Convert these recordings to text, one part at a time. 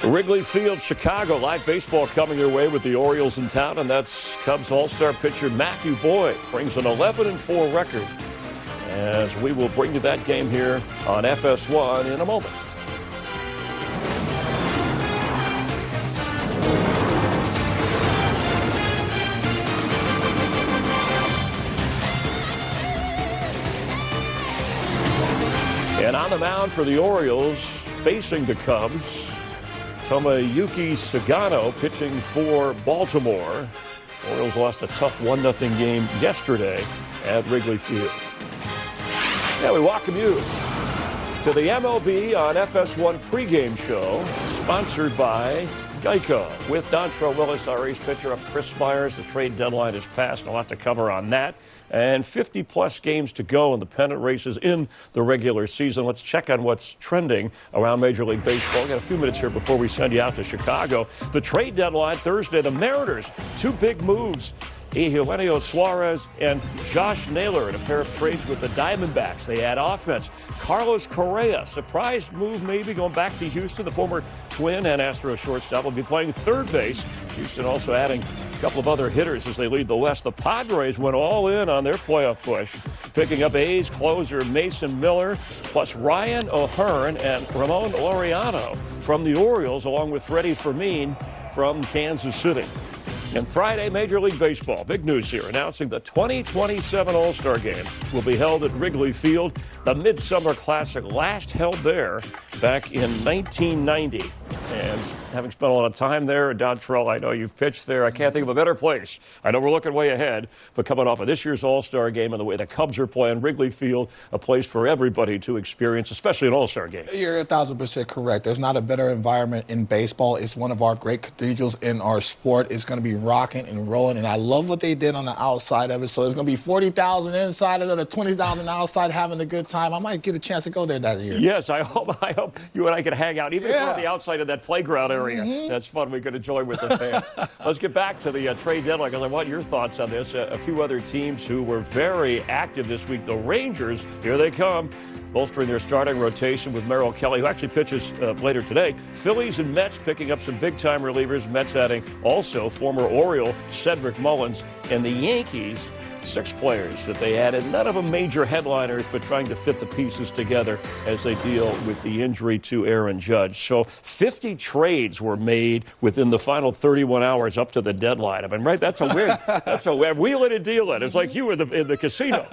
Wrigley Field, Chicago. Live baseball coming your way with the Orioles in town, and that's Cubs All-Star pitcher Matthew Boyd. Brings an 11-4 record, as we will bring you that game here on FS1 in a moment. And on the mound for the Orioles, facing the Cubs, Tomoyuki Sugano pitching for Baltimore. Orioles lost a tough 1-0 game yesterday at Wrigley Field. Yeah, we welcome you to the MLB on FS1 pregame show, sponsored by Geico. With Dontrell Willis, our ace pitcher, up Chris Myers. The trade deadline has passed, and a lot to cover on that. And 50-plus games to go in the pennant races in the regular season. Let's check on what's trending around Major League Baseball. We've got a few minutes here before we send you out to Chicago. The trade deadline Thursday, the Mariners, two big moves. Eugenio Suarez and Josh Naylor in a pair of trades with the Diamondbacks. They add offense. Carlos Correa, surprise move maybe, going back to Houston. The former Twin and Astros shortstop will be playing third base. Houston also adding a couple of other hitters as they lead the West. The Padres went all in on their playoff push, picking up A's closer Mason Miller, plus Ryan O'Hearn and Ramon Laureano from the Orioles, along with Freddie Fermin from Kansas City. And Friday, Major League Baseball, big news here, announcing the 2027 All-Star Game will be held at Wrigley Field. The Midsummer Classic last held there back in 1990. And having spent a lot of time there, Dontrell, I know you've pitched there. I can't think of a better place. I know we're looking way ahead, but coming off of this year's All-Star Game and the way the Cubs are playing, Wrigley Field, a place for everybody to experience, especially an All-Star Game. You're 1,000% correct. There's not a better environment in baseball. It's one of our great cathedrals in our sport. It's going to be rocking and rolling, and I love what they did on the outside of it. So there's going to be 40,000 inside, another 20,000 outside, having a good time. I might get a chance to go there that year. Yes, I hope you and I can hang out, even if we're on the outside of that playground area. That's fun. We could enjoy with the fans. Let's get back to the trade deadline, because I want your thoughts on this. A few other teams who were very active this week. The Rangers, here they come, bolstering their starting rotation with Merrill Kelly, who actually pitches later today. Phillies and Mets picking up some big-time relievers. Mets adding also former Oriole Cedric Mullins. And the Yankees, 6 players that they added, none of them major headliners, but trying to fit the pieces together as they deal with the injury to Aaron Judge. So 50 trades were made within the final 31 hours up to the deadline. I mean, right, that's a win. That's a win. Wheel it and deal it. It's like you were in the casino.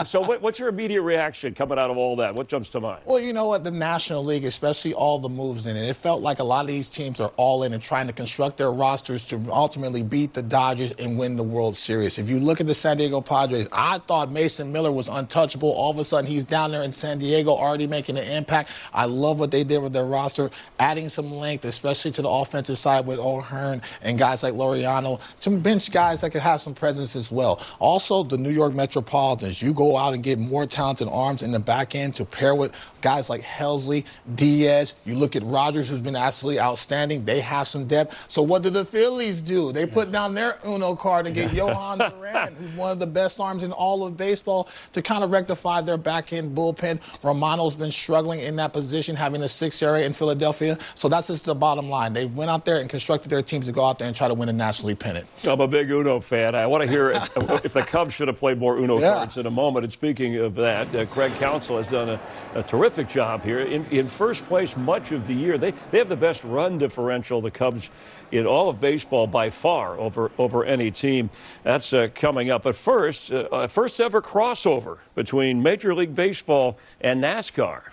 So what's your immediate reaction coming out of all that? What jumps to mind? Well, you know what? The National League, especially all the moves in it, it felt like a lot of these teams are all in and trying to construct their rosters to ultimately beat the Dodgers and win the World Series. If you look at the San Diego Padres, I thought Mason Miller was untouchable. All of a sudden, he's down there in San Diego already making an impact. I love what they did with their roster, adding some length, especially to the offensive side with O'Hearn and guys like Laureano, some bench guys that can have some presence as well. Also, the New York Metropolitans, you go out and get more talented arms in the back end to pair with guys like Helsley, Diaz. You look at Rogers, who's been absolutely outstanding. They have some depth. So what did the Phillies do? They put down their Uno card to get Johan Duran, who's one of the best arms in all of baseball, to kind of rectify their back-end bullpen. Romano's been struggling in that position, having a 6 ERA in Philadelphia. So that's just the bottom line. They went out there and constructed their teams to go out there and try to win a National League pennant. I'm a big Uno fan. I want to hear if the Cubs should have played more Uno cards in a moment. And speaking of that, Craig Counsell has done a terrific job here. In first place much of the year. They have the best run differential, the Cubs, in all of baseball by far over any team. That's coming up. But first ever crossover between Major League Baseball and NASCAR.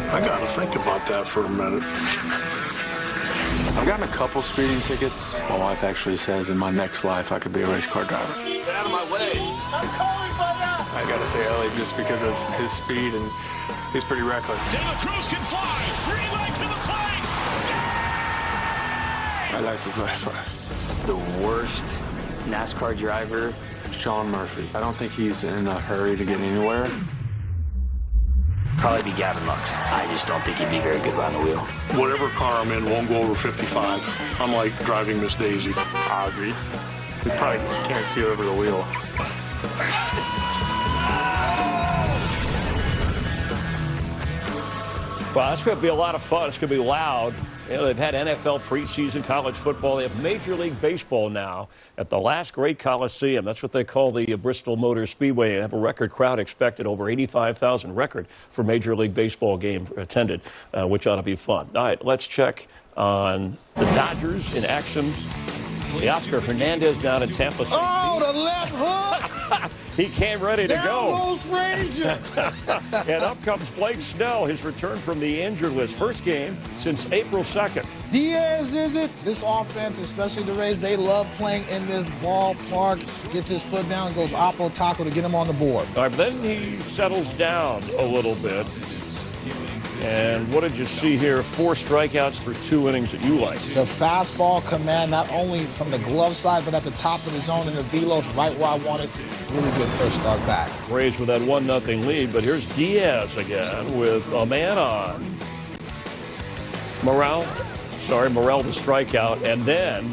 I got to think about that for a minute. I've gotten a couple speeding tickets. My wife actually says in my next life I could be a race car driver. Get out of my way. I'm calling for that. I gotta say Ellie just because of his speed, and he's pretty reckless. De La Cruz can fly. Green light to the plate. I like to drive fast. The worst NASCAR driver, Sean Murphy. I don't think he's in a hurry to get anywhere. probably be Gavin Lux. I just don't think he'd be very good behind the wheel. Whatever car I'm in won't go over 55. I'm like driving Miss Daisy. Ozzy. We probably can't see over the wheel. Well, it's going to be a lot of fun. It's going to be loud. You know, they've had NFL preseason, college football. They have Major League Baseball now at the last great Coliseum. That's what they call the Bristol Motor Speedway. They have a record crowd expected, over 85,000 record for Major League Baseball game attended, which ought to be fun. All right, let's check on the Dodgers in action. The Oscar Hernandez down in Tampa City. Oh, the left hook! He came ready to go. Down goes Ranger. And up comes Blake Snell, his return from the injured list. First game since April 2nd. Diaz, is it? This offense, especially the Rays, they love playing in this ballpark. Gets his foot down, goes oppo taco to get him on the board. All right, but then he settles down a little bit. And what did you see here? 4 strikeouts for 2 innings that you like. The fastball command, not only from the glove side, but at the top of the zone and the velos, right where I wanted. Really good first start back. Rays with that 1-0 lead, but here's Diaz again with a man on. Morel the strikeout, and then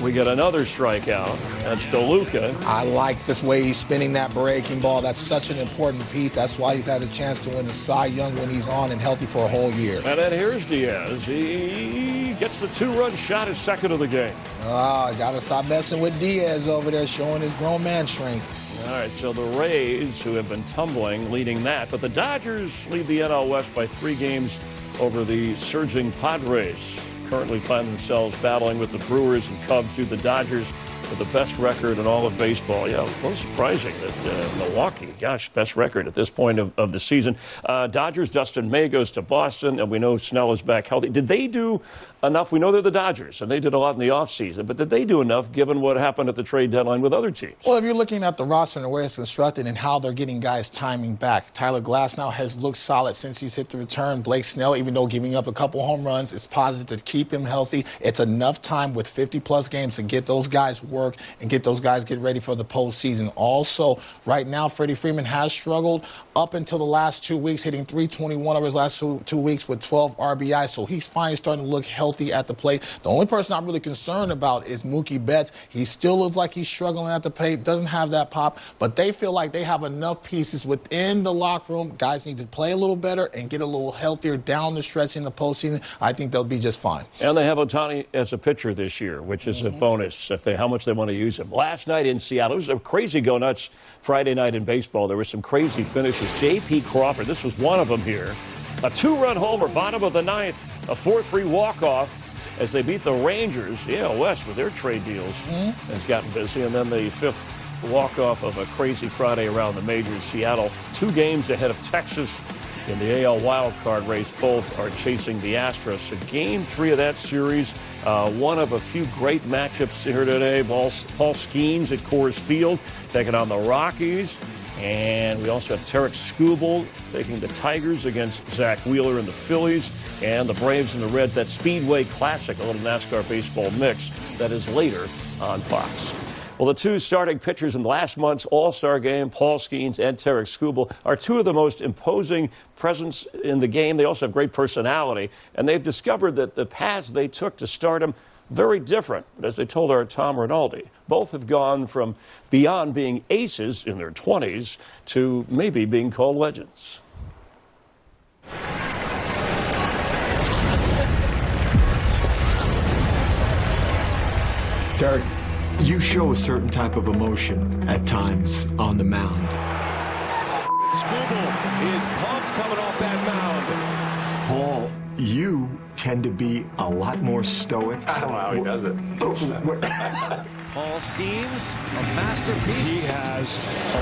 we get another strikeout. That's DeLuca. I like this way he's spinning that breaking ball. That's such an important piece. That's why he's had a chance to win the Cy Young when he's on and healthy for a whole year. And then here's Diaz. He gets the 2-run shot, his second of the game. Got to stop messing with Diaz over there, showing his grown man strength. All right, so the Rays, who have been tumbling, leading that. But the Dodgers lead the NL West by 3 games over the surging Padres. Currently find themselves battling with the Brewers and Cubs due to the Dodgers with the best record in all of baseball. Yeah, a little surprising that Milwaukee, gosh, best record at this point of the season. Dodgers, Dustin May goes to Boston, and we know Snell is back healthy. Did they do enough? We know they're the Dodgers, and they did a lot in the offseason, but did they do enough given what happened at the trade deadline with other teams? Well, if you're looking at the roster and the way it's constructed and how they're getting guys timing back, Tyler Glasnow has looked solid since he's hit the return. Blake Snell, even though giving up a couple home runs, it's positive to keep him healthy. It's enough time with 50-plus games to get those guys work and get those guys get ready for the postseason. Also, right now, Freddie Freeman has struggled up until the last 2 weeks, hitting .321 over his last two weeks with 12 RBI. So he's finally starting to look healthy at the plate. The only person I'm really concerned about is Mookie Betts. He still looks like he's struggling at the plate, doesn't have that pop, but they feel like they have enough pieces within the locker room. Guys need to play a little better and get a little healthier down the stretch in the postseason. I think they'll be just fine. And they have Ohtani as a pitcher this year, which is a bonus if how much they want to use him. Last night in Seattle, it was a crazy go-nuts Friday night in baseball. There were some crazy finishes. J.P. Crawford, this was one of them here. A 2-run homer, bottom of the 9th, a 4-3 walk-off as they beat the Rangers. The AL West with their trade deals has gotten busy. And then the 5th walk-off of a crazy Friday around the majors. Seattle 2 games ahead of Texas in the AL wildcard race. Both are chasing the Astros. So game 3 of that series, one of a few great matchups here today. Paul Skeens at Coors Field taking on the Rockies. And we also have Tarek Skubal taking the Tigers against Zach Wheeler and the Phillies. And the Braves and the Reds, that Speedway Classic, a little NASCAR baseball mix that is later on Fox. Well, the 2 starting pitchers in last month's All-Star game, Paul Skeens and Tarek Skubal, are 2 of the most imposing presence in the game. They also have great personality, and they've discovered that the paths they took to stardom very different. But as they told our Tom Rinaldi, both have gone from beyond being aces in their 20s to maybe being called legends. Tarek, you show a certain type of emotion at times on the mound. Skubal is pumped coming off that mound. Paul, you tend to be a lot more stoic. I don't know how he does it. Paul Skeens, a masterpiece. He has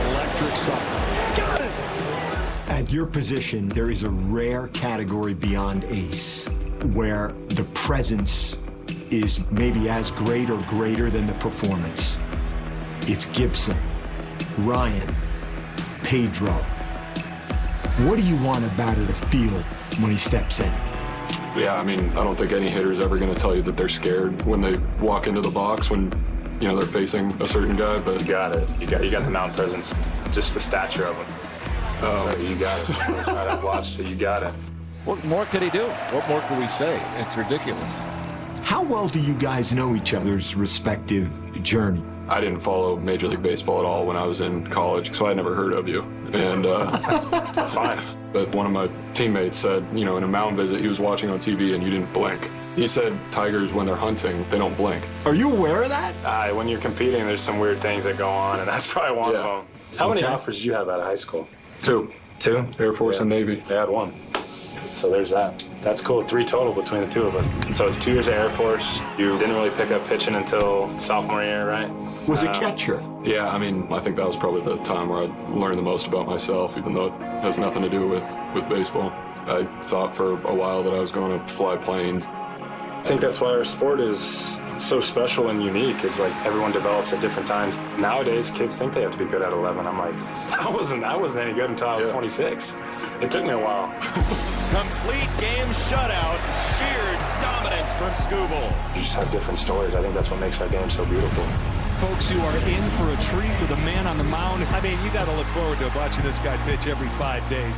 electric stuff. Got it! At your position, there is a rare category beyond ace where the presence is maybe as great or greater than the performance. It's Gibson, Ryan, Pedro. What do you want a batter to feel when he steps in? Yeah, I mean, I don't think any hitter's ever going to tell you that they're scared when they walk into the box when, you know, they're facing a certain guy, but... You got it. You got the mound presence. Just the stature of him. Oh, So you got it. I've watched it. You got it. What more could he do? What more could we say? It's ridiculous. How well do you guys know each other's respective journey? I didn't follow Major League Baseball at all when I was in college, so I never heard of you. and That's fine. but one of my teammates said, you know, in a mound visit he was watching on TV and you didn't blink. He said tigers, when they're hunting, they don't blink. Are you aware of that? When you're competing, there's some weird things that go on, and that's probably one of them. How many offers did you have out of high school? Two. Air Force and Navy. They had one. So there's that. That's cool. 3 total between the two of us. So it's 2 years of Air Force. You didn't really pick up pitching until sophomore year, right? Was a catcher. Yeah, I mean, I think that was probably the time where I learned the most about myself, even though it has nothing to do with baseball. I thought for a while that I was going to fly planes. I think that's why our sport is so special and unique. Is like everyone develops at different times. Nowadays, kids think they have to be good at 11. I'm like, I wasn't any good until I was 26. It took me a while. Complete game shutout, sheer dominance from Skubal. You just have different stories. I think that's what makes our game so beautiful. Folks who are in for a treat with a man on the mound. I mean, you got to look forward to watching this guy pitch every 5 days.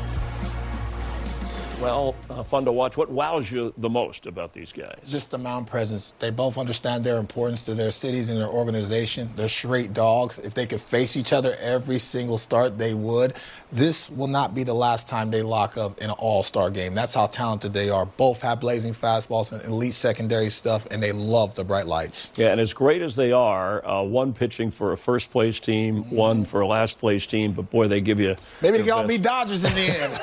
Well, fun to watch. What wows you the most about these guys? Just the mound presence. They both understand their importance to their cities and their organization. They're straight dogs. If they could face each other every single start, they would. This will not be the last time they lock up in an all-star game. That's how talented they are. Both have blazing fastballs and elite secondary stuff, and they love the bright lights. Yeah, and as great as they are, one pitching for a first-place team, one for a last-place team, but boy, they give you... Maybe they all be Dodgers in the end.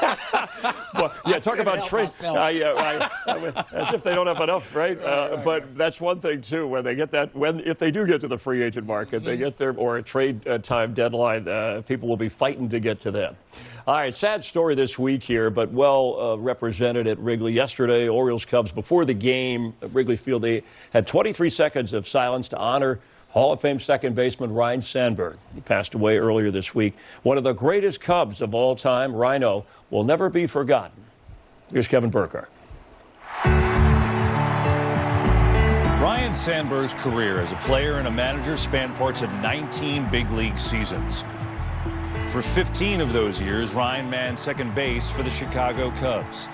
Well, yeah, talk about trade. As if they don't have enough, right? But that's one thing too. When they get that, if they do get to the free agent market, they get there, or a trade time deadline, people will be fighting to get to them. All right, sad story this week here, but well represented at Wrigley yesterday. Orioles Cubs before the game at Wrigley Field, they had 23 seconds of silence to honor Hall of Fame second baseman Ryne Sandberg. He passed away earlier this week. One of the greatest Cubs of all time, Rhino, will never be forgotten. Here's Kevin Burkhardt. Ryne Sandberg's career as a player and a manager spanned parts of 19 big league seasons. For 15 of those years, Ryne manned second base for the Chicago Cubs.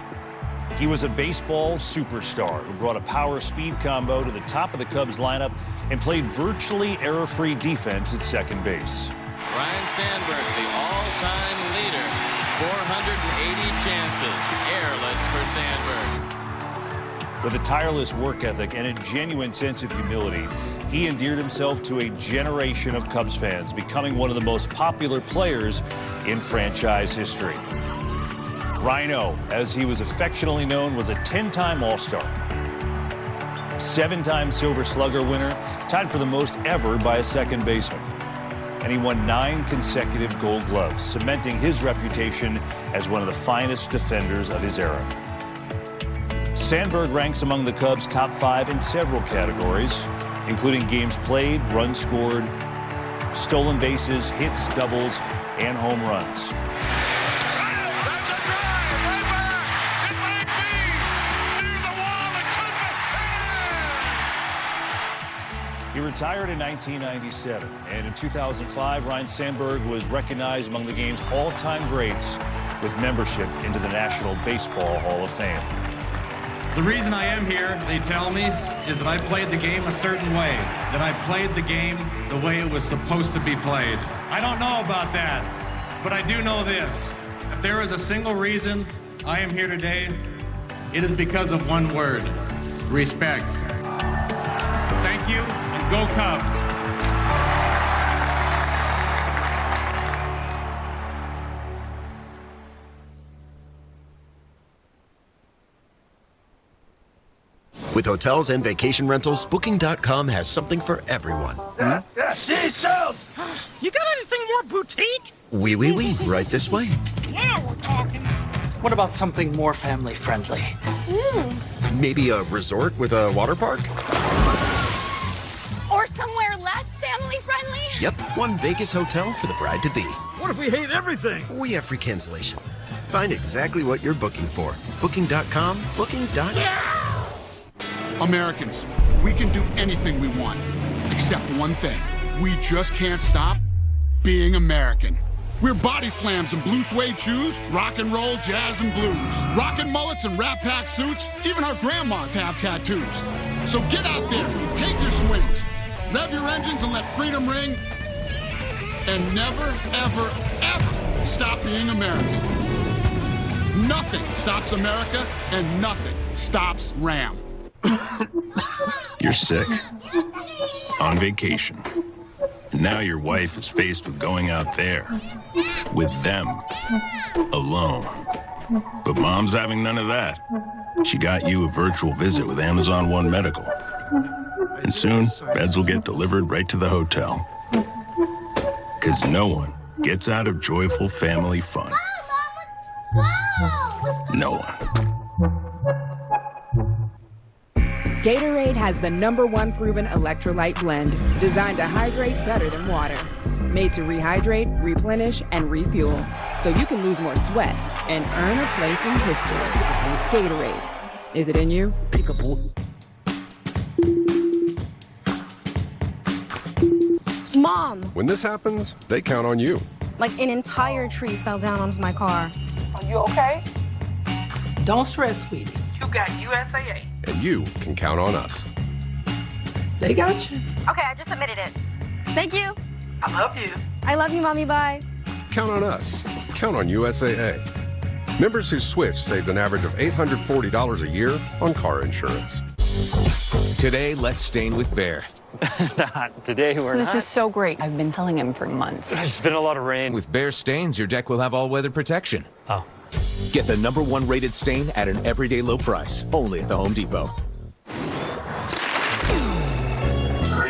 He was a baseball superstar who brought a power-speed combo to the top of the Cubs lineup and played virtually error-free defense at second base. Ryne Sandberg, the all-time leader, 480 chances, airless for Sandberg. With a tireless work ethic and a genuine sense of humility, he endeared himself to a generation of Cubs fans, becoming one of the most popular players in franchise history. Rhino, as he was affectionately known, was a 10-time All-Star, 7-time Silver Slugger winner, tied for the most ever by a second baseman. And he won 9 consecutive Gold Gloves, cementing his reputation as one of the finest defenders of his era. Sandberg ranks among the Cubs' top 5 in several categories, including games played, runs scored, stolen bases, hits, doubles, and home runs. He retired in 1997, and in 2005, Ryne Sandberg was recognized among the game's all-time greats with membership into the National Baseball Hall of Fame. The reason I am here, they tell me, is that I played the game a certain way, that I played the game the way it was supposed to be played. I don't know about that, but I do know this. If there is a single reason I am here today, it is because of one word: respect. Thank you, and go Cubs. With hotels and vacation rentals, Booking.com has something for everyone. Seashells! You got anything more boutique? Oui, right this way. Yeah, we're talking. What about something more family-friendly? Maybe a resort with a water park? Or somewhere less family-friendly? Yep, one Vegas hotel for the bride-to-be. What if we hate everything? We have free cancellation. Find exactly what you're booking for. Booking.com, Booking.com. Yeah! Americans, we can do anything we want, except one thing. We just can't stop being American. We're body slams and blue suede shoes, rock and roll, jazz and blues, rockin' mullets and Rat Pack suits. Even our grandmas have tattoos. So get out there, take your swings, rev your engines and let freedom ring, and never, ever, ever stop being American. Nothing stops America, and nothing stops Ram. You're sick, on vacation. And now your wife is faced with going out there, with them, alone. But mom's having none of that. She got you a virtual visit with Amazon One Medical. And soon, beds will get delivered right to the hotel. Because no one gets out of joyful family fun. No one. Gatorade has the #1 proven electrolyte blend, designed to hydrate better than water. Made to rehydrate, replenish, and refuel, so you can lose more sweat and earn a place in history. Gatorade. Is it in you? Peekaboo. Mom! When this happens, they count on you. Like an entire tree fell down onto my car. Are you okay? Don't stress, sweetie. You got USAA. And you can count on us. They got you. Okay, I just submitted it. Thank you. I love you. I love you, Mommy. Bye. Count on us. Count on USAA. Members who switch saved an average of $840 a year on car insurance. Today, let's stain with Bear. Today we're This is so great. I've been telling him for months. There's been a lot of rain. With Bear stains, your deck will have all-weather protection. Oh. Get the #1 rated stain at an everyday low price, only at the Home Depot. 3,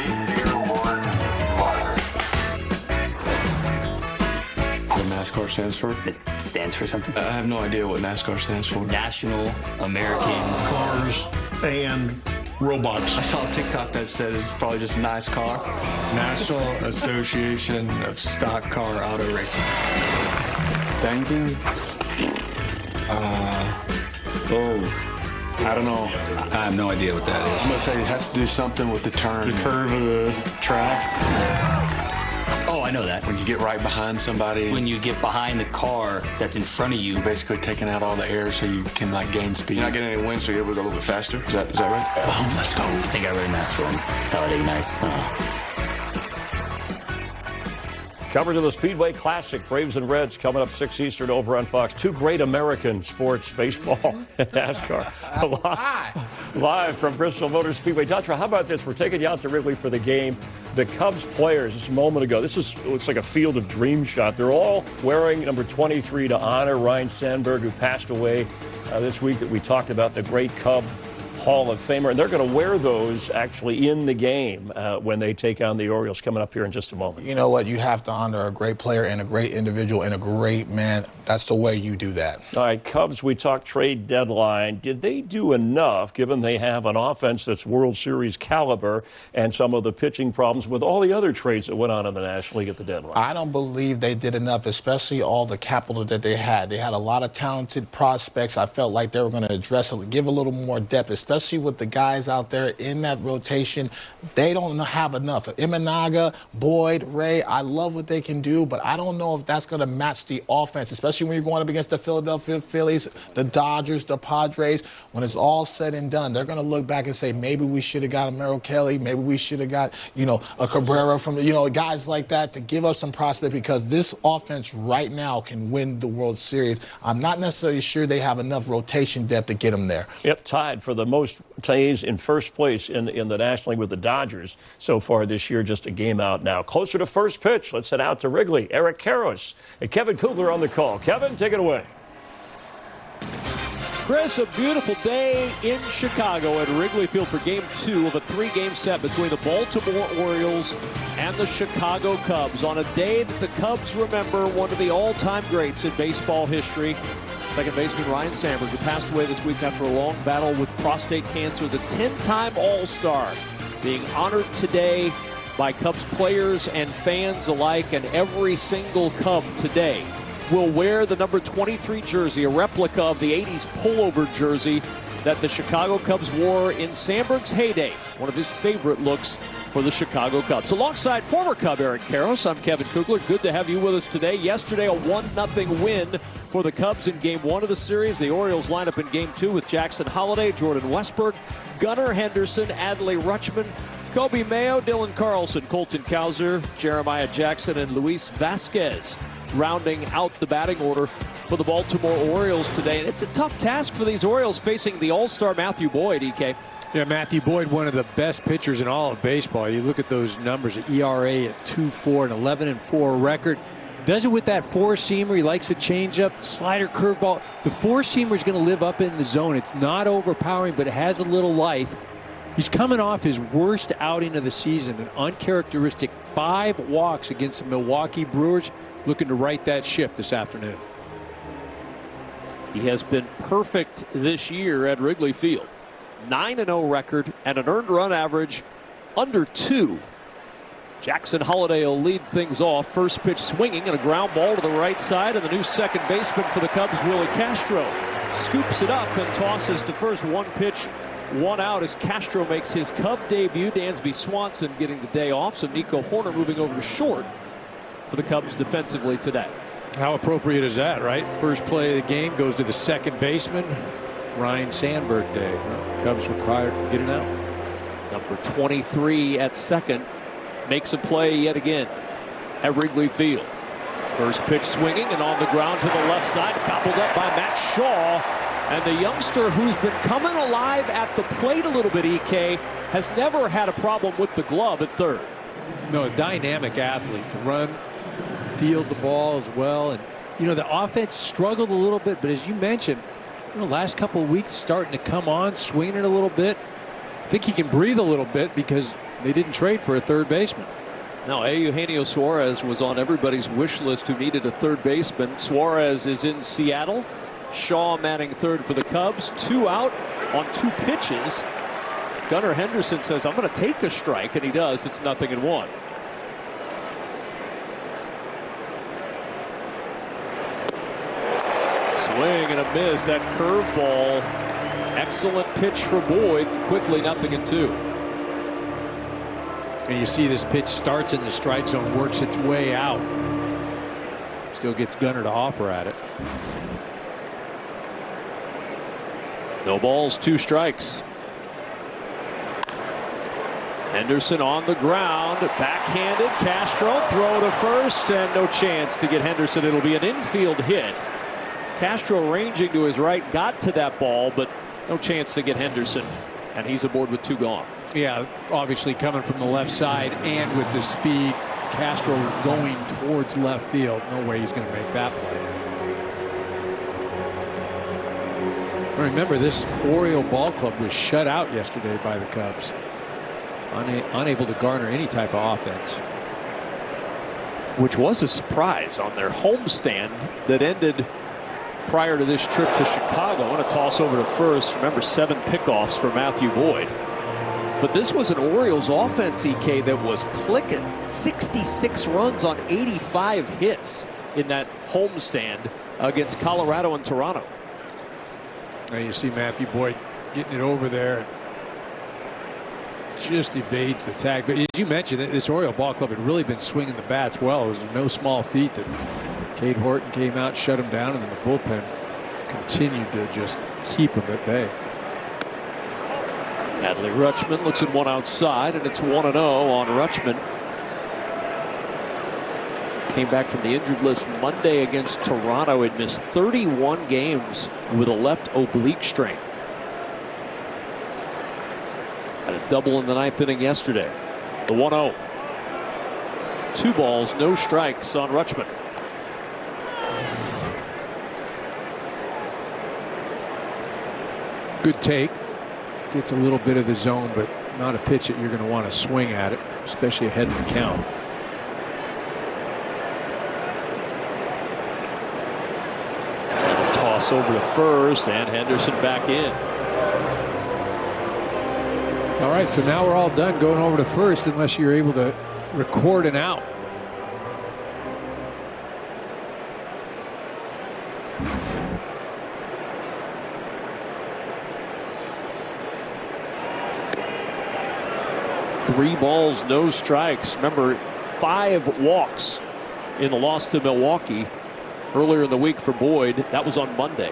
2, 1, What NASCAR stands for? It stands for something. I have no idea what NASCAR stands for. National American Cars and robots. I saw a TikTok that said it's probably just nice car. National Association of Stock Car Auto Racing. Banking? I don't know. I have no idea what that is. I'm gonna say it has to do something with the turn. The curve of the track. Oh, I know that. When you get right behind somebody. When you get behind the car that's in front of you. You're basically taking out all the air so you can like gain speed. You're not getting any wind, so you're able to go a little bit faster. Is that right? Oh, let's go. I think I learned that from Talladega Nights. Coverage of the Speedway Classic, Braves and Reds, coming up 6 Eastern over on Fox. Two great American sports, baseball and NASCAR. Live from Bristol Motor Speedway. Datra, how about this? We're taking you out to Wrigley for the game. The Cubs players, just a moment ago, looks like a Field of Dreams shot. They're all wearing number 23 to honor Ryne Sandberg, who passed away this week that we talked about, the great Cub Hall of Famer, and they're going to wear those actually in the game when they take on the Orioles coming up here in just a moment. You know what? You have to honor a great player and a great individual and a great man. That's the way you do that. All right, Cubs, we talked trade deadline. Did they do enough, given they have an offense that's World Series caliber and some of the pitching problems with all the other trades that went on in the National League at the deadline? I don't believe they did enough, especially all the capital that they had. They had a lot of talented prospects. I felt like they were going to address it, give a little more depth, especially with the guys out there in that rotation. They don't have enough. Imanaga, Boyd, Ray, I love what they can do, but I don't know if that's going to match the offense, especially when you're going up against the Philadelphia Phillies, the Dodgers, the Padres. When it's all said and done, they're going to look back and say, maybe we should have got a Merrill Kelly, maybe we should have got, a Cabrera from, guys like that to give us some prospect, because this offense right now can win the World Series. I'm not necessarily sure they have enough rotation depth to get them there. Yep, tied for the most Tays in first place in the National League with the Dodgers so far this year, just a game out now. Closer to first pitch, let's head out to Wrigley. Eric Karros and Kevin Kugler on the call. Kevin, take it away. Chris, a beautiful day in Chicago at Wrigley Field for Game 2 of a 3-game set between the Baltimore Orioles and the Chicago Cubs on a day that the Cubs remember one of the all-time greats in baseball history. Second baseman Ryne Sandberg, who passed away this week after a long battle with prostate cancer, the 10-time All-Star, being honored today by Cubs players and fans alike, and every single Cub today will wear the number 23 jersey, a replica of the 80s pullover jersey that the Chicago Cubs wore in Sandberg's heyday, one of his favorite looks for the Chicago Cubs. Alongside former Cub Eric Karros, I'm Kevin Kugler. Good to have you with us today. Yesterday, a 1-0 win for the Cubs in Game 1 of the series. The Orioles line up in Game 2 with Jackson Holliday, Jordan Westburg, Gunnar Henderson, Adley Rutschman, Kobe Mayo, Dylan Carlson, Colton Cowser, Jeremiah Jackson, and Luis Vasquez. rounding out the batting order for the Baltimore Orioles today. And it's a tough task for these Orioles facing the All-Star Matthew Boyd, EK. Yeah, Matthew Boyd, one of the best pitchers in all of baseball. You look at those numbers, the ERA at 2.4, an 11-4 record. Does it with that four-seamer. He likes to change up, slider, curveball. The four-seamer is going to live up in the zone. It's not overpowering, but it has a little life. He's coming off his worst outing of the season, an uncharacteristic 5 walks against the Milwaukee Brewers, looking to right that ship this afternoon. He has been perfect this year at Wrigley Field. 9-0 record and an earned run average under 2. Jackson Holliday will lead things off. First pitch swinging and a ground ball to the right side, and the new second baseman for the Cubs, Willie Castro, scoops it up and tosses to first. 1 pitch, 1 out as Castro makes his Cub debut. Dansby Swanson getting the day off, so Nico Horner moving over to short for the Cubs defensively today. How appropriate is that, right? First play of the game goes to the second baseman. Ryan Sandberg day. Cubs required to get it out. Number 23 at second makes a play yet again at Wrigley Field. First pitch swinging and on the ground to the left side, gobbled up by Matt Shaw. And the youngster who's been coming alive at the plate a little bit, EK, has never had a problem with the glove at third. No, a dynamic athlete to run, field the ball as well. And, you know, the offense struggled a little bit, but as you mentioned, the last couple of weeks starting to come on, swinging it a little bit. I think he can breathe a little bit because they didn't trade for a third baseman. Now, Eugenio Suarez was on everybody's wish list who needed a third baseman. Suarez is in Seattle. Shaw manning third for the Cubs. 2 out on 2 pitches. Gunnar Henderson says, I'm going to take a strike, and he does. It's 0-1. Swing and a miss. That curveball. Excellent pitch for Boyd. Quickly 0-2. And you see this pitch starts in the strike zone, works its way out. Still gets Gunnar to offer at it. No balls, 2 strikes. Henderson on the ground, backhanded. Castro throw to first, and no chance to get Henderson. It'll be an infield hit. Castro ranging to his right, got to that ball, but no chance to get Henderson, and he's aboard with 2 gone. Yeah, obviously coming from the left side and with the speed, Castro going towards left field. No way he's going to make that play. Remember, this Oriole ball club was shut out yesterday by the Cubs. Unable to garner any type of offense. Which was a surprise on their homestand that ended prior to this trip to Chicago. And a toss over to first. Remember, 7 pickoffs for Matthew Boyd. But this was an Orioles offense, EK, that was clicking. 66 runs on 85 hits in that homestand against Colorado and Toronto. Now you see Matthew Boyd getting it over there. Just evades the tag. But as you mentioned, this Oriole ball club had really been swinging the bats well. It was no small feat that Cade Horton came out, shut him down, and then the bullpen continued to just keep him at bay. Adley Rutschman looks at 1 outside, and it's 1-0 on Rutschman. Came back from the injured list Monday against Toronto. He'd missed 31 games with a left oblique strain. Had a double in the 9th inning yesterday. The 1-0. 2 balls, no strikes on Rutschman. Good take. Gets a little bit of the zone, but not a pitch that you're going to want to swing at it, especially ahead of the count. Toss over to first, and Henderson back in. All right, so now we're all done going over to first unless you're able to record an out. Three balls, no strikes. Remember, 5 walks in the loss to Milwaukee earlier in the week for Boyd. That was on Monday.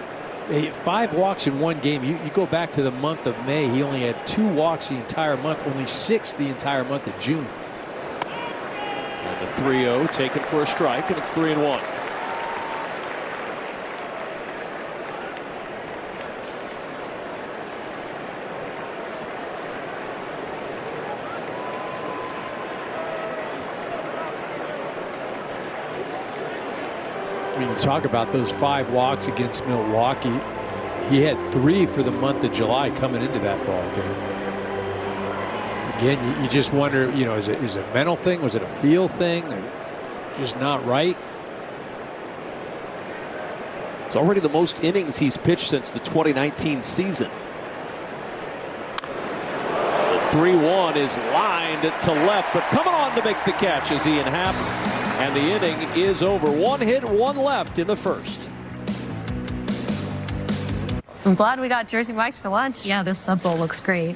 5 walks in 1 game. You go back to the month of May. He only had 2 walks the entire month, only 6 the entire month of June. And the 3-0 taken for a strike, and it's 3-1. Talk about those 5 walks against Milwaukee. He had 3 for the month of July coming into that ball game. Again, you just wonder, you know, is it a mental thing? Was it a feel thing? Or just not right? It's already the most innings he's pitched since the 2019 season. The 3-1 is lined to left, but coming on to make the catch is Ian Happ. And the inning is over. 1 hit, 1 left in the first. I'm glad we got Jersey Mike's for lunch. Yeah, this sub bowl looks great.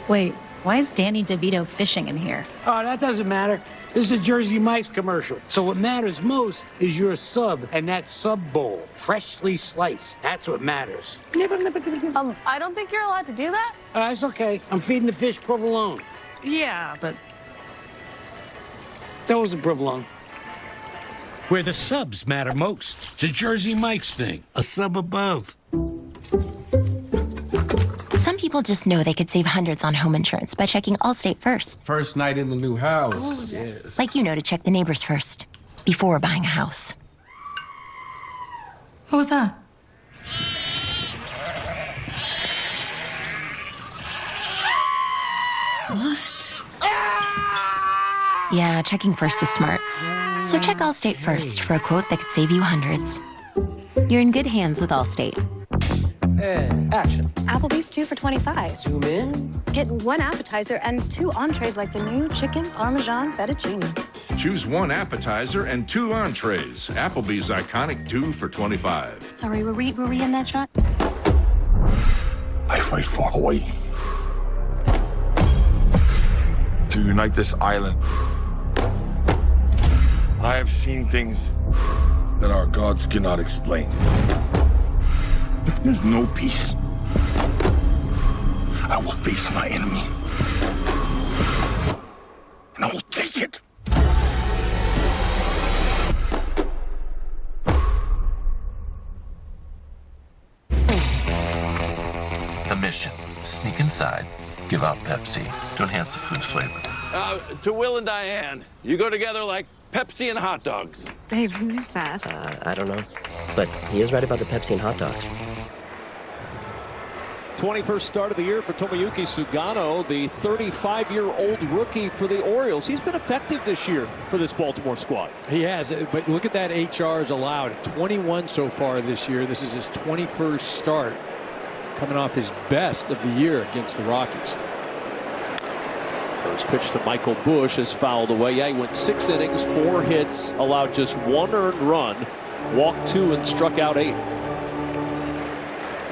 Wait, why is Danny DeVito fishing in here? Oh, that doesn't matter. This is a Jersey Mike's commercial. So what matters most is your sub and that sub bowl. Freshly sliced. That's what matters. I don't think you're allowed to do that. It's okay. I'm feeding the fish provolone. Yeah, but That wasn't provolone. Where the subs matter most. It's a Jersey Mike's thing. A sub above. Some people just know they could save hundreds on home insurance by checking Allstate first. First night in the new house. Yes. Like you know to check the neighbors first before buying a house. What was that? What? Yeah, checking first is smart. So check Allstate first for a quote that could save you hundreds. You're in good hands with Allstate. And action. Applebee's 2 for $25. Zoom in. Get 1 appetizer and 2 entrees like the new chicken Parmesan fettuccine. Choose 1 appetizer and 2 entrees. Applebee's iconic 2 for $25. Sorry, were we in that shot? I fight for Hawaii. To unite this island. I have seen things that our gods cannot explain. If there's no peace, I will face my enemy. And I will take it. The mission: sneak inside, give out Pepsi to enhance the food's flavor. To Will and Diane, you go together like Pepsi and hot dogs. Babe, who is that? I don't know. But he is right about the Pepsi and hot dogs. 21st start of the year for Tomoyuki Sugano, the 35-year-old rookie for the Orioles. He's been effective this year for this Baltimore squad. He has, but look at that HRs allowed. 21 so far this year. This is his 21st start, coming off his best of the year against the Rockies. First pitch to Michael Busch is fouled away. Yeah, he went 6 innings, 4 hits, allowed just 1 earned run, walked 2 and struck out 8.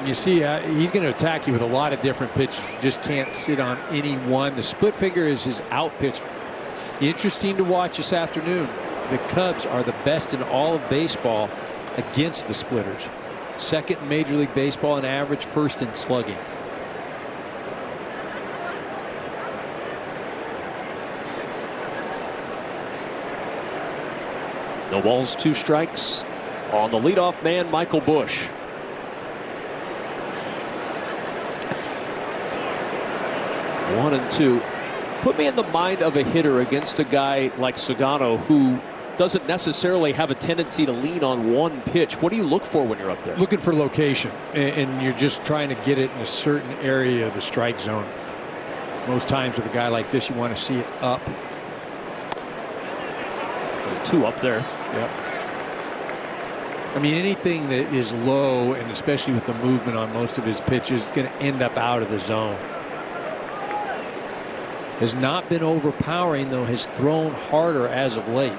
You see, he's going to attack you with a lot of different pitches. You just can't sit on any one. The split finger is his out pitch. Interesting to watch this afternoon. The Cubs are the best in all of baseball against the splitters. Second in Major League Baseball in average, first in slugging. No balls, 2 strikes on the leadoff man, Michael Busch. One and 2. Put me in the mind of a hitter against a guy like Sugano who doesn't necessarily have a tendency to lean on one pitch. What do you look for when you're up there? Looking for location, and you're just trying to get it in a certain area of the strike zone. Most times with a guy like this, you want to see it up. 2 up there. Yep. I mean, anything that is low, and especially with the movement on most of his pitches, is going to end up out of the zone. Has not been overpowering, though, has thrown harder as of late.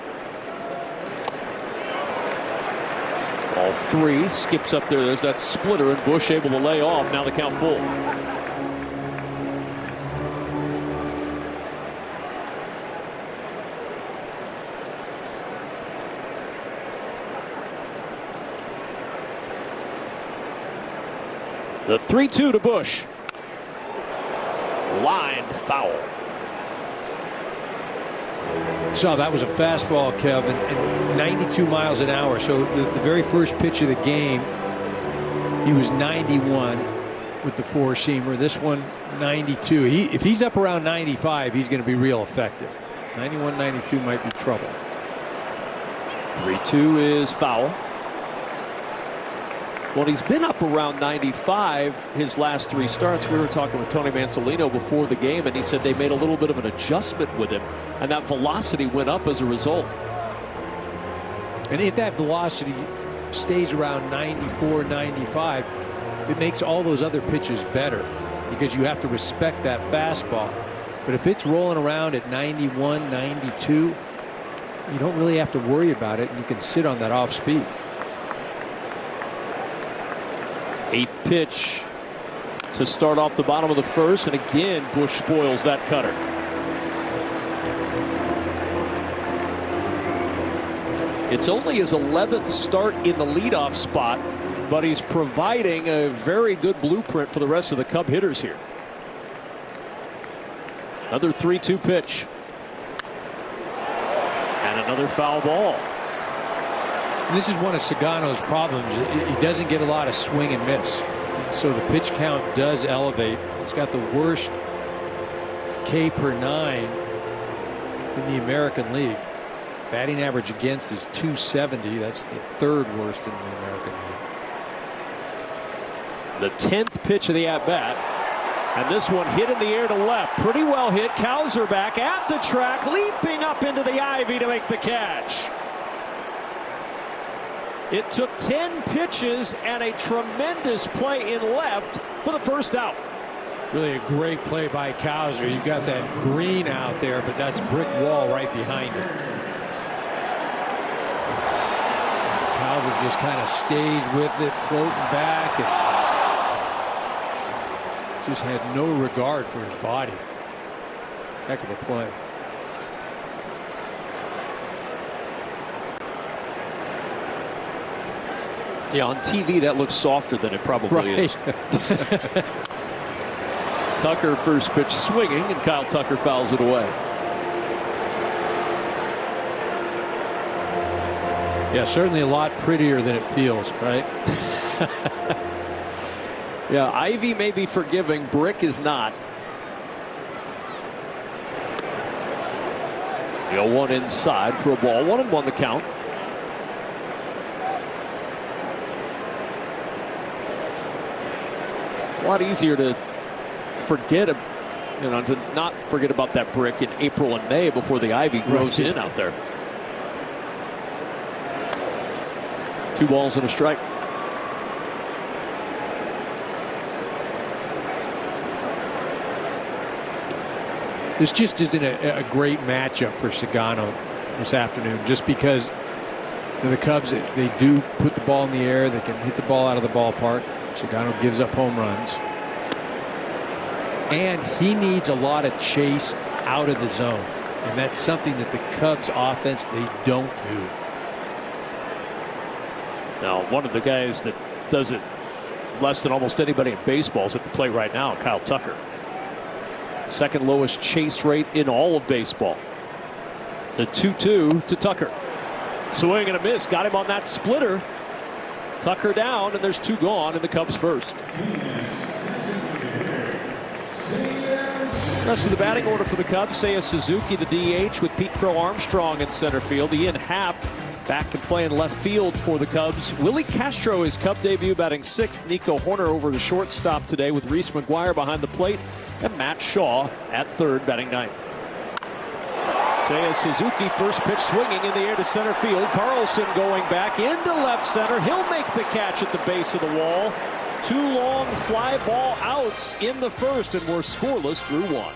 Ball 3 skips up there. There's that splitter, and Busch able to lay off. Now the count full. The 3-2 to Busch. Lined foul. So that was a fastball, Kevin, and 92 miles an hour. So the very first pitch of the game, he was 91 with the 4-seamer. This one, 92. If he's up around 95, he's going to be real effective. 91, 92 might be trouble. 3-2 is foul. Well, he's been up around 95 his last 3 starts. We were talking with Tony Mansolino before the game, and he said they made a little bit of an adjustment with him, and that velocity went up as a result. And if that velocity stays around 94, 95, it makes all those other pitches better because you have to respect that fastball. But if it's rolling around at 91, 92, you don't really have to worry about it, and you can sit on that off speed. 8th pitch to start off the bottom of the first, and again Bush spoils that cutter. It's only his 11th start in the leadoff spot, but he's providing a very good blueprint for the rest of the Cub hitters here. Another 3-2 pitch. And another foul ball. And this is one of Sagano's problems. He doesn't get a lot of swing and miss. So the pitch count does elevate. He's got the worst K per 9 in the American League. Batting average against is 270. That's the 3rd worst in the American League. The 10th pitch of the at-bat. And this one hit in the air to left. Pretty well hit. Cowser back at the track, leaping up into the ivy to make the catch. It took 10 pitches and a tremendous play in left for the first out. Really a great play by Cowser. You've got that green out there, but that's brick wall right behind it. Cowser just kind of stays with it, floating back, and just had no regard for his body. Heck of a play. Yeah, on TV that looks softer than it probably is. Tucker first pitch swinging, and Kyle Tucker fouls it away. Yeah, certainly a lot prettier than it feels, right? Yeah, Ivy may be forgiving, Brick is not. The 0-1 inside for a ball. 1-1 the count. It's a lot easier to forget, to not forget about that brick in April and May before the ivy grows in out there. 2 balls and a strike. This just isn't a great matchup for Sagano this afternoon, just because the Cubs, they do put the ball in the air. They can hit the ball out of the ballpark. Sagano gives up home runs. And he needs a lot of chase out of the zone. And that's something that the Cubs offense, they don't do. Now, one of the guys that does it less than almost anybody in baseball is at the plate right now, Kyle Tucker. 2nd lowest chase rate in all of baseball. The 2-2 to Tucker. Swing and a miss. Got him on that splitter. Tucker down, and there's 2 gone in the Cubs first. Rest of the batting order for the Cubs: Seiya Suzuki, the DH, with Pete Crow Armstrong in center field. Ian Happ back to play in left field for the Cubs. Willie Castro, his Cub debut, batting 6th. Nico Horner over the shortstop today, with Reese McGuire behind the plate, and Matt Shaw at 3rd, batting 9th. Seiya Suzuki, first pitch swinging in the air to center field. Carlson going back into left center. He'll make the catch at the base of the wall. 2 long fly ball outs in the first, and we're scoreless through 1.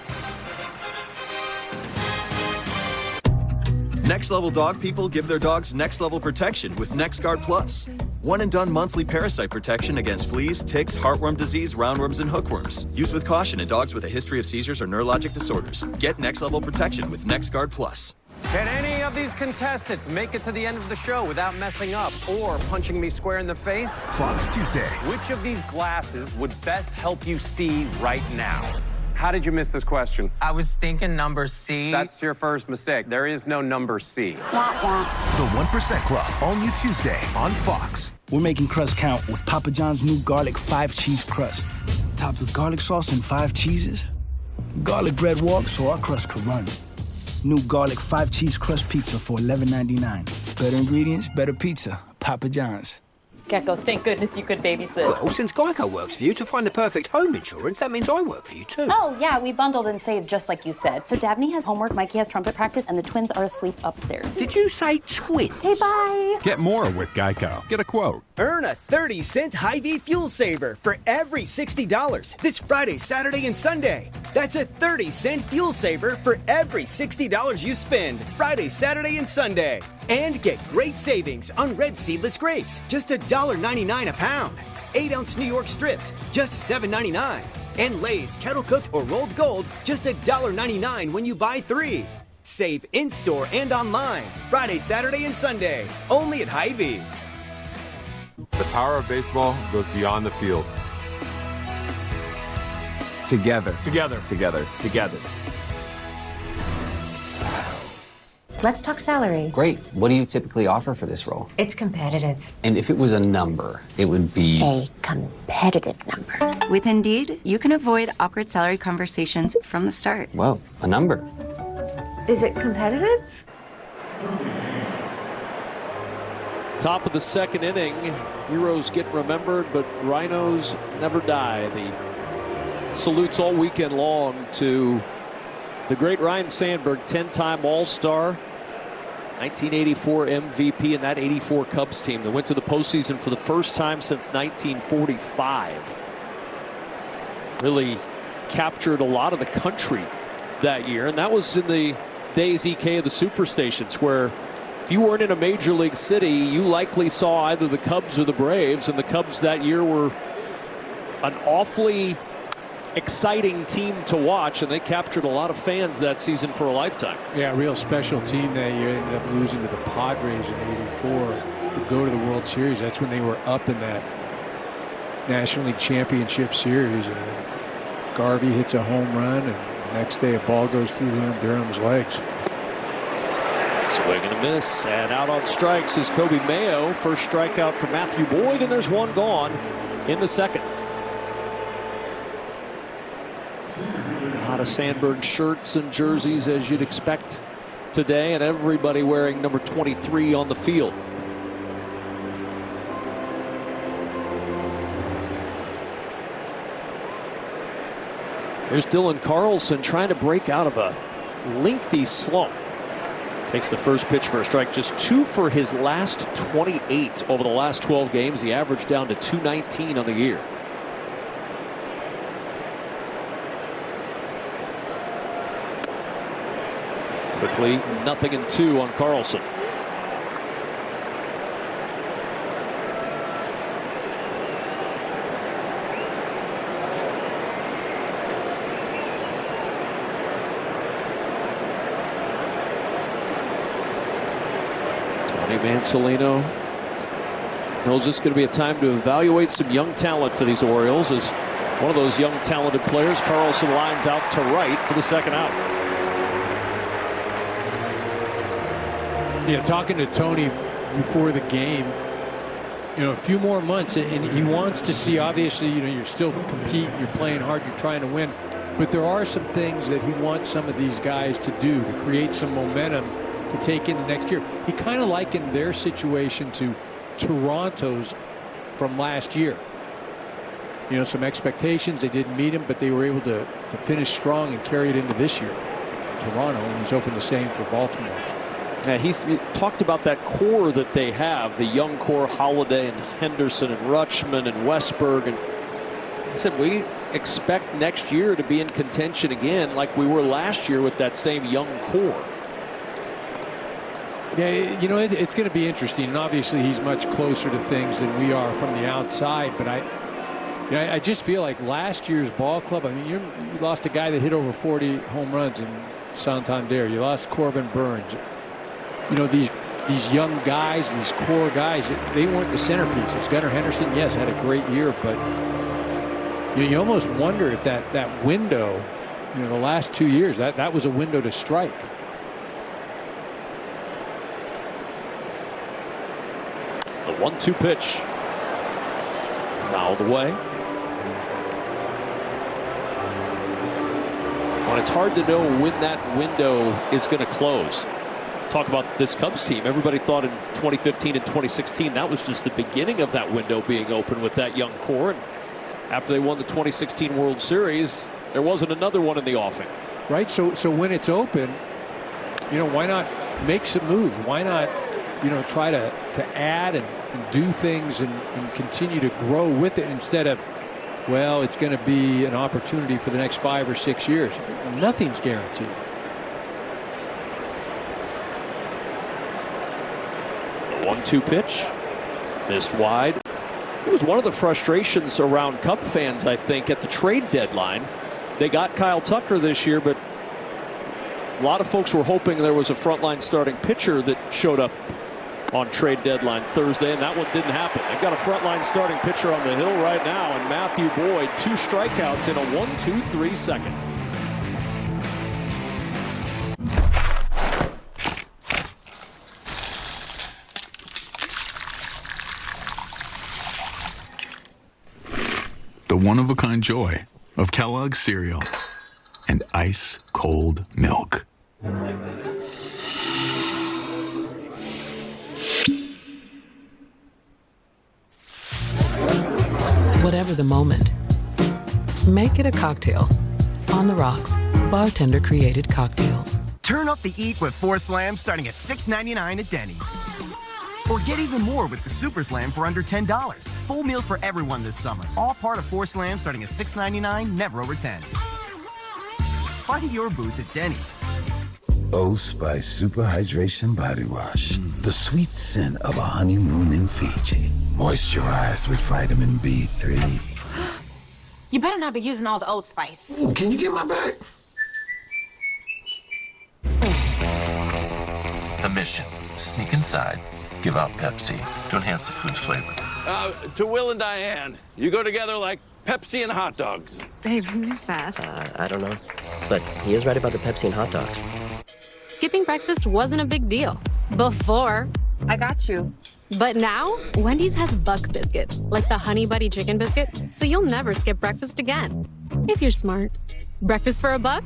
Next level dog people give their dogs next level protection with NexGard Plus. 1-and-done monthly parasite protection against fleas, ticks, heartworm disease, roundworms, and hookworms. Used with caution in dogs with a history of seizures or neurologic disorders. Get next level protection with NexGard Plus. Can any of these contestants make it to the end of the show without messing up or punching me square in the face? Fox Tuesday. Which of these glasses would best help you see right now? How did you miss this question? I was thinking number C. That's your first mistake. There is no number C. The 1% Club, all new Tuesday on Fox. We're making crust count with Papa John's new garlic 5-cheese crust. Topped with garlic sauce and 5 cheeses. Garlic bread walks so our crust could run. New garlic 5-cheese crust pizza for $11.99. Better ingredients, better pizza. Papa John's. Gecko, thank goodness you could babysit. Well, since Geico works for you to find the perfect home insurance, that means I work for you too. Oh, yeah, we bundled and saved just like you said. So Dabney has homework, Mikey has trumpet practice, and the twins are asleep upstairs. Did you say twins? Okay, bye. Get more with Geico. Get a quote. Earn a 30-cent Hy-Vee fuel saver for every $60 this Friday, Saturday, and Sunday. That's a 30-cent fuel saver for every $60 you spend Friday, Saturday, and Sunday. And get great savings on red seedless grapes, just $1.99 a pound. 8-ounce New York strips, just $7.99. And Lay's kettle cooked or rolled gold, just $1.99 when you buy 3. Save in-store and online, Friday, Saturday, and Sunday, only at Hy-Vee. The power of baseball goes beyond the field. Together. Together. Together. Together. Let's talk salary. Great. What do you typically offer for this role? It's competitive. And if it was a number, it would be... A competitive number. With Indeed, you can avoid awkward salary conversations from the start. Whoa, a number. Is it competitive? Top of the second inning. Heroes get remembered, but Rhinos never die. The salutes all weekend long to the great Ryne Sandberg, 10-time All-Star, 1984 MVP, and that 84 Cubs team that went to the postseason for the first time since 1945. Really captured a lot of the country that year, and that was in the days, EK, of the superstations, where if you weren't in a major league city, you likely saw either the Cubs or the Braves, and the Cubs that year were an awfully exciting team to watch, and they captured a lot of fans that season for a lifetime. Yeah, a real special team that year. Ended up losing to the Padres in '84 to go to the World Series. That's when they were up in that National League Championship Series. And Garvey hits a home run, and the next day a ball goes through Durham's legs. Swing and a miss, and out on strikes is Kobe Mayo. First strikeout for Matthew Boyd, and there's one gone in the second. A lot of Sandberg shirts and jerseys, as you'd expect today, and everybody wearing number 23 on the field. Here's Dylan Carlson trying to break out of a lengthy slump. Takes the first pitch for a strike. Just 2 for his last 28 over the last 12 games. He averaged down to 219 on the year. Quickly, 0-2 on Carlson. Tony Mansolino knows this is going to be a time to evaluate some young talent for these Orioles. As one of those young talented players, Carlson lines out to right for the second out. Yeah, talking to Tony before the game, a few more months, and he wants to see, obviously, you're still competing, you're playing hard, you're trying to win, but there are some things that he wants some of these guys to do to create some momentum to take into next year. He kind of likened their situation to Toronto's from last year. Some expectations, they didn't meet him, but they were able to finish strong and carry it into this year. Toronto, and he's hoping the same for Baltimore. Yeah, he's talked about that core that they have, the young core, Holiday and Henderson and Rutschman and Westberg. And he said, we expect next year to be in contention again like we were last year with that same young core. Yeah, it's going to be interesting. And obviously he's much closer to things than we are from the outside. But I just feel like last year's ball club, you lost a guy that hit over 40 home runs in Santander. You lost Corbin Burns. These young guys, these core guys, they weren't the centerpieces. Gunnar Henderson, yes, had a great year, but you almost wonder if that window, the last 2 years, that was a window to strike. The 1-2 pitch. Fouled away. Well, it's hard to know when that window is going to close. talk about this Cubs team. Everybody thought in 2015 and 2016 that was just the beginning of that window being open with that young core. And after they won the 2016 World Series, there wasn't another one in the offing. Right. So when it's open, why not make some moves? Why not, try to add and do things and continue to grow with it instead of, well, it's going to be an opportunity for the next 5 or 6 years. Nothing's guaranteed. The 1-2 pitch, missed wide. It was one of the frustrations around Cub fans, I think, at the trade deadline. They got Kyle Tucker this year, but a lot of folks were hoping there was a frontline starting pitcher that showed up on trade deadline Thursday, and that one didn't happen. They've got a frontline starting pitcher on the hill right now, and Matthew Boyd, 2 strikeouts in a 1-2-3 second. The one-of-a-kind joy of Kellogg's cereal and ice-cold milk. Whatever the moment, make it a cocktail. On the Rocks, bartender-created cocktails. Turn up the eat with 4 slams starting at $6.99 at Denny's. Or get even more with the Super Slam for under $10. Full meals for everyone this summer. All part of 4 slams starting at $6.99, never over $10. Find your booth at Denny's. Old Spice Super Hydration Body Wash. The sweet scent of a honeymoon in Fiji. Moisturized with vitamin B3. You better not be using all the Old Spice. Ooh, can you get my bag? The mission: sneak inside, give out Pepsi to enhance the food's flavor. To Will and Diane, you go together like Pepsi and hot dogs. Babe, who is that? I don't know. But he is right about the Pepsi and hot dogs. Skipping breakfast wasn't a big deal. Before. I got you. But now, Wendy's has Buck Biscuits, like the Honey Buddy Chicken Biscuit, so you'll never skip breakfast again. If you're smart. Breakfast for a buck?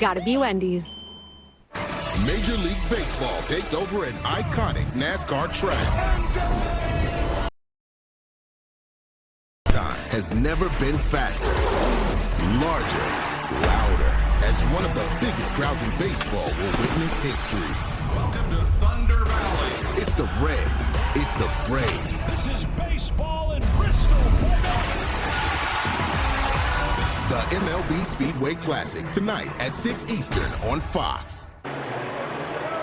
Gotta be Wendy's. Major League Baseball takes over an iconic NASCAR track. Time has never been faster, larger, louder, as one of the biggest crowds in baseball will witness history. Welcome to Thunder Valley. It's the Reds. It's the Braves. This is baseball in Bristol. The MLB Speedway Classic tonight at 6 Eastern on Fox.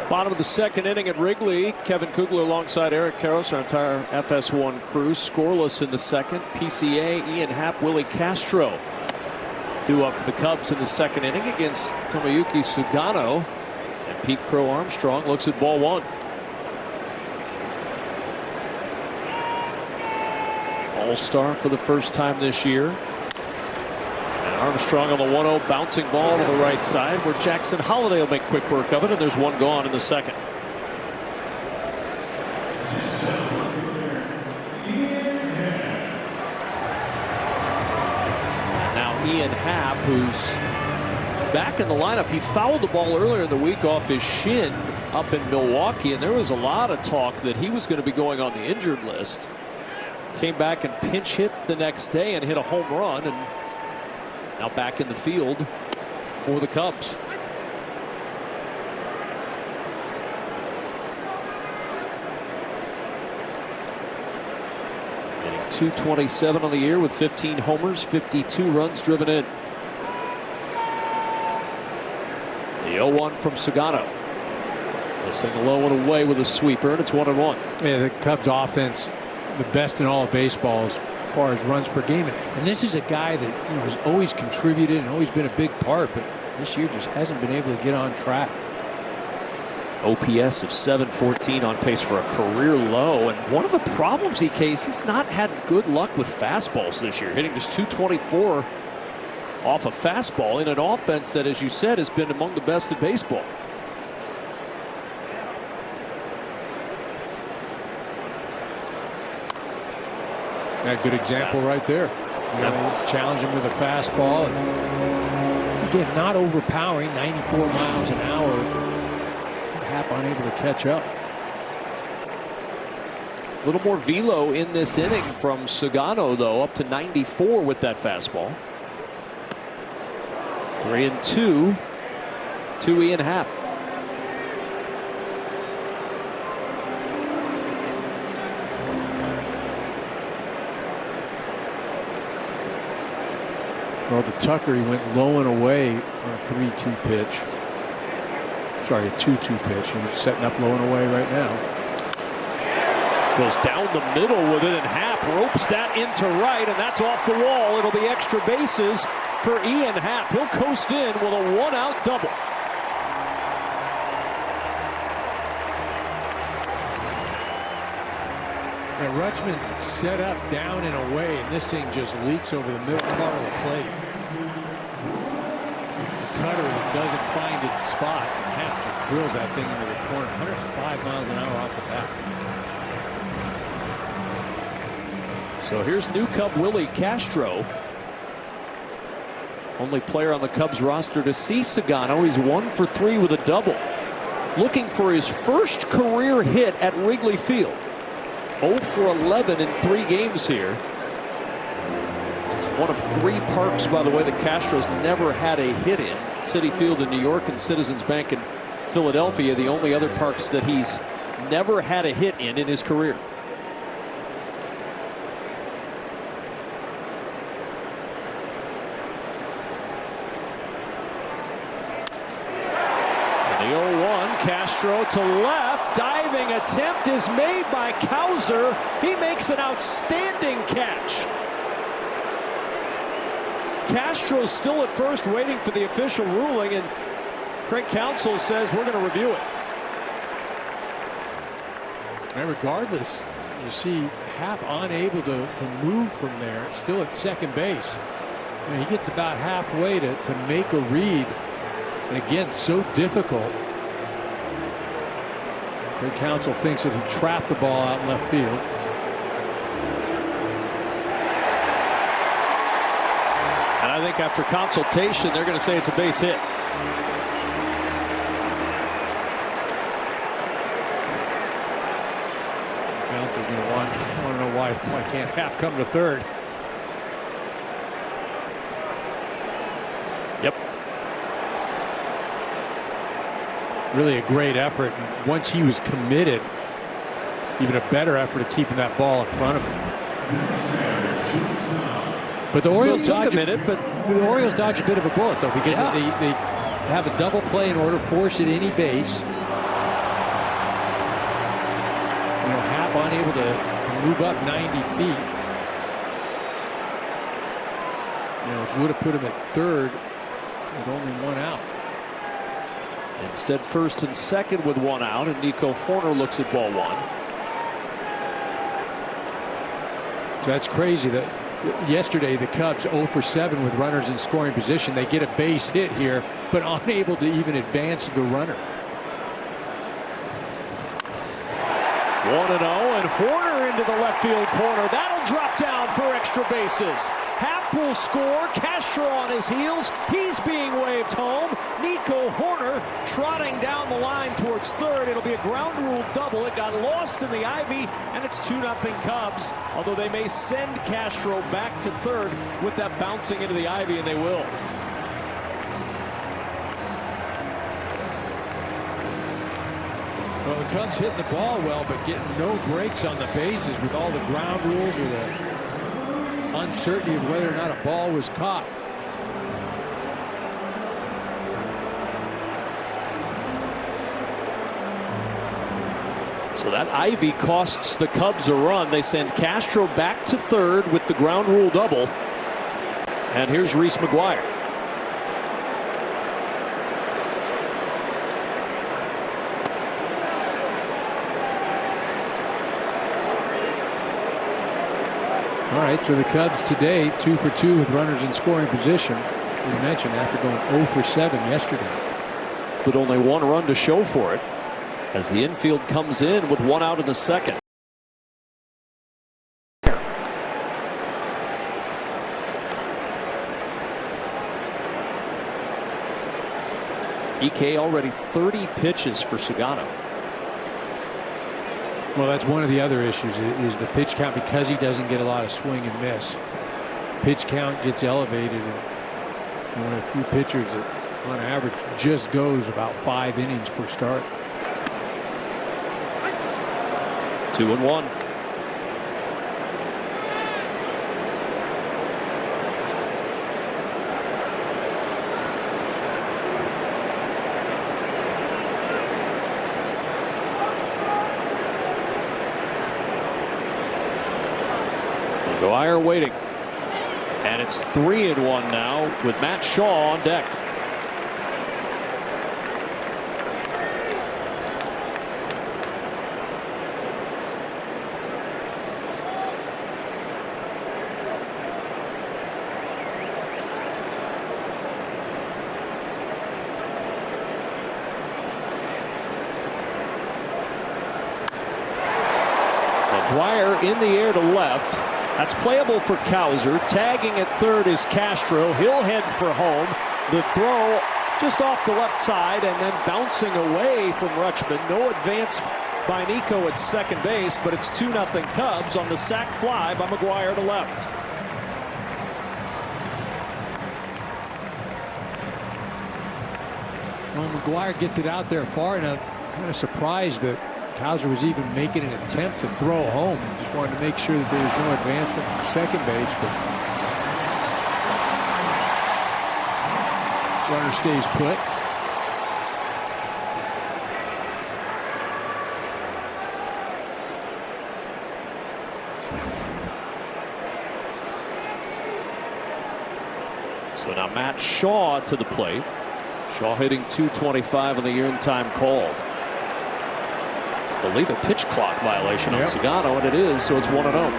Bottom of the second inning at Wrigley. Kevin Kugler alongside Eric Karros, our entire FS1 crew. Scoreless in the second. PCA, Ian Happ, Willie Castro due up for the Cubs in the second inning against Tomoyuki Sugano. And Pete Crow Armstrong looks at ball 1. All-star for the first time this year. And Armstrong on the 1-0 bouncing ball to the right side where Jackson Holliday will make quick work of it, and there's one gone in the second. And now Ian Happ, who's back in the lineup. He fouled the ball earlier in the week off his shin up in Milwaukee, and there was a lot of talk that he was going to be going on the injured list. Came back and pinch hit the next day and hit a home run, and is now back in the field for the Cubs. Hitting .227 on the year with 15 homers, 52 runs driven in. The 0-1 from Sugano. Missing low and away with a sweeper, and it's 1-1. Yeah, the Cubs offense, the best in all of baseball as far as runs per game. And this is a guy that has always contributed and always been a big part, but this year just hasn't been able to get on track. OPS of .714 on pace for a career low. And one of the problems he's not had good luck with fastballs this year, hitting just .224 off a fastball in an offense that, as you said, has been among the best in baseball. A good example right there. Challenge him with a fastball. And again, not overpowering, 94 miles an hour. Happ unable to catch up. A little more velo in this inning from Sagano, though, up to 94 with that fastball. 3-2 to Ian Happ. Well, to Tucker, he went low and away on a 3-2 pitch. Sorry, a 2-2 pitch. He's setting up low and away right now. Goes down the middle with it, and Happ ropes that into right, and that's off the wall. It'll be extra bases for Ian Happ. He'll coast in with a one-out double. And Rutschman set up down and away, and this thing just leaks over the middle part of the plate. The cutter that doesn't find its spot, and Happ just drills that thing into the corner. 105 miles an hour off the bat. So here's new Cub Willie Castro. Only player on the Cubs roster to see Sagano. He's 1 for 3 with a double. Looking for his first career hit at Wrigley Field. 0 for 11 in 3 games here. It's one of 3 parks, by the way, that Castro's never had a hit in. Citi Field in New York and Citizens Bank in Philadelphia, the only other parks that he's never had a hit in his career. The 0-1, Castro to left, diving attempt is made by Cowser. He makes an outstanding catch. Castro still at first waiting for the official ruling, and Craig Counsell says we're going to review it. And regardless, you see Happ unable to move from there, still at second base. And he gets about halfway to make a read. And again, so difficult. Craig Counsell thinks that he trapped the ball out in left field. And I think after consultation, they're going to say it's a base hit. Counsell's going to want to know why can't Happ come to third. Yep. Really a great effort. And once he was committed, even a better effort of keeping that ball in front of him. But the Orioles took a minute, but the Orioles dodge a bit of a bullet, though, because they have a double play in order to force it any base. You know, Happ unable to move up 90 feet. You know, which would have put him at third with only 1 out. Instead, first and second with 1 out, and Nico Horner looks at ball 1. So that's crazy that yesterday the Cubs 0 for 7 with runners in scoring position. They get a base hit here, but unable to even advance the runner. 1-0, and Horner into the left field corner. That'll drop down for extra bases. Happ will score. Castro on his heels. He's being waved home. Nico Horner trotting down the line towards third. It'll be a ground rule double. It got lost in the ivy, and it's 2-0 Cubs. Although they may send Castro back to third with that bouncing into the ivy, and they will. Well, the Cubs hitting the ball well, but getting no breaks on the bases with all the ground rules or the uncertainty of whether or not a ball was caught. So that ivy costs the Cubs a run. They send Castro back to third with the ground rule double. And here's Reese McGuire. All right, so the Cubs today 2 for 2 with runners in scoring position. We mentioned after going 0 for 7 yesterday. But only 1 run to show for it as the infield comes in with 1 out in the second. EK already 30 pitches for Sugano. Well, that's one of the other issues is the pitch count, because he doesn't get a lot of swing and miss. Pitch count gets elevated, and one of the few pitchers that on average just goes about 5 innings per start. 2-1. McGuire waiting. And it's 3-1 now with Matt Shaw on deck. McGuire in the air to left. That's playable for Cowser. Tagging at third is Castro. He'll head for home. The throw just off the left side and then bouncing away from Rutschman. No advance by Nico at second base, but it's 2-0 Cubs on the sac fly by McGuire to left. Well, McGuire gets it out there far enough. Kind of surprised that Cowser was even making an attempt to throw home. Just wanted to make sure that there was no advancement from second base, but runner stays put. So now Matt Shaw to the plate. Shaw hitting .225 on the year in time called. I believe a pitch clock violation on Sugano, and it is, so it's 1-0.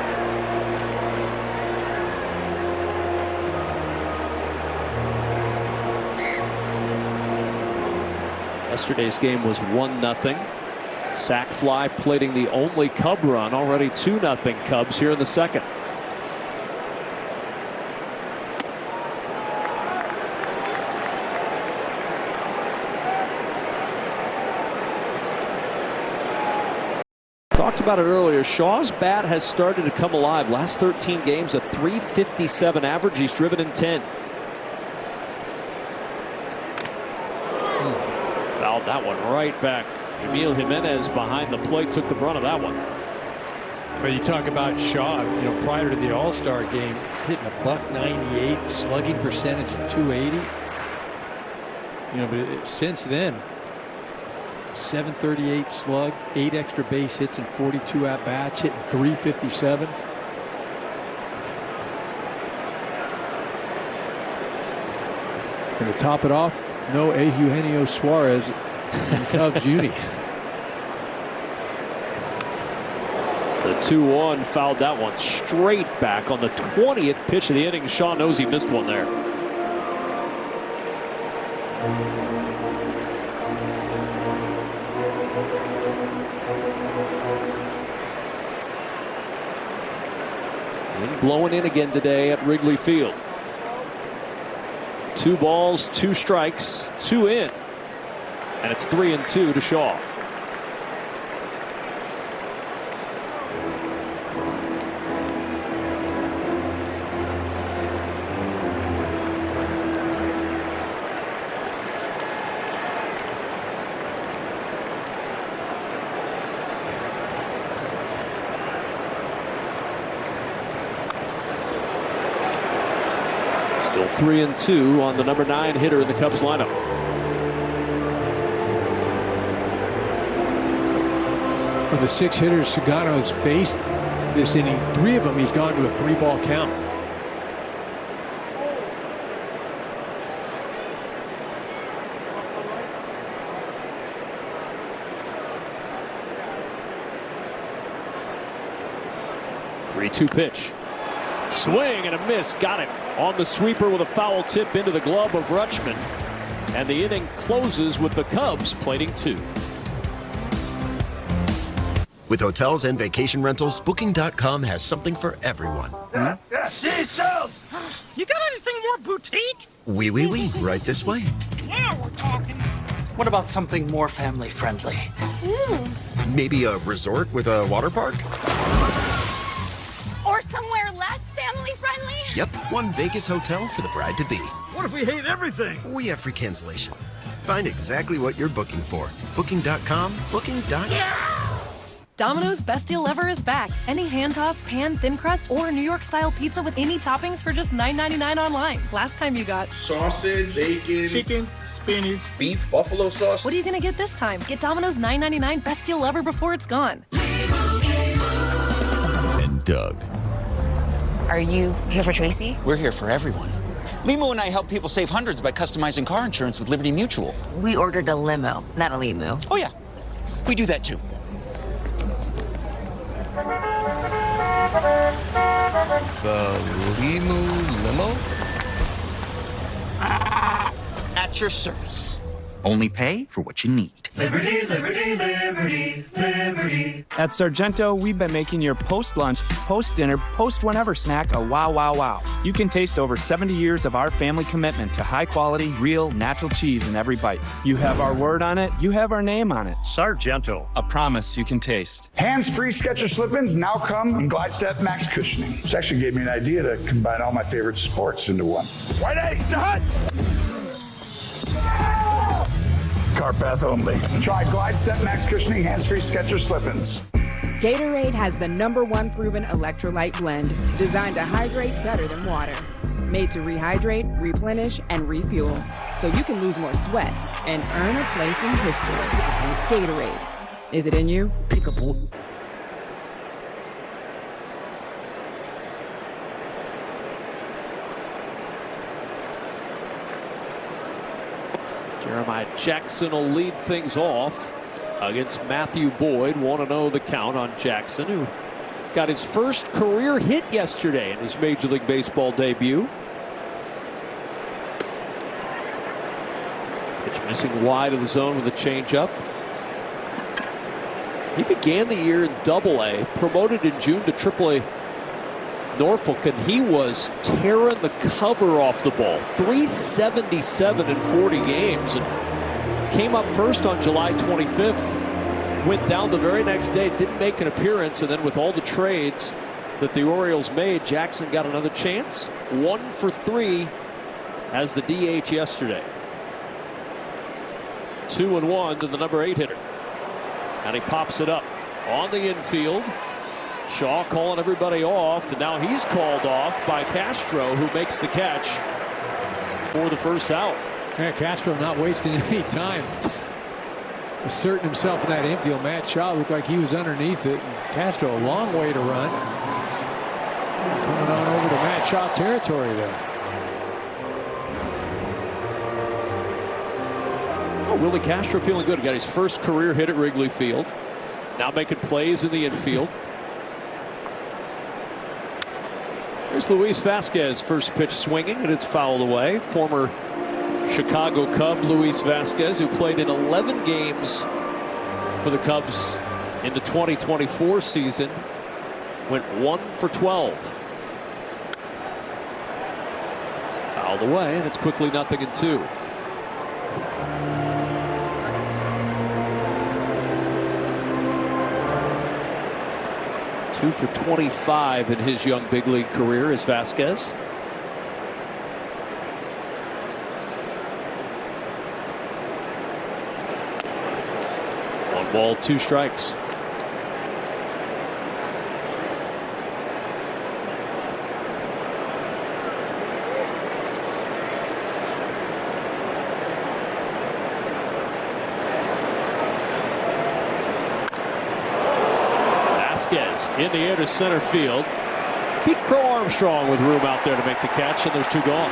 Yesterday's game was 1-0. Sac fly plating the only Cub run, already 2-0 Cubs here in the second. Talked about it earlier. Shaw's bat has started to come alive. Last 13 games, a .357 average. He's driven in 10. Fouled that one right back. Emil Jimenez behind the plate took the brunt of that one. But you talk about Shaw, prior to the All-Star game, hitting a .198, slugging percentage at .280. But since then, .738 slug, 8 extra base hits and 42 at-bats, hitting .357. And to top it off, no Eugenio Suarez in Cubs uni. The 2-1 fouled that one straight back on the 20th pitch of the inning. Shaw knows he missed one there. Wind blowing in again today at Wrigley Field. 2 balls, 2 strikes, 2 in. And it's 3-2 to Shaw. Still 3-2 on the number 9 hitter in the Cubs lineup. Of the 6 hitters Sugano's faced this inning, 3 of them he's gone to a 3-ball count. Three-two pitch. Swing and a miss. Got it on the sweeper with a foul tip into the glove of Rutschman. And the inning closes with the Cubs plating 2. With hotels and vacation rentals, Booking.com has something for everyone. Yeah, Seychelles! You got anything more boutique? Oui, right this way. Now we're talking. What about something more family friendly? Maybe a resort with a water park? Or somewhere less family friendly? Yep, one Vegas hotel for the bride-to-be. What if we hate everything? We have free cancellation. Find exactly what you're booking for. Booking.com, booking.com. Domino's Best Deal Ever is back. Any hand-tossed, pan, thin crust, or New York-style pizza with any toppings for just $9.99 online. Last time you got Sausage, bacon, chicken, spinach, beef, buffalo sauce. What are you gonna get this time? Get Domino's $9.99 Best Deal Ever before it's gone. And Doug. Are you here for Tracy? We're here for everyone. Limo and I help people save hundreds by customizing car insurance with Liberty Mutual. We ordered a limo, not a limo. Oh, yeah. We do that, too. The limo? At your service. Only pay for what you need. Liberty, liberty, liberty, liberty. At Sargento, we've been making your post-lunch, post-dinner, post-whenever snack a wow, wow, wow. You can taste over 70 years of our family commitment to high-quality, real, natural cheese in every bite. You have our word on it, you have our name on it. Sargento. A promise you can taste. Hands-free Skechers slip-ins now come in Glide Step Max cushioning. This actually gave me an idea to combine all my favorite sports into one. White Eddie's hot! Carpath only. Try Glide Step Max cushioning hands-free Skechers slip-ins. Gatorade has the #1 proven electrolyte blend, designed to hydrate better than water. Made to rehydrate, replenish, and refuel, so you can lose more sweat and earn a place in history. Gatorade. Is it in you? Peekaboo. Jeremiah Jackson will lead things off against Matthew Boyd. 1-0 the count on Jackson, who got his first career hit yesterday in his Major League Baseball debut. Pitch missing wide of the zone with a changeup. He began the year in Double-A, promoted in June to Triple-A Norfolk, and he was tearing the cover off the ball. 377 in 40 games, and came up first on July 25th. Went down the very next day, didn't make an appearance, and then with all the trades that the Orioles made, Jackson got another chance. 1 for 3 as the DH yesterday. 2-1 to the #8 hitter. And he pops it up on the infield. Shaw calling everybody off, and now he's called off by Castro, who makes the catch for the first out. Yeah, Castro not wasting any time. Asserting himself in that infield. Matt Shaw looked like he was underneath it. And Castro a long way to run. Coming on over to Matt Shaw territory there. Oh, Willie Castro feeling good. He got his first career hit at Wrigley Field. Now making plays in the infield. Here's Luis Vasquez, first pitch swinging, and it's fouled away. Former Chicago Cub Luis Vasquez, who played in 11 games for the Cubs in the 2024 season, went 1 for 12. Fouled away, and it's quickly 0-2. Two for 25 in his young big league career is Vasquez. One ball, 2 strikes. Vasquez in the air to center field. Beat Crow Armstrong with room out there to make the catch, and there's 2 gone.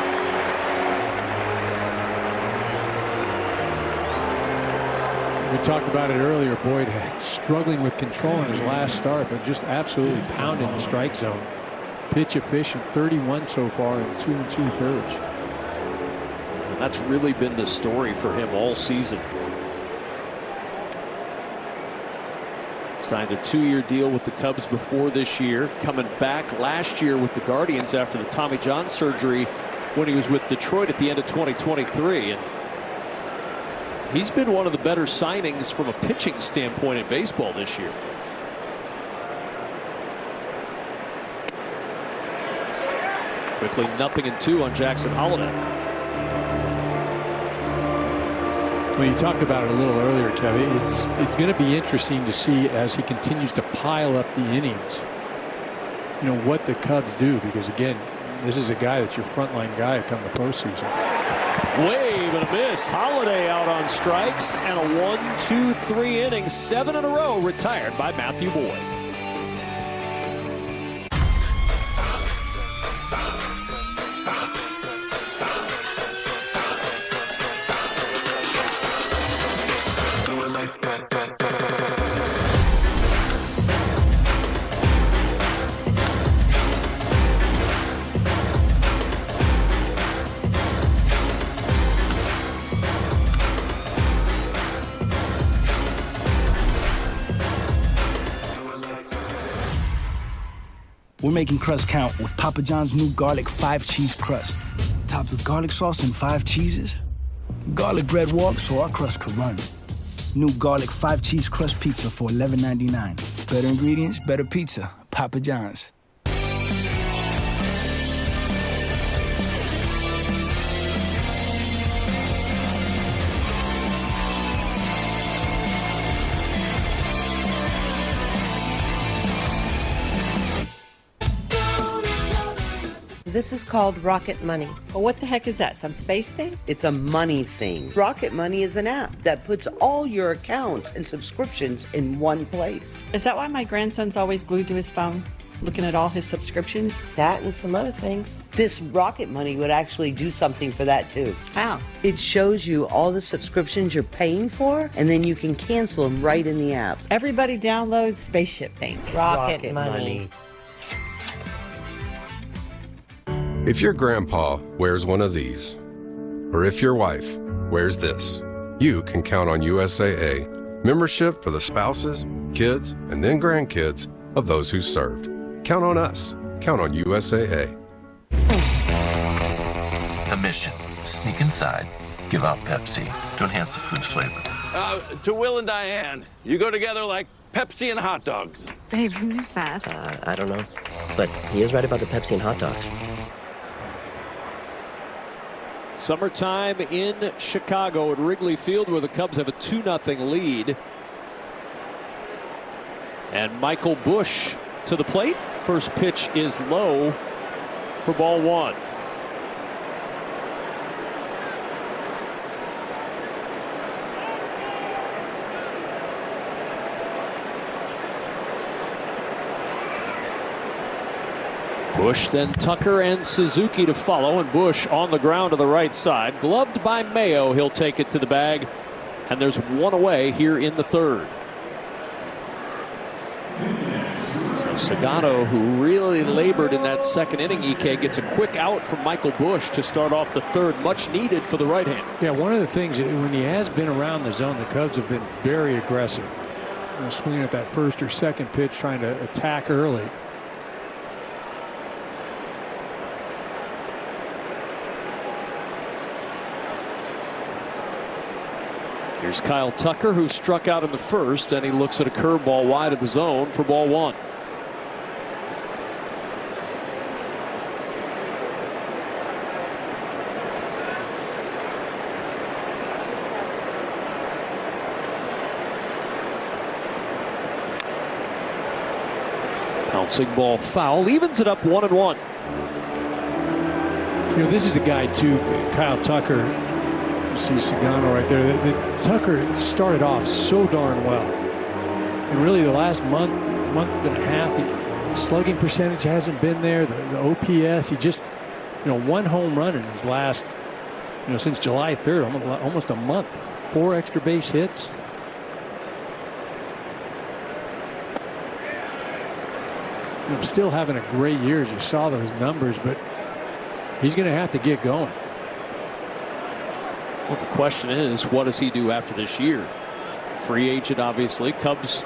We talked about it earlier. Boyd struggling with control in his last start, but just absolutely pounding the strike zone. Pitch efficient, 31 so far in 2 2/3. And that's really been the story for him all season. Signed a 2-year deal with the Cubs before this year, coming back last year with the Guardians after the Tommy John surgery when he was with Detroit at the end of 2023. And He's been one of the better signings from a pitching standpoint in baseball this year. Quickly 0-2 on Jackson Holiday. Well, you talked about it a little earlier, Kevin. It's going to be interesting to see as he continues to pile up the innings, you know, what the Cubs do, because again, this is a guy that's your frontline guy come the postseason. Wave and a miss. Holiday out on strikes, and a 1-2-3 inning, 7 in a row, retired by Matthew Boyd. We're making crust count with Papa John's new garlic 5-cheese crust. Topped with garlic sauce and 5 cheeses. Garlic bread walks so our crust could run. New garlic 5-cheese crust pizza for $11.99. Better ingredients, better pizza. Papa John's. This is called Rocket Money. Well, what the heck is that? Some space thing? It's a money thing. Rocket Money is an app that puts all your accounts and subscriptions in one place. Is that why my grandson's always glued to his phone, looking at all his subscriptions? That and some other things. This Rocket Money would actually do something for that too. How? It shows you all the subscriptions you're paying for, and then you can cancel them right in the app. Everybody download Spaceship Thing. Rocket Money. If your grandpa wears one of these, or if your wife wears this, you can count on USAA membership for the spouses, kids, and then grandkids of those who served. Count on us. Count on USAA. The mission: sneak inside, give out Pepsi to enhance the food's flavor. To Will and Diane, you go together like Pepsi and hot dogs. Babe, who is that? I don't know. But he is right about the Pepsi and hot dogs. Summertime in Chicago at Wrigley Field, where the Cubs have a 2-0 lead. And Michael Busch to the plate. First pitch is low for ball 1. Busch, then Tucker and Suzuki to follow, and Busch on the ground to the right side. Gloved by Mayo, he'll take it to the bag, and there's one away here in the third. So Sagano, who really labored in that second inning, EK, gets a quick out from Michael Busch to start off the third, much needed for the right-hander. Yeah, one of the things, when he has been around the zone, the Cubs have been very aggressive. You know, swinging at that first or second pitch, trying to attack early. Here's Kyle Tucker, who struck out in the first, and he looks at a curveball wide of the zone for ball 1. Bouncing ball foul, evens it up 1-1. You know, this is a guy too, Kyle Tucker. You see Sagano right there. Tucker started off so darn well. And really the last month and a half, slugging percentage hasn't been there. The OPS, he just, you know, 1 home run in his last, you know, since July 3rd, almost a month. 4 extra base hits. You know, still having a great year as you saw those numbers, but he's going to have to get going. Well, the question is, what does he do after this year? Free agent, obviously. Cubs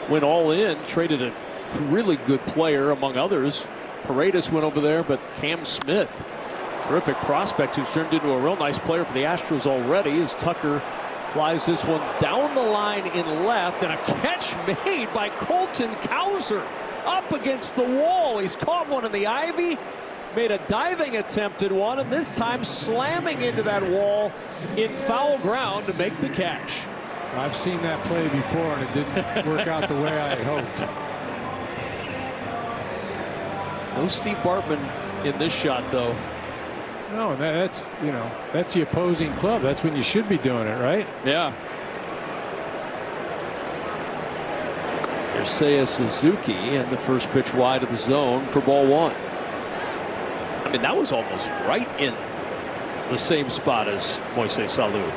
went all in, traded a really good player, among others. Paredes went over there, but Cam Smith, terrific prospect who's turned into a real nice player for the Astros already, as Tucker Flies this one down the line in left, and a catch made by Colton Cowser up against the wall. He's caught one in the ivy, made a diving attempt at one, and this time slamming into that wall in foul ground to make the catch. I've seen that play before, and it didn't work out the way I had hoped. No Steve Bartman in this shot, though. No, that's, you know, that's the opposing club. That's when you should be doing it, right? Yeah. Here's Seiya Suzuki, and the first pitch wide of the zone for ball one. I mean, that was almost right in the same spot as Moises Salud.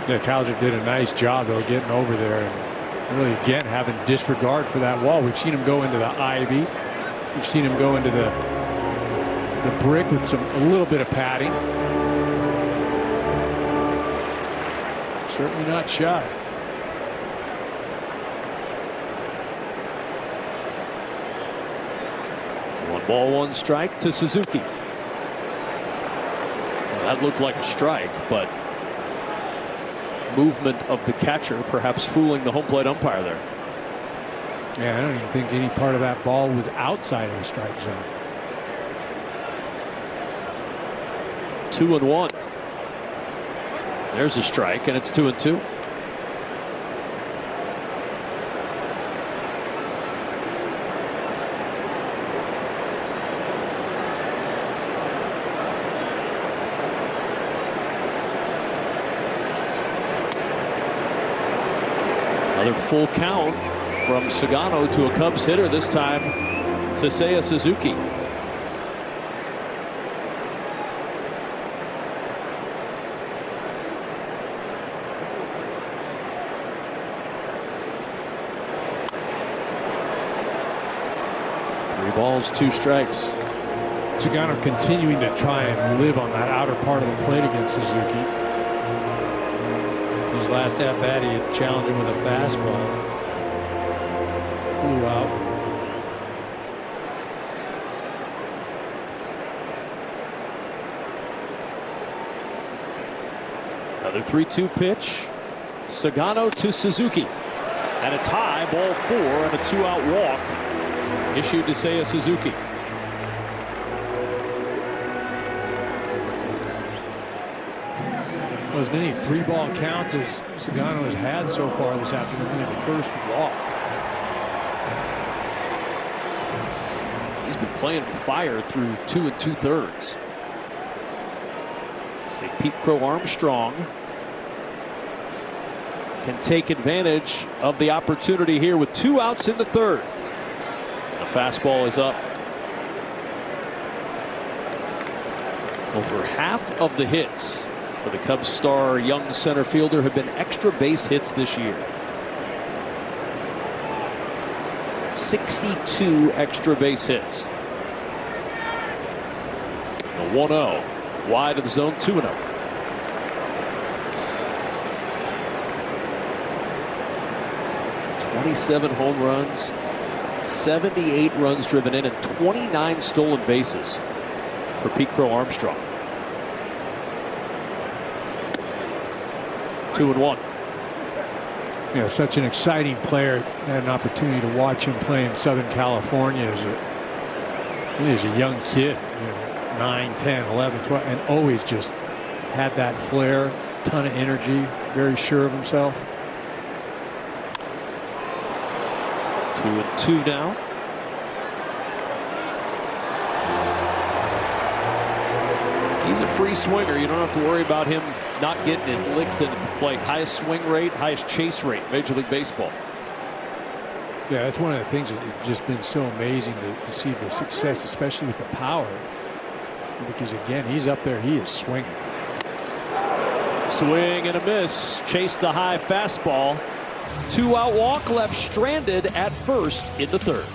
Yeah, Cowser did a nice job, though, getting over there and really, again, having disregard for that wall. We've seen him go into the ivy. We've seen him go into the brick with a little bit of padding. Certainly not shy. One ball, one strike to Suzuki. Well, that looked like a strike, but movement of the catcher perhaps fooling the home plate umpire there. Yeah, I don't even think any part of that ball was outside of the strike zone. 2-1. There's a strike, and it's 2-2. Another full count from Sagano to a Cubs hitter, this time to Seiya Suzuki. Balls, two strikes. Sagano continuing to try and live on that outer part of the plate against Suzuki. His last at bat, he had challenged him with a fastball. Flew out. Another 3-2 pitch. Sagano to Suzuki. And it's high, ball four, and a 2-out walk issued to Seiya Suzuki. Well, as many 3-ball counts as Sagano has had so far this afternoon, only the first walk. He's been playing fire through 2 2/3. Say Pete Crow Armstrong can take advantage of the opportunity here with 2 outs in the third. The fastball is up. Over half of the hits for the Cubs star young center fielder have been extra base hits this year. 62 extra base hits. The 1-0 wide of the zone, 2-0. .27 home runs, 78 runs driven in, and 29 stolen bases for Pete Crow Armstrong. 2-1. Yeah, such an exciting player. I had an opportunity to watch him play in Southern California as a young kid, 9, 10, 11, 12, and always just had that flair, ton of energy, very sure of himself. 2-2 now. He's a free swinger. You don't have to worry about him not getting his licks in at the plate. Highest swing rate, highest chase rate in Major League Baseball. Yeah, that's one of the things that has just been so amazing to see the success, especially with the power. Because again, he's up there, he is swinging. Swing and a miss. Chase the high fastball. 2-out walk, left stranded at first in the third.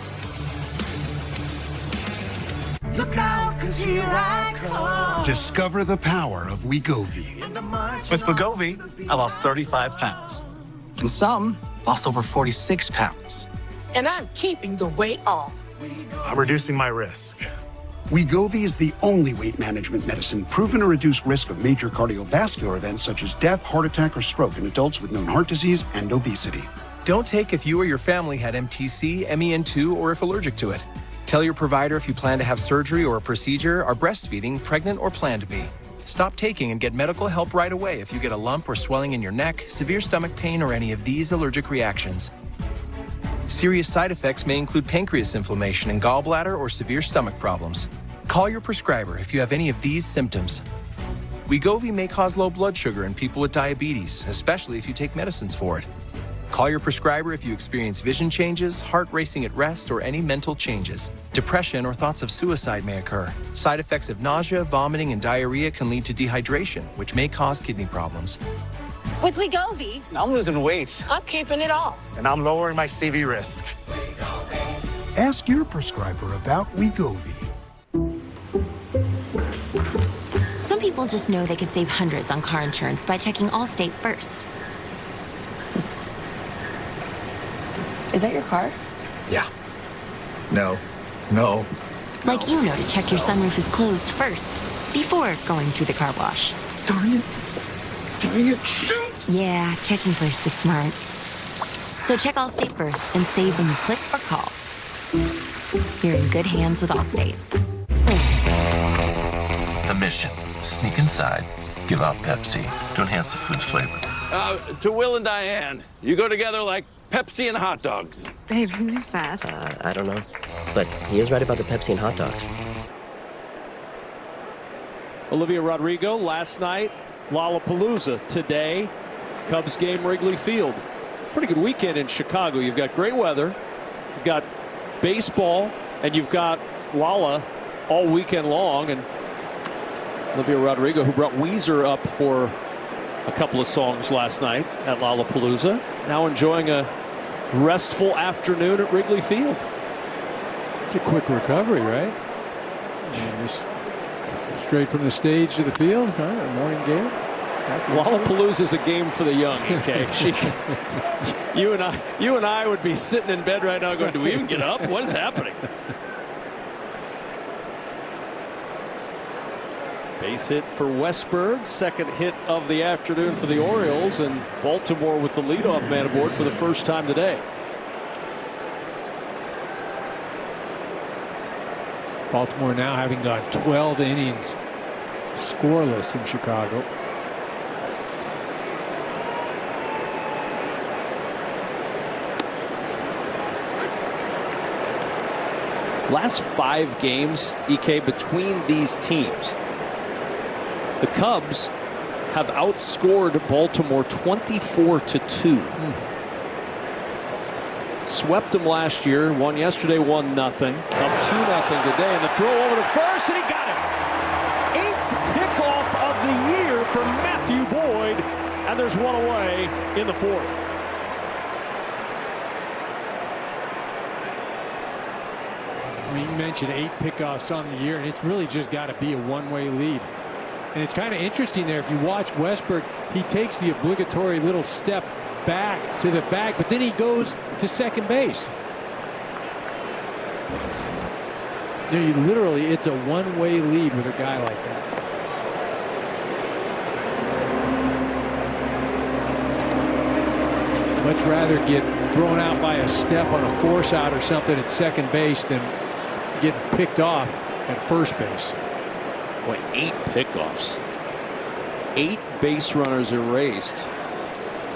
Look out, 'cause here I come. Discover the power of Wegovy. With Wegovy, I lost 35 pounds. And some lost over 46 pounds. And I'm keeping the weight off. I'm reducing my risk. Wegovy is the only weight management medicine proven to reduce risk of major cardiovascular events such as death, heart attack, or stroke in adults with known heart disease and obesity. Don't take if you or your family had MTC, MEN2, or if allergic to it. Tell your provider if you plan to have surgery or a procedure, are breastfeeding, pregnant, or plan to be. Stop taking and get medical help right away if you get a lump or swelling in your neck, severe stomach pain, or any of these allergic reactions. Serious side effects may include pancreas inflammation and gallbladder or severe stomach problems. Call your prescriber if you have any of these symptoms. Wegovy may cause low blood sugar in people with diabetes, especially if you take medicines for it. Call your prescriber if you experience vision changes, heart racing at rest, or any mental changes. Depression or thoughts of suicide may occur. Side effects of nausea, vomiting, and diarrhea can lead to dehydration, which may cause kidney problems. With Wegovy, I'm losing weight. I'm keeping it all. And I'm lowering my CV risk. Ask your prescriber about Wegovy. Some people just know they could save hundreds on car insurance by checking Allstate first. Is that your car? Yeah. No. No. Like you know to check your sunroof is closed first, before going through the car wash. Darn it. Darn it. Yeah, checking first is smart. So check Allstate first and save when you click or call. You're in good hands with Allstate. The mission, sneak inside, give out Pepsi to enhance the food's flavor. To Will and Diane, you go together like Pepsi and hot dogs. Babe, who is that? I don't know. But he is right about the Pepsi and hot dogs. Olivia Rodrigo last night, Lollapalooza today, Cubs game Wrigley Field. Pretty good weekend in Chicago. You've got great weather, you've got baseball, and you've got Lolla all weekend long. And Olivia Rodrigo, who brought Weezer up for a couple of songs last night at Lollapalooza, now enjoying a restful afternoon at Wrigley Field. It's a quick recovery, right? Just straight from the stage to the field, huh? A morning game. Lollapalooza is a game for the young. Okay, you and I would be sitting in bed right now, going, "Do we even get up? What is happening?" Base hit for Westberg, second hit of the afternoon for the Orioles, and Baltimore with the leadoff man aboard for the first time today. Baltimore now having gone 12 innings scoreless in Chicago. Last 5 games, EK, between these teams, the Cubs have outscored Baltimore 24-2. Swept them last year, won yesterday 1-0, up 2-0 today, and the throw over to first, and he got it. 8th pickoff of the year for Matthew Boyd, and there's one away in the 4th. I mean, you mentioned 8 pickoffs on the year, and it's really just got to be a one-way lead. And it's kind of interesting there. If you watch Westberg, he takes the obligatory little step back to the back, but then he goes to second base. You know, literally, it's a one-way lead with a guy like that. Much rather get thrown out by a step on a force out or something at second base than get picked off at first base. Boy, 8 pickoffs. 8 base runners erased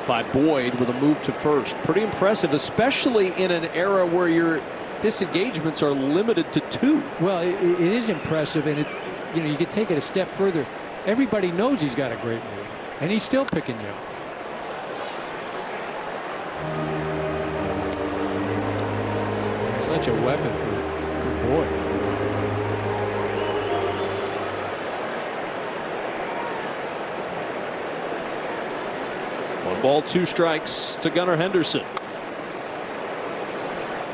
by Boyd with a move to first. Pretty impressive, especially in an era where your disengagements are limited to 2. Well, it is impressive, and it's, you know, you can take it a step further. Everybody knows he's got a great move, and he's still picking you up. Such a weapon for Boyd. 1 ball, 2 strikes to Gunnar Henderson.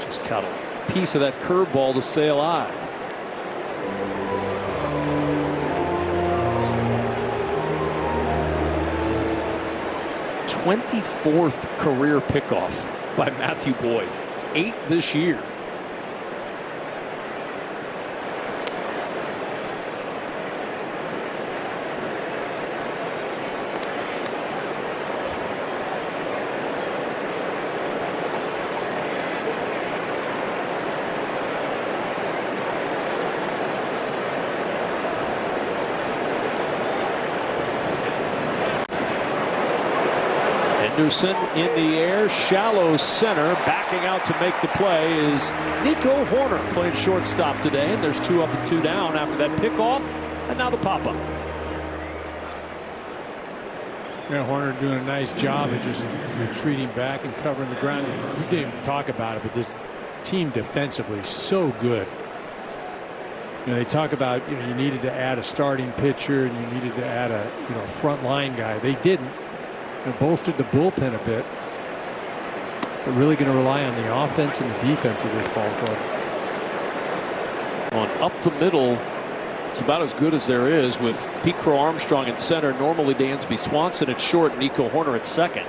Just caught a piece of that curveball to stay alive. '24th career pickoff by Matthew Boyd. 8 this year. Henderson in the air, shallow center. Backing out to make the play is Nico Horner, playing shortstop today. And there's 2 up and 2 down after that pickoff. And now the pop-up. Yeah, Horner doing a nice job of just retreating back and covering the ground. We didn't even talk about it, but this team defensively is so good. You know, they talk about, you know, you needed to add a starting pitcher and you needed to add a, you know, front line guy. They didn't. They bolstered the bullpen a bit. They're really going to rely on the offense and the defense of this ball club. On up the middle, it's about as good as there is with Pete Crow Armstrong at center. Normally Dansby Swanson at short, Nico Horner at second.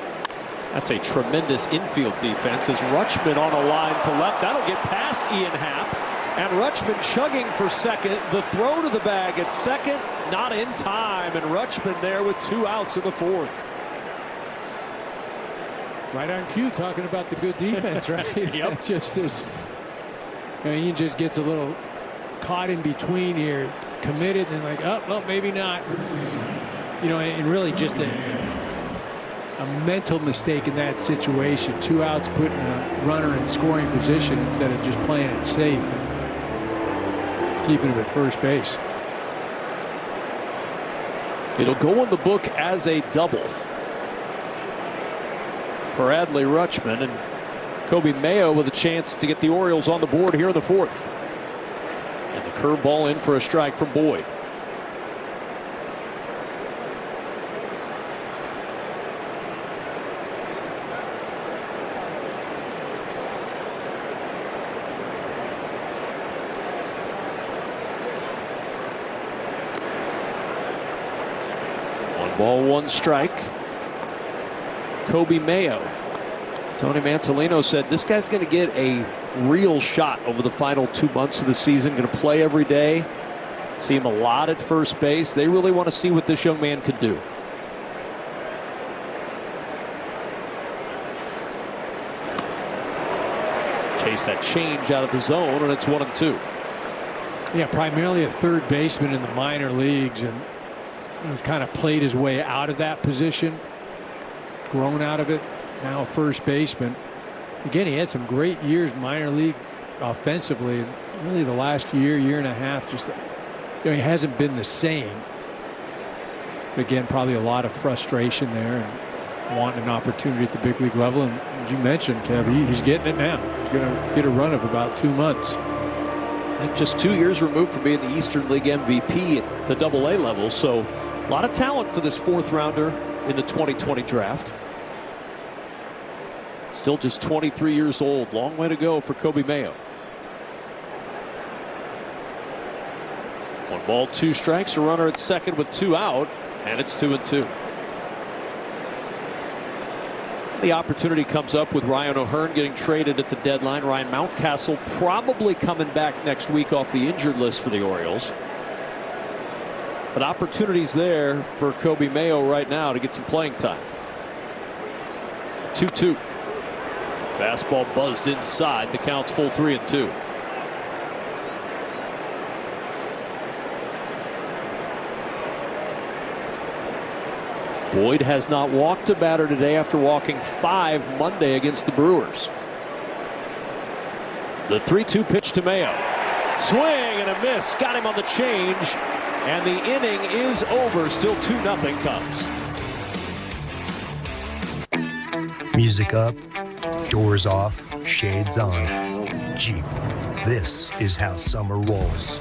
That's a tremendous infield defense as Rutschman on a line to left. That'll get past Ian Happ. And Rutschman chugging for second. The throw to the bag at second, not in time. And Rutschman there with 2 outs in the 4th. Right on cue, talking about the good defense, right? Yep. Just as, you know, Ian just gets a little caught in between here, committed, and like, oh, well, maybe not. You know, and really just a mental mistake in that situation. 2 outs, putting a runner in scoring position instead of just playing it safe and keeping him at first base. It'll go on the book as a double for Adley Rutschman, and Kobe Mayo with a chance to get the Orioles on the board here in the 4th. And the curveball in for a strike from Boyd. Ball 1 strike. Kobe Mayo. Tony Mansolino said this guy's going to get a real shot over the final 2 months of the season. Going to play every day. See him a lot at first base. They really want to see what this young man can do. Chase that change out of the zone, and it's 1-2. Yeah, primarily a third baseman in the minor leagues, and he's kind of played his way out of that position, grown out of it. Now a first baseman. Again, he had some great years minor league offensively, and really the last year and a half, just, you know, he hasn't been the same. Again, probably a lot of frustration there and wanting an opportunity at the big league level. And as you mentioned, Kev, he's getting it now. He's going to get a run of about 2 months. Just 2 years removed from being the Eastern League MVP at the AA level, so a lot of talent for this 4th rounder in the 2020 draft. Still just 23 years old. Long way to go for Kobe Mayo. 1 ball, 2 strikes. A runner at second with 2 out, and it's 2-2. The opportunity comes up with Ryan O'Hearn getting traded at the deadline. Ryan Mountcastle probably coming back next week off the injured list for the Orioles. But opportunities there for Kobe Mayo right now to get some playing time. 2-2. Fastball buzzed inside. The count's full 3-2. Boyd has not walked a batter today after walking 5 Monday against the Brewers. The 3-2 pitch to Mayo. Swing and a miss. Got him on the change. And the inning is over. Still 2-0 Cubs. Music up, doors off, shades on. Jeep. This is how summer rolls.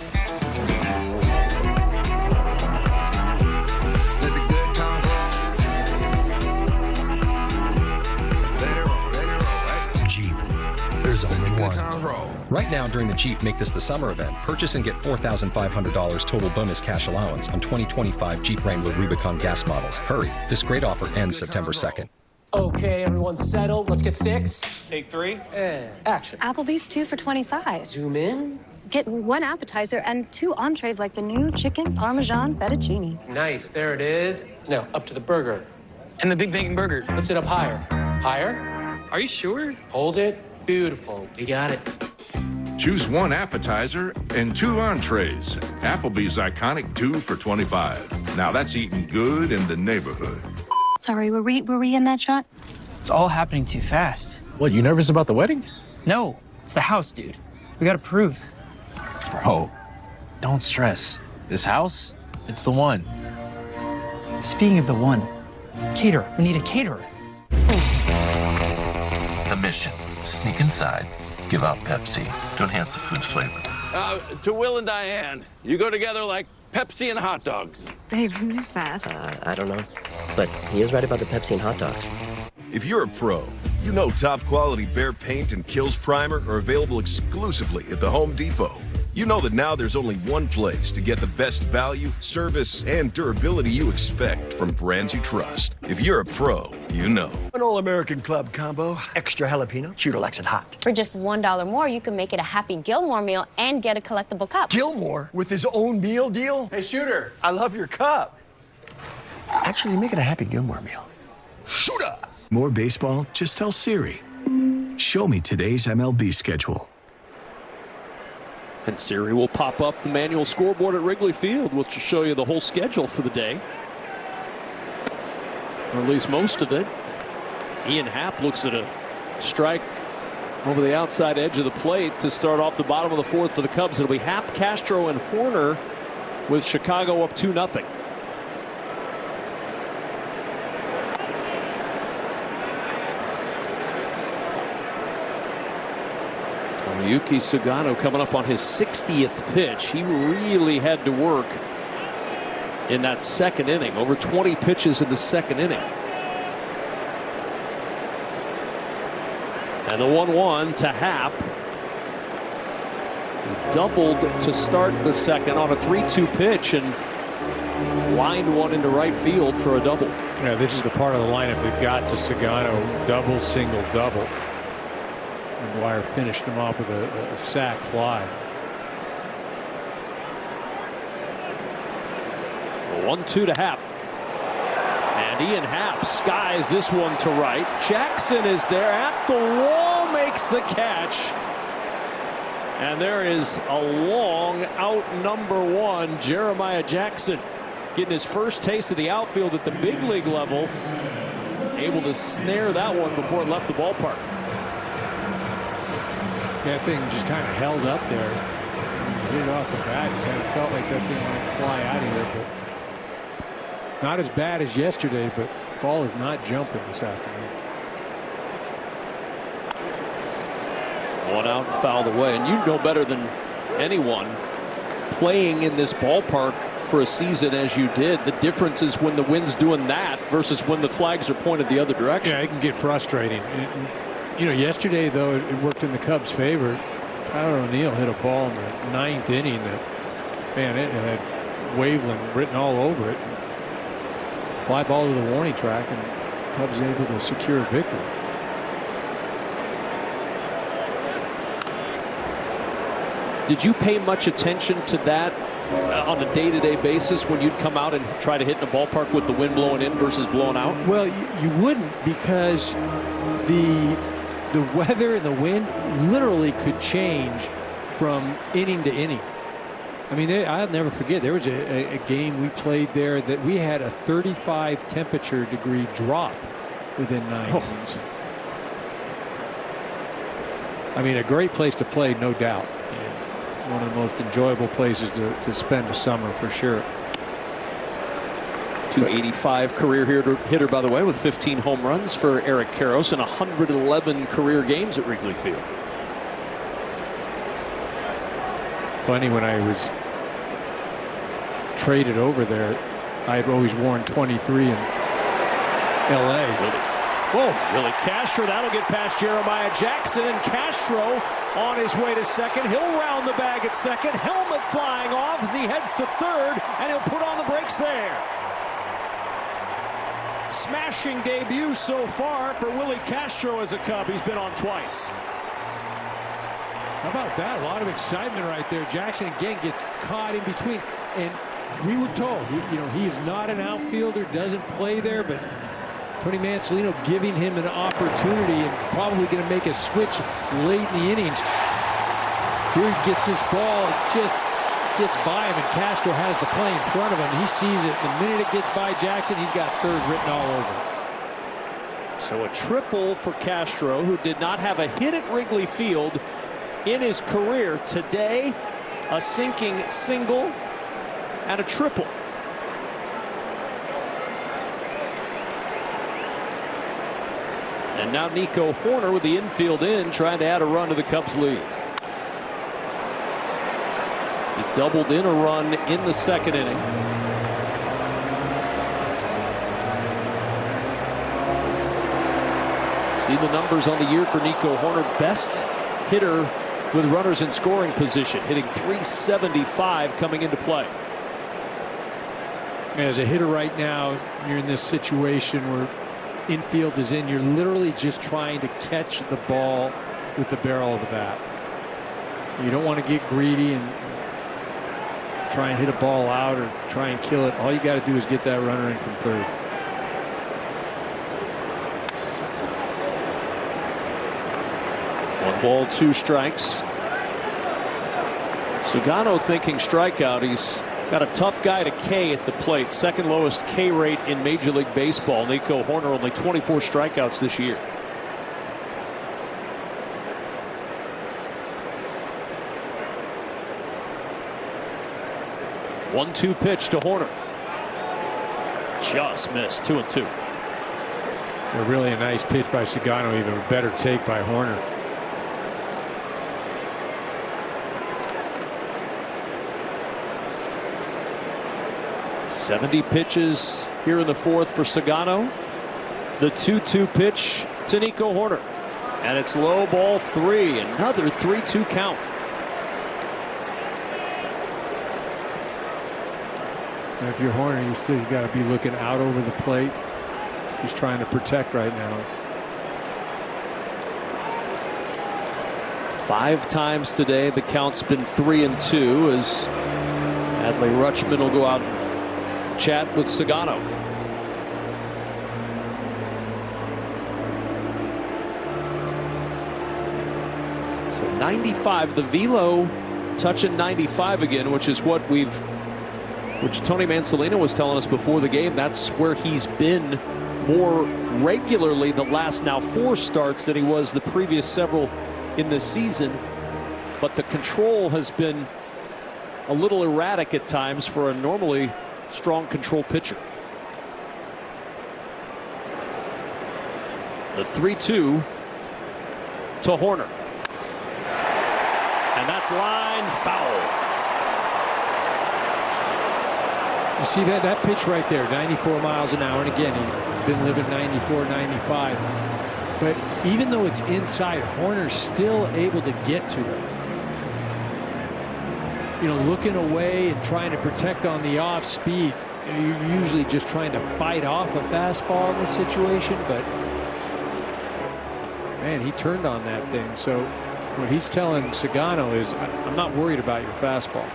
Jeep. There's only one. Right now during the Jeep Make This the Summer event, purchase and get $4,500 total bonus cash allowance on 2025 Jeep Wrangler Rubicon gas models. Hurry, this great offer ends September 2nd. Okay, everyone settled. Let's get sticks. Take 3. And action. Applebee's 2 for $25. Zoom in. Get 1 appetizer and 2 entrees like the new chicken Parmesan fettuccine. Nice, there it is. Now, up to the burger. And the Big Bacon Burger. Lift it up higher. Higher? Are you sure? Hold it. Beautiful. You got it. Choose 1 appetizer and 2 entrees. Applebee's iconic 2 for $25. Now that's eating good in the neighborhood. Sorry, were we in that shot? It's all happening too fast. What, you nervous about the wedding? No, it's the house, dude. We got approved. Bro, don't stress. This house, it's the one. Speaking of the one, caterer. We need a caterer. The mission, sneak inside, give out Pepsi to enhance the food's flavor. To Will and Diane, you go together like Pepsi and hot dogs. Babe, who is that? I don't know. But he is right about the Pepsi and hot dogs. If you're a pro, you know top quality Behr paint and Kills Primer are available exclusively at the Home Depot. You know that now there's only one place to get the best value, service, and durability you expect from brands you trust. If you're a pro, you know. An All-American Club combo, extra jalapeno, Shooter likes it hot. For just $1 more, you can make it a Happy Gilmore meal and get a collectible cup. Gilmore with his own meal deal? Hey, Shooter, I love your cup. Actually, make it a Happy Gilmore meal. Shooter! More baseball? Just tell Siri. Show me today's MLB schedule. And Siri will pop up the manual scoreboard at Wrigley Field, which will show you the whole schedule for the day. Or at least most of it. Ian Happ looks at a strike over the outside edge of the plate to start off the bottom of the fourth for the Cubs. It'll be Happ, Castro, and Horner with Chicago up 2-0. Yuki Sugano coming up on his 60th pitch. He really had to work in that second inning. Over 20 pitches in the second inning. And the 1-1 to Happ. He doubled to start the second on a 3-2 pitch and lined one into right field for a double. Yeah, this is the part of the lineup that got to Sugano. Double, single, double. McGuire finished him off with a sac fly. 1-2 to Happ. And Ian Happ skies this one to right. Jackson is there at the wall, makes the catch. And there is a long out number one. Jeremiah Jackson getting his first taste of the outfield at the big league level. Able to snare that one before it left the ballpark. That thing just kind of held up there. Hit it off the bat. You kind of felt like that thing might fly out of here, but not as bad as yesterday. But the ball is not jumping this afternoon. One out and fouled away. And you know better than anyone, playing in this ballpark for a season as you did, the difference is when the wind's doing that versus when the flags are pointed the other direction. Yeah, it can get frustrating. You know, yesterday, though, it worked in the Cubs' favor. Tyler O'Neill hit a ball in the 9th inning that, man, it had Waveland written all over it. Fly ball to the warning track, and Cubs able to secure a victory. Did you pay much attention to that on a day-to-day basis when you'd come out and try to hit in a ballpark with the wind blowing in versus blowing out? Well, you wouldn't, because the weather and the wind literally could change from inning to inning. I mean, I'll never forget, there was a game we played there that we had a 35 temperature degree drop within 9 innings. I mean, a great place to play, no doubt. And one of the most enjoyable places to spend the summer, for sure. .285 career hitter, by the way, with 15 home runs for Eric Karros and 111 career games at Wrigley Field. Funny, when I was traded over there, I had always worn 23 in L.A. Willie Castro, that'll get past Jeremiah Jackson, and Castro on his way to second. He'll round the bag at second. Helmet flying off as he heads to third, and he'll put on the brakes there. Smashing debut so far for Willie Castro as a Cub. He's been on twice. How about that? A lot of excitement right there. Jackson again gets caught in between, and we were told, he is not an outfielder, doesn't play there, but Tony Mansolino giving him an opportunity and probably going to make a switch late in the innings. Here he gets this ball, just gets by him, and Castro has the play in front of him. He sees it. The minute it gets by Jackson, he's got third written all over it. So a triple for Castro, who did not have a hit at Wrigley Field in his career. Today, a sinking single and a triple. And now Nico Hoerner with the infield in, trying to add a run to the Cubs lead. He doubled in a run in the second inning. See the numbers on the year for Nico Hoerner. Best hitter with runners in scoring position, hitting .375 coming into play. As a hitter right now, you're in this situation where infield is in. You're literally just trying to catch the ball with the barrel of the bat. You don't want to get greedy and try and hit a ball out or try and kill it. All you got to do is get that runner in from third. One ball, two strikes. Sagano thinking strikeout. He's got a tough guy to K at the plate. Second lowest K rate in Major League Baseball. Nico Hoerner only 24 strikeouts this year. One-two pitch to Hoerner. Just missed. 2-2. Really a nice pitch by Sagano. Even a better take by Hoerner. .70 pitches here in the fourth for Sagano. The 2-2 pitch to Nico Hoerner. And it's low, ball three. Another 3-2 count. And if you're Hoerner, you still got to be looking out over the plate. He's trying to protect right now. 5 times today the count's been 3-2 as Adley Rutschman will go out and chat with Sagano. So 95, the velo touching 95 again, which is what which Tony Mansolino was telling us before the game. That's where he's been more regularly the last now 4 starts than he was the previous several in this season. But the control has been a little erratic at times for a normally strong control pitcher. The 3-2 to Hoerner. And that's line foul. You see that pitch right there, 94 miles an hour. And again, he's been living 94, 95. But even though it's inside, Hoerner's still able to get to it. You know, looking away and trying to protect on the off speed. You know, you're usually just trying to fight off a fastball in this situation, but man, he turned on that thing. So what he's telling Sagano is, I'm not worried about your fastball.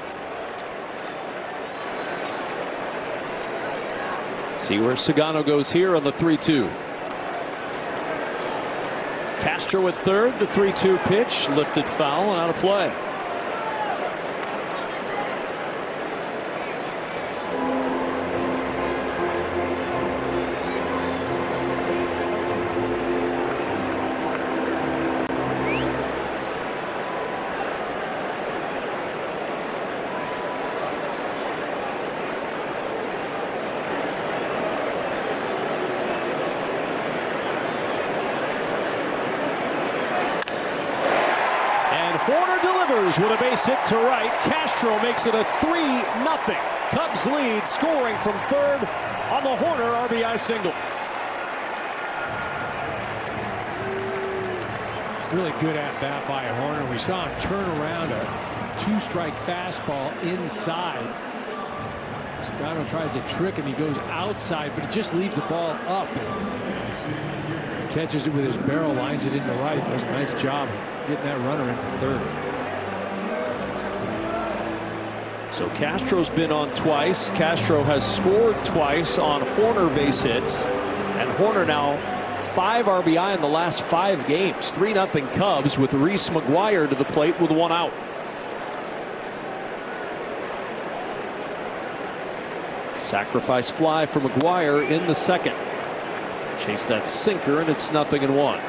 See where Sagano goes here on the 3-2. Castro at third, the 3-2 pitch, lifted foul and out of play. Hoerner delivers with a base hit to right. Castro makes it a 3-0. Cubs lead, scoring from third on the Hoerner RBI single. Really good at bat by Hoerner. We saw him turn around a 2-strike fastball inside. Sagano tries to trick him. He goes outside, but he just leaves the ball up and catches it with his barrel, lines it into right. Does a nice job of getting that runner in from third. So Castro's been on twice. Castro has scored twice on Hoerner base hits. And Hoerner now 5 RBI in the last 5 games. 3-0 Cubs with Reese McGuire to the plate with 1 out. Sacrifice fly for McGuire in the second. Chase that sinker, and it's 0-1.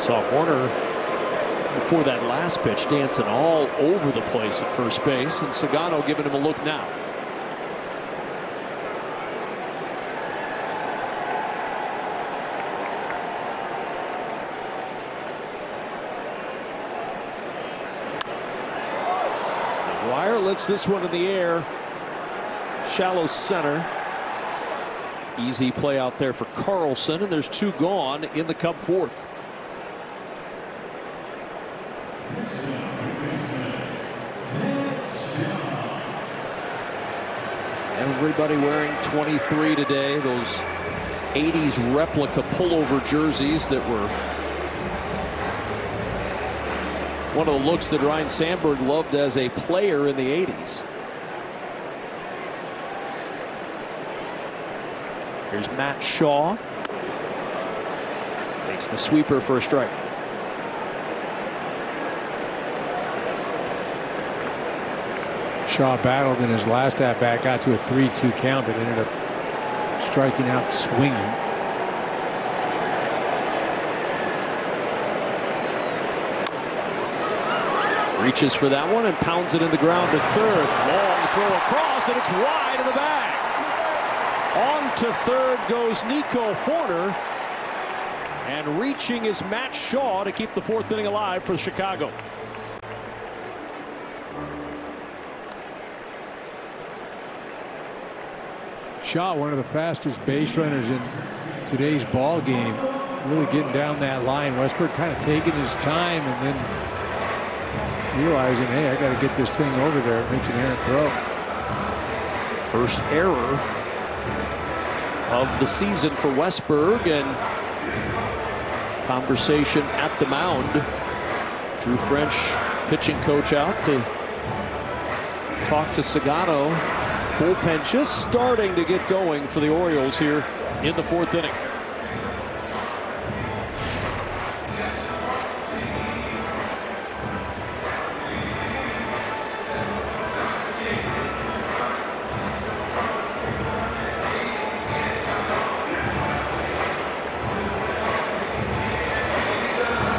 Saw Horner before that last pitch dancing all over the place at first base, and Sagano giving him a look now. McGuire lifts this one in the air. Shallow center. Easy play out there for Carlson, and there's 2 gone in the Cub fourth. Everybody wearing 23 today. Those 80s replica pullover jerseys that were one of the looks that Ryan Sandberg loved as a player in the 80s. Here's Matt Shaw. Takes the sweeper for a strike. Shaw battled in his last at-bat, got to a 3-2 count, but ended up striking out swinging. Reaches for that one and pounds it in the ground to third. Long throw across, and it's wide of the bag. On to third goes Nico Horner. And reaching is Matt Shaw to keep the fourth inning alive for Chicago. Shaw, one of the fastest base runners in today's ball game, really getting down that line. Westberg kind of taking his time and then realizing, hey, I got to get this thing over there. It makes an errant throw. First error of the season for Westberg, and conversation at the mound. Drew French, pitching coach, out to talk to Sagano. Bullpen just starting to get going for the Orioles here in the fourth inning.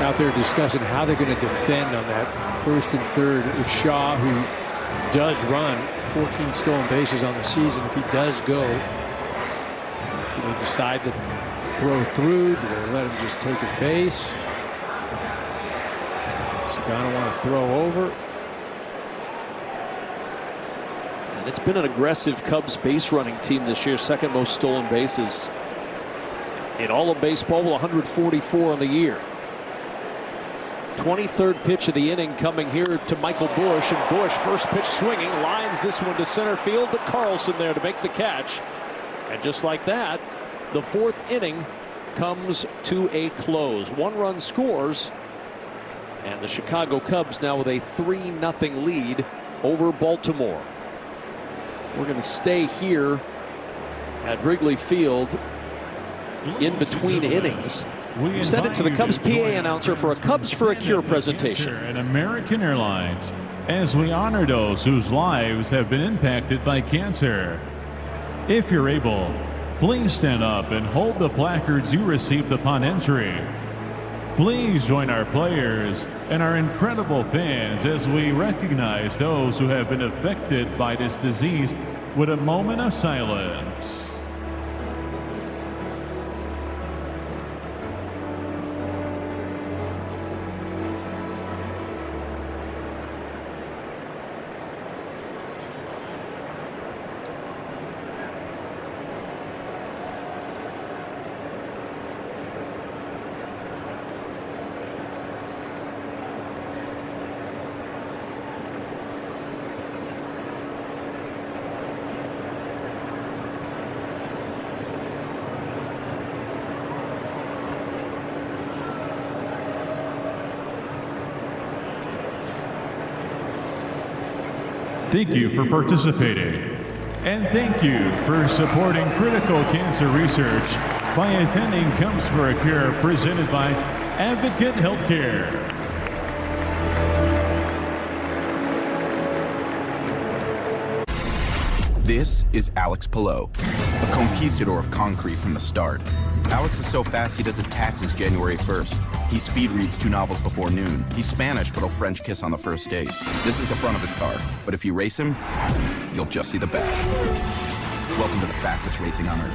Out there discussing how they're going to defend on that first and third if Shaw, who does run 14 stolen bases on the season, if he does go, do they decide to throw through? Do they let him just take his base? Sagano want to throw over. And it's been an aggressive Cubs base running team this year, second most stolen bases in all of baseball, 144 on the year. 23rd pitch of the inning coming here to Michael Busch, and Busch, first pitch swinging, lines this one to center field, but Carlson there to make the catch. And just like that, the fourth inning comes to a close. 1 run scores, and the Chicago Cubs now with a 3-0 lead over Baltimore. We're going to stay here at Wrigley Field in between innings. We send it to the Cubs PA announcer for a Cubs for a Cure presentation. At American Airlines, as we honor those whose lives have been impacted by cancer. If you're able, please stand up and hold the placards you received upon entry. Please join our players and our incredible fans as we recognize those who have been affected by this disease with a moment of silence. Thank you for participating. And thank you for supporting critical cancer research by attending Comes for a Cure, presented by Advocate Healthcare. This is Alex Pillow, a conquistador of concrete from the start. Alex is so fast he does his taxes January 1st. He speed reads 2 novels before noon. He's Spanish, but he'll French kiss on the first date. This is the front of his car, but if you race him, you'll just see the back. Welcome to the fastest racing on earth.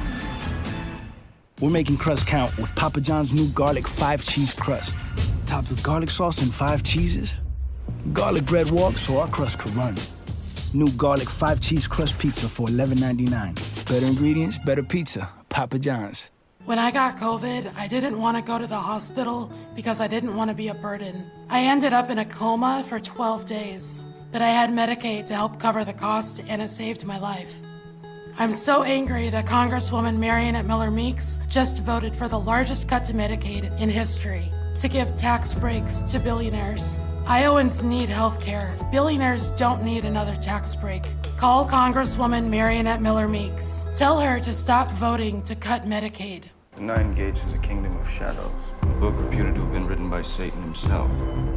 We're making crust count with Papa John's new garlic 5-cheese crust. Topped with garlic sauce and 5 cheeses. Garlic bread walks so our crust could run. New garlic 5-cheese crust pizza for $11.99. Better ingredients, better pizza. Papa John's. When I got COVID, I didn't want to go to the hospital because I didn't want to be a burden. I ended up in a coma for 12 days, but I had Medicaid to help cover the cost, and it saved my life. I'm so angry that Congresswoman Marionette Miller Meeks just voted for the largest cut to Medicaid in history to give tax breaks to billionaires. Iowans need health care. Billionaires don't need another tax break. Call Congresswoman Marionette Miller Meeks. Tell her to stop voting to cut Medicaid. The Nine Gates is a kingdom of shadows, a book reputed to have been written by Satan himself.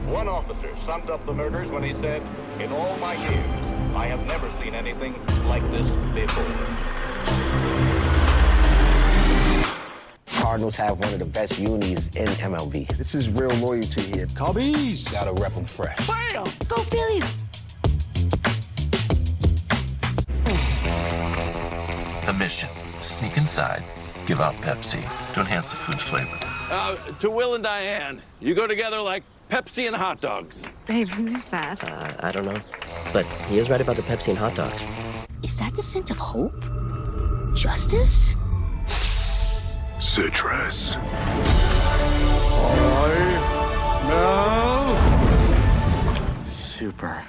One officer summed up the murders when he said, "In all my years, I have never seen anything like this before." Cardinals have one of the best unis in MLB. This is real loyalty here. Cubbies! Gotta rep them fresh. Bam! Go Phillies! The mission: sneak inside, give out Pepsi to enhance the food's flavor. To Will and Diane, you go together like Pepsi and hot dogs. Babe, who is that? I don't know. But he is right about the Pepsi and hot dogs. Is that the scent of hope? Justice? Citrus. Super.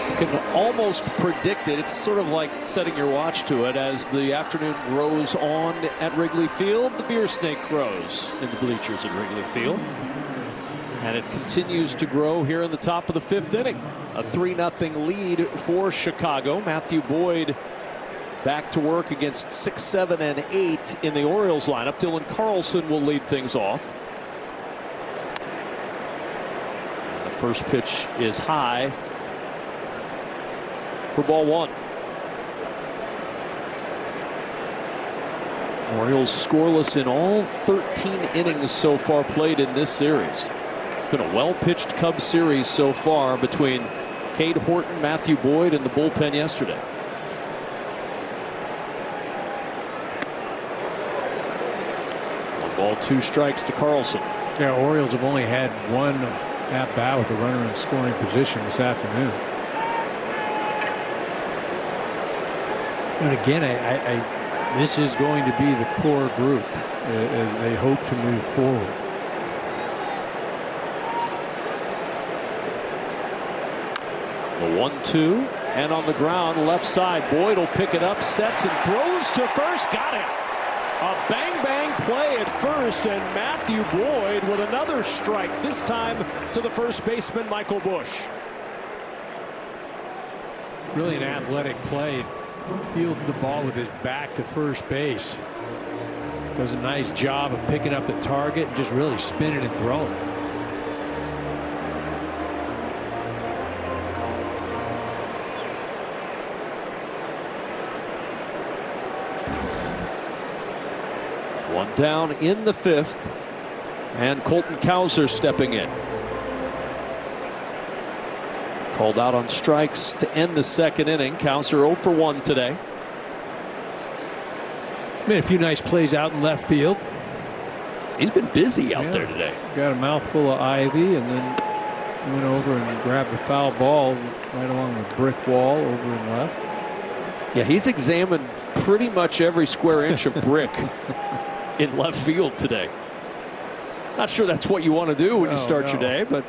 You can almost predict it. It's sort of like setting your watch to it as the afternoon grows on at Wrigley Field. The beer snake grows in the bleachers at Wrigley Field. And it continues to grow here in the top of the 5th inning. A 3-0 lead for Chicago. Matthew Boyd back to work against 6, 7, and 8 in the Orioles lineup. Dylan Carlson will lead things off. And the first pitch is high for ball 1. Orioles scoreless in all 13 innings so far played in this series. It's been a well-pitched Cubs series so far between Cade Horton, Matthew Boyd, and the bullpen yesterday. One ball, 2 strikes to Carlson. Yeah, Orioles have only had one at-bat with a runner in scoring position this afternoon. And again, this is going to be the core group as they hope to move forward. The 1-2, and on the ground, left side. Boyd will pick it up, sets and throws to first. Got it. A bang-bang play at first, and Matthew Boyd with another strike, this time to the first baseman, Michael Busch. Really an athletic play. Fields the ball with his back to first base. Does a nice job of picking up the target and just really spinning and throwing. One down in the 5th, and Colton Cowser stepping in. Called out on strikes to end the 2nd inning. Cowser 0 for 1 today. Made a few nice plays out in left field. He's been busy out there today. Got a mouthful of ivy and then went over and grabbed a foul ball right along the brick wall over and left. Yeah, he's examined pretty much every square inch of brick in left field today. Not sure that's what you want to do when you start your day, but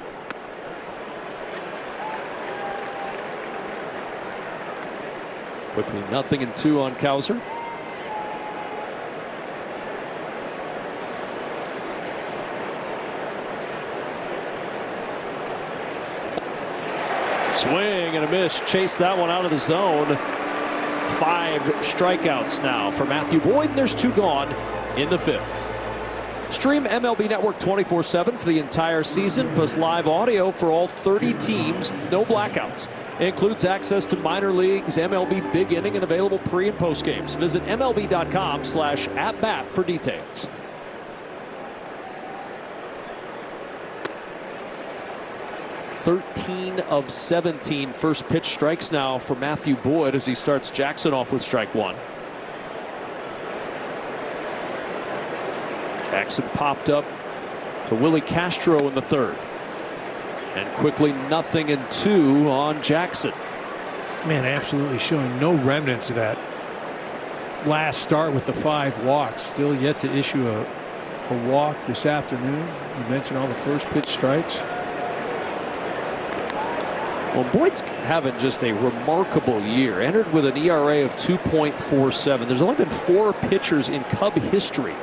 quickly 0-2 on Cowser. Swing and a miss. Chase that one out of the zone. 5 strikeouts now for Matthew Boyd, and there's 2 gone in the 5th. Stream MLB Network 24/7 for the entire season, plus live audio for all 30 teams, no blackouts. It includes access to minor leagues, MLB Big Inning, and available pre- and post games. Visit MLB.com/@bat for details. (13 of 17 first pitch strikes now for Matthew Boyd as he starts Jackson off with strike 1. Jackson popped up to Willie Castro in the 3rd. And quickly 0-2 on Jackson. Man, absolutely showing no remnants of that last start with the 5 walks. Still yet to issue a walk this afternoon. You mentioned all the first pitch strikes. Well, Boyd's having just a remarkable year. Entered with an ERA of 2.47. There's only been 4 pitchers in Cub history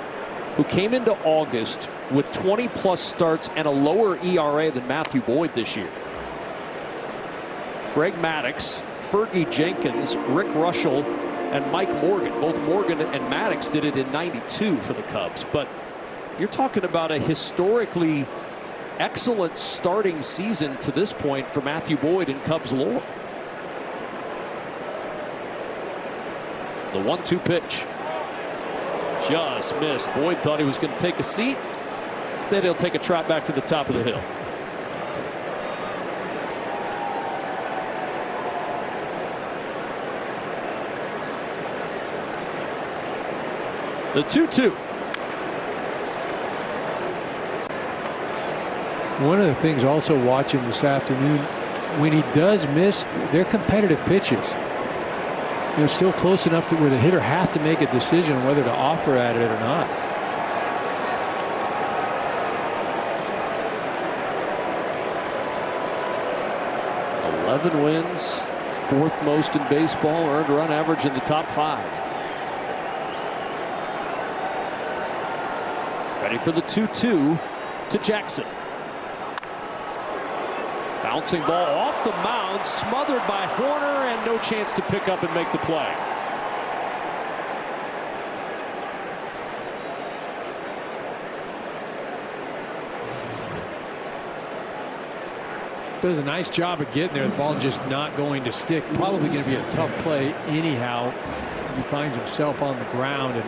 who came into August with 20-plus starts and a lower ERA than Matthew Boyd this year. Greg Maddux, Fergie Jenkins, Rick Russell, and Mike Morgan. Both Morgan and Maddux did it in '92 for the Cubs. But you're talking about a historically excellent starting season to this point for Matthew Boyd in Cubs lore. The 1-2 pitch. Just missed. Boyd thought he was going to take a seat. Instead, he'll take a trot back to the top of the hill. The 2-2. One of the things also watching this afternoon, when he does miss, they're competitive pitches. You know, still close enough to where the hitter has to make a decision on whether to offer at it or not. Wins, 4th most in baseball, earned run average in the top 5. Ready for the 2-2 to Jackson. Bouncing ball off the mound, smothered by Horner, and no chance to pick up and make the play. Does a nice job of getting there. The ball just not going to stick. Probably going to be a tough play anyhow. He finds himself on the ground and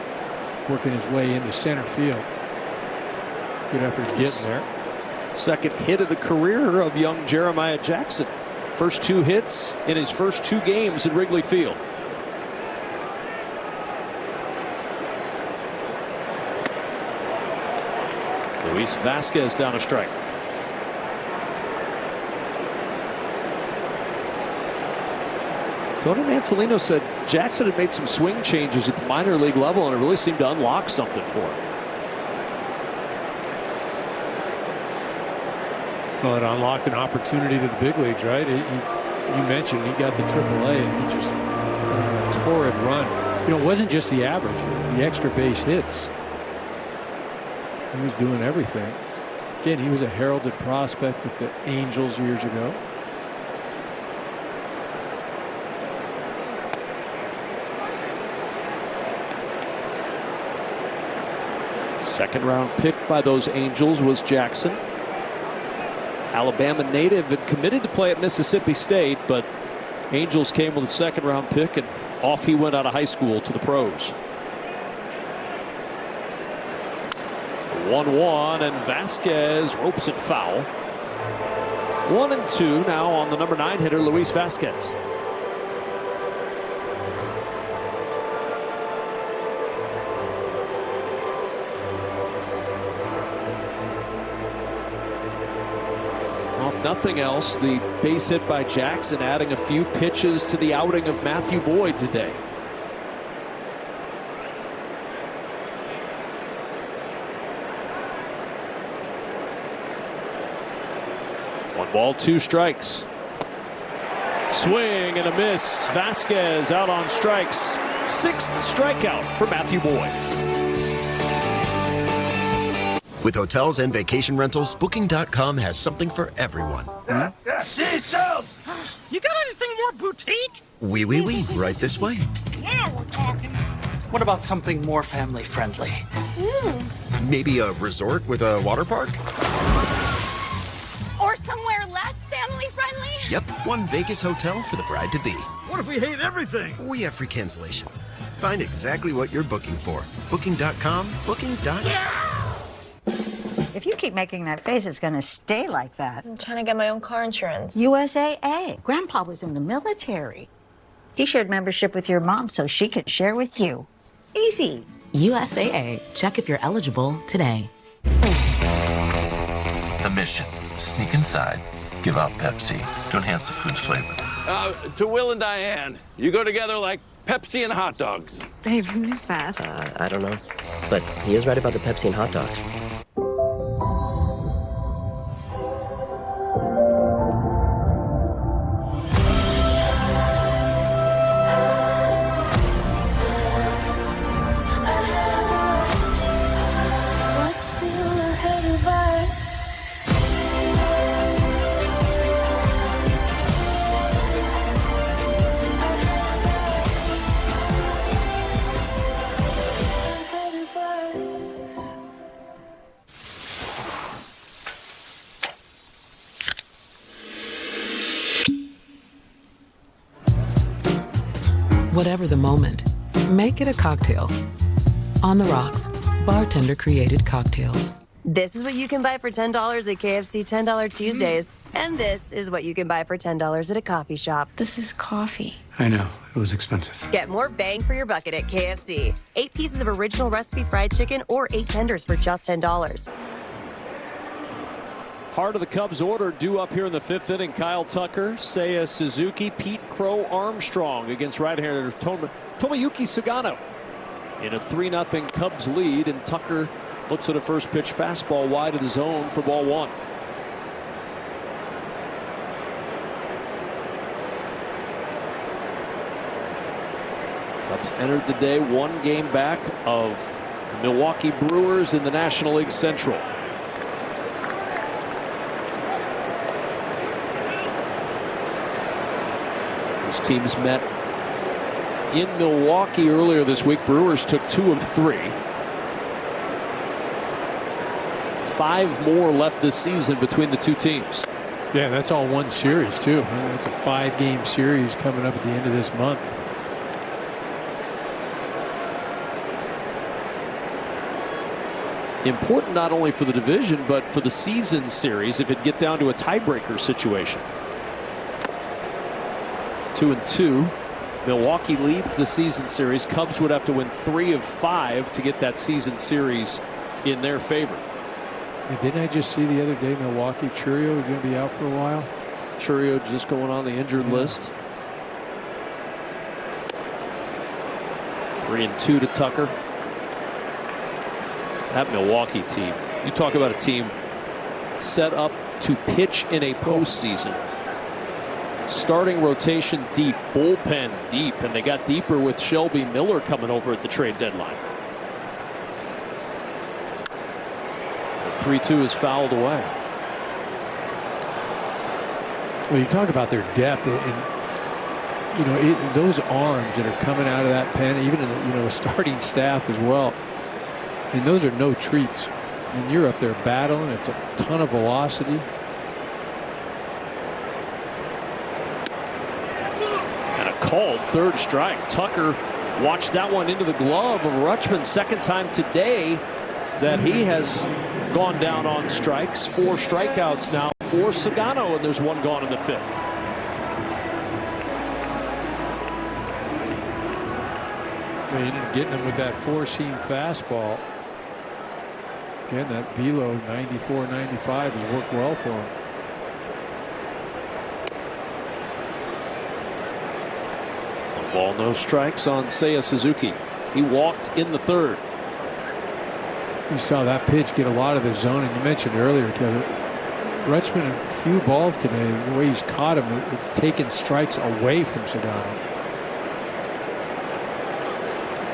working his way into center field. Good effort getting there. Second hit of the career of young Jeremiah Jackson. First 2 hits in his first 2 games at Wrigley Field. Luis Vasquez down a strike. Tony Mansolino said Jackson had made some swing changes at the minor league level, and it really seemed to unlock something for him. Well, it unlocked an opportunity to the big leagues, right? You mentioned he got to AAA, and he just had a torrid run. You know, it wasn't just the average, the extra base hits. He was doing everything. Again, he was a heralded prospect with the Angels years ago. Second round pick by those Angels was Jackson. Alabama native and committed to play at Mississippi State, but Angels came with a second round pick, and off he went out of high school to the pros. 1-1, and Vasquez ropes it foul. 1-2 now on the number 9 hitter, Luis Vasquez. If nothing else, the base hit by Jackson adding a few pitches to the outing of Matthew Boyd today. One ball, 2 strikes. Swing and a miss. Vasquez out on strikes. 6th strikeout for Matthew Boyd. With hotels and vacation rentals, Booking.com has something for everyone. Seashells! You got anything more boutique? Oui, right this way. Now we're talking. What about something more family friendly? Maybe a resort with a water park? Or somewhere less family friendly? Yep, one Vegas hotel for the bride-to-be. What if we hate everything? We have free cancellation. Find exactly what you're booking for. Booking.com, booking.com. If you keep making that face, it's going to stay like that. I'm trying to get my own car insurance. USAA. Grandpa was in the military. He shared membership with your mom so she could share with you. Easy. USAA. Check if you're eligible today. The mission, sneak inside, give out Pepsi to enhance the food's flavor. To Will and Diane, you go together like Pepsi and hot dogs. Babe, who is that? I don't know. But he is right about the Pepsi and hot dogs. Whatever the moment, make it a cocktail. On the Rocks, bartender-created cocktails. This is what you can buy for $10 at KFC $10 Tuesdays. And this is what you can buy for $10 at a coffee shop. This is coffee. I know, it was expensive. Get more bang for your bucket at KFC. 8 pieces of original recipe fried chicken or 8 tenders for just $10. Part of the Cubs order due up here in the 5th inning. Kyle Tucker, Seiya Suzuki, Pete Crow Armstrong against right-hander Tomoyuki Sugano in a 3-0 Cubs lead, and Tucker looks at a first pitch fastball wide of the zone for ball 1. Cubs entered the day 1 game back of Milwaukee Brewers in the National League Central. Teams met in Milwaukee earlier this week. Brewers took 2 of 3. 5 more left this season between the two teams. Yeah, that's all one series too. It's a 5-game series coming up at the end of this month. Important not only for the division but for the season series if it get down to a tiebreaker situation. 2-2. Milwaukee leads the season series. Cubs would have to win 3 of 5 to get that season series in their favor. And didn't I just see the other day Milwaukee Churio going to be out for a while? Churio just going on the injured list. 3-2 to Tucker. That Milwaukee team. You talk about a team set up to pitch in a postseason. Starting rotation deep, bullpen deep, and they got deeper with Shelby Miller coming over at the trade deadline. The 3-2 is fouled away. Well, you talk about their depth, and you know those arms that are coming out of that pen, even in the starting staff as well. I mean, those are no treats. I mean, you're up there battling. It's a ton of velocity. Called 3rd strike. Tucker watched that one into the glove of Rutschman. 2nd time today that he has gone down on strikes. 4 strikeouts now for Sugano, and there's 1 gone in the 5th. They ended up getting him with that 4-seam fastball. Again, that velo 94-95 has worked well for him. Ball, no strikes on Seiya Suzuki. He walked in the 3rd. You saw that pitch get a lot of the zone, and you mentioned earlier, Kevin, Rutschman, a few balls today, the way he's caught him, it's taken strikes away from Sugano.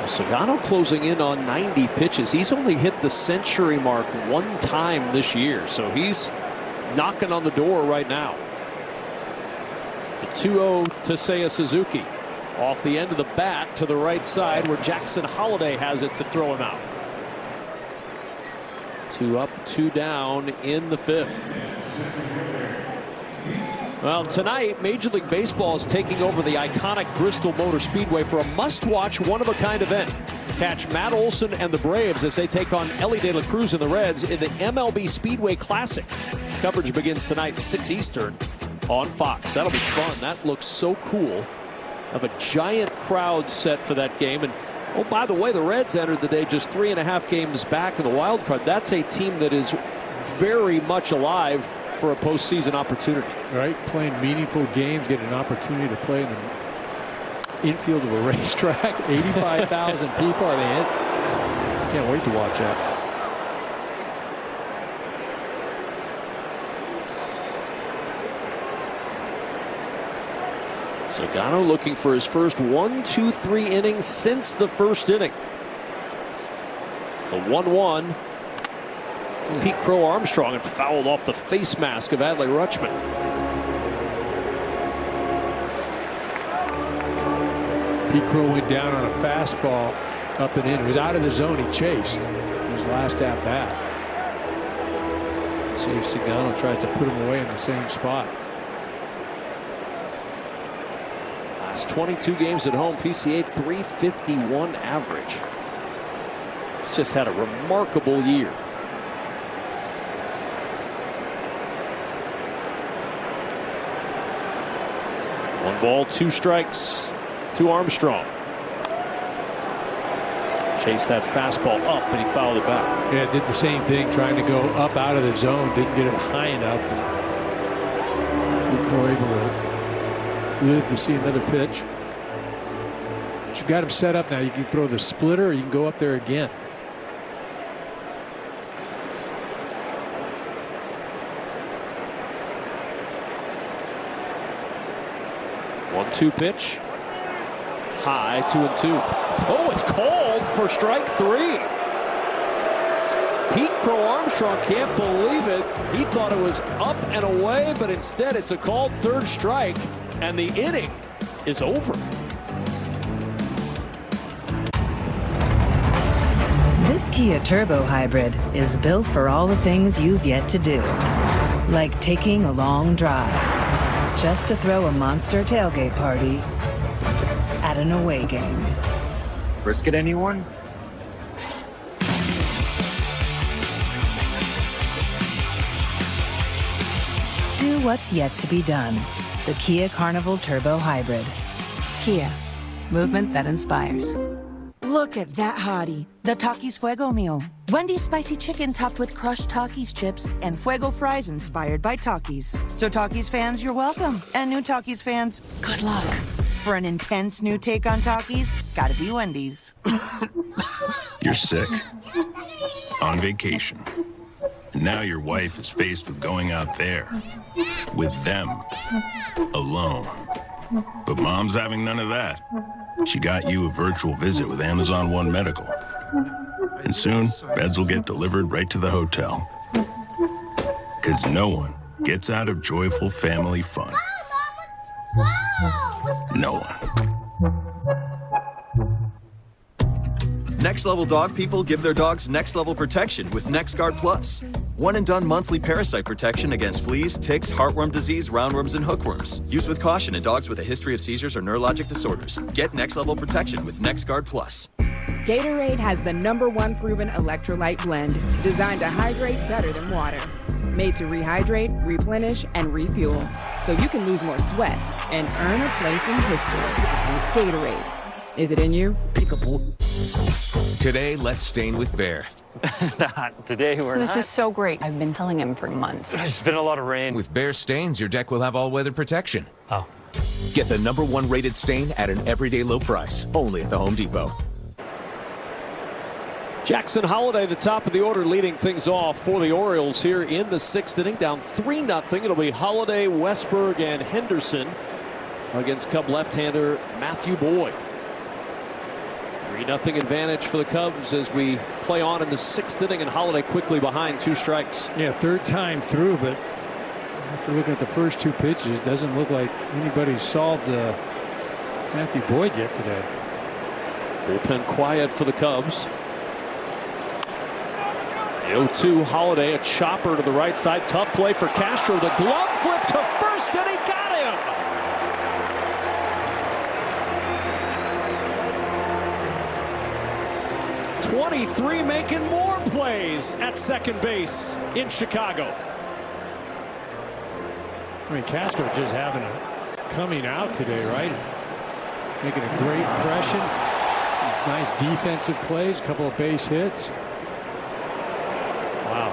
Sugano closing in on 90 pitches. He's only hit the century mark 1 time this year, so he's knocking on the door right now. The 2-0 to Seiya Suzuki. Off the end of the bat to the right side where Jackson Holliday has it to throw him out. 2 up, 2 down in the 5th. Well, tonight, Major League Baseball is taking over the iconic Bristol Motor Speedway for a must-watch, one-of-a-kind event. Catch Matt Olson and the Braves as they take on Ellie De La Cruz and the Reds in the MLB Speedway Classic. Coverage begins tonight, 6 Eastern on Fox. That'll be fun. That looks so cool. Have a giant crowd set for that game. And oh, by the way, the Reds entered the day just 3.5 games back in the wild card. That's a team that is very much alive for a postseason opportunity. Right, playing meaningful games, getting an opportunity to play in the infield of a racetrack. 85,000 people. I mean, can't wait to watch that. Zagano looking for his first 1-2-3 innings since the first inning. The 1-1. Pete Crow Armstrong and fouled off the face mask of Adley Rutschman. Pete Crow went down on a fastball up and in. It was out of the zone. He chased his last at bat. See if Zagano tries to put him away in the same spot. Last 22 games at home, PCA 351 average. He's just had a remarkable year. 1 ball, 2 strikes to Armstrong. Chased that fastball up and he fouled it back. Yeah, did the same thing, trying to go up out of the zone. Didn't get it high enough. And able to live to see another pitch. But you've got him set up now. You can throw the splitter or you can go up there again. One-two pitch. High, 2-2. Oh, it's called for strike 3. Pete Crow Armstrong can't believe it. He thought it was up and away, but instead it's a called 3rd strike, and the inning is over. This Kia Turbo Hybrid is built for all the things you've yet to do, like taking a long drive, just to throw a monster tailgate party at an away game. Brisket, anyone? Do what's yet to be done. The Kia Carnival Turbo Hybrid. Kia, movement that inspires. Look at that hottie, the Takis Fuego meal. Wendy's spicy chicken topped with crushed Takis chips and Fuego fries inspired by Takis. So Takis fans, you're welcome. And new Takis fans, good luck. For an intense new take on Takis, gotta be Wendy's. You're sick. On vacation. And now your wife is faced with going out there. With them. Alone. But mom's having none of that. She got you a virtual visit with Amazon One Medical. And soon, beds will get delivered right to the hotel. Because no one gets out of joyful family fun. No one. Next level dog people give their dogs next level protection with NexGard Plus. One and done monthly parasite protection against fleas, ticks, heartworm disease, roundworms, and hookworms. Used with caution in dogs with a history of seizures or neurologic disorders. Get next level protection with NexGard Plus. Gatorade has the #1 proven electrolyte blend designed to hydrate better than water. Made to rehydrate, replenish, and refuel. So you can lose more sweat and earn a place in history. Gatorade. Is it in you? Today, let's stain with Bear. Today we're This not. is so great. I've been telling him for months. There's been a lot of rain. With Bear stains, your deck will have all-weather protection. Oh. Get the #1 rated stain at an everyday low price, only at the Home Depot. Jackson Holliday, the top of the order, leading things off for the Orioles here in the 6th inning, down 3-0. It'll be Holliday, Westberg, and Henderson against Cub left-hander Matthew Boyd. 3-0 advantage for the Cubs as we play on in the 6th inning, and Holliday quickly behind 2 strikes. Yeah, 3rd time through, but After looking at the first two pitches, doesn't look like anybody's solved Matthew Boyd yet today. Bullpen quiet for the Cubs. The 0-2 Holiday, a chopper to the right side. Tough play for Castro. The glove flip to first, and he got him. 23 making more plays at second base in Chicago. I mean, Castro just having a coming out today, right? Making a great impression. Nice defensive plays, a couple of base hits. Wow.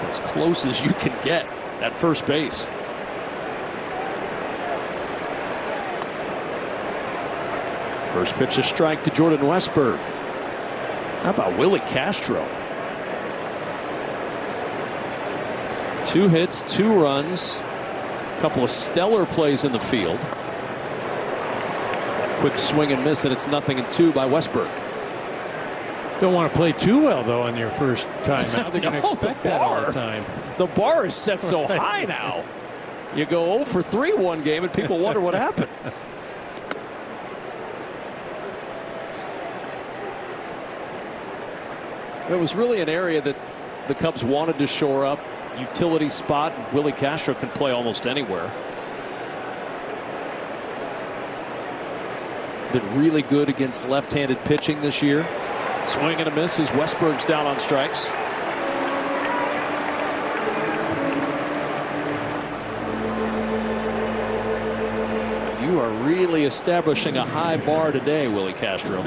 As close as you can get at first base. First pitch a strike to Jordan Westberg. How about Willie Castro? 2 hits, 2 runs, a couple of stellar plays in the field. Quick swing and miss, and it's 0-2 by Westberg. Don't want to play too well, though, on your first time out. They're going to expect that all the time. The bar is set so high now. You go 0 for 3 one game, and people wonder what happened. It was really an area that the Cubs wanted to shore up. Utility spot. Willie Castro can play almost anywhere. Been really good against left-handed pitching this year. Swing and a miss as Westberg's down on strikes. You are really establishing a high bar today, Willie Castro.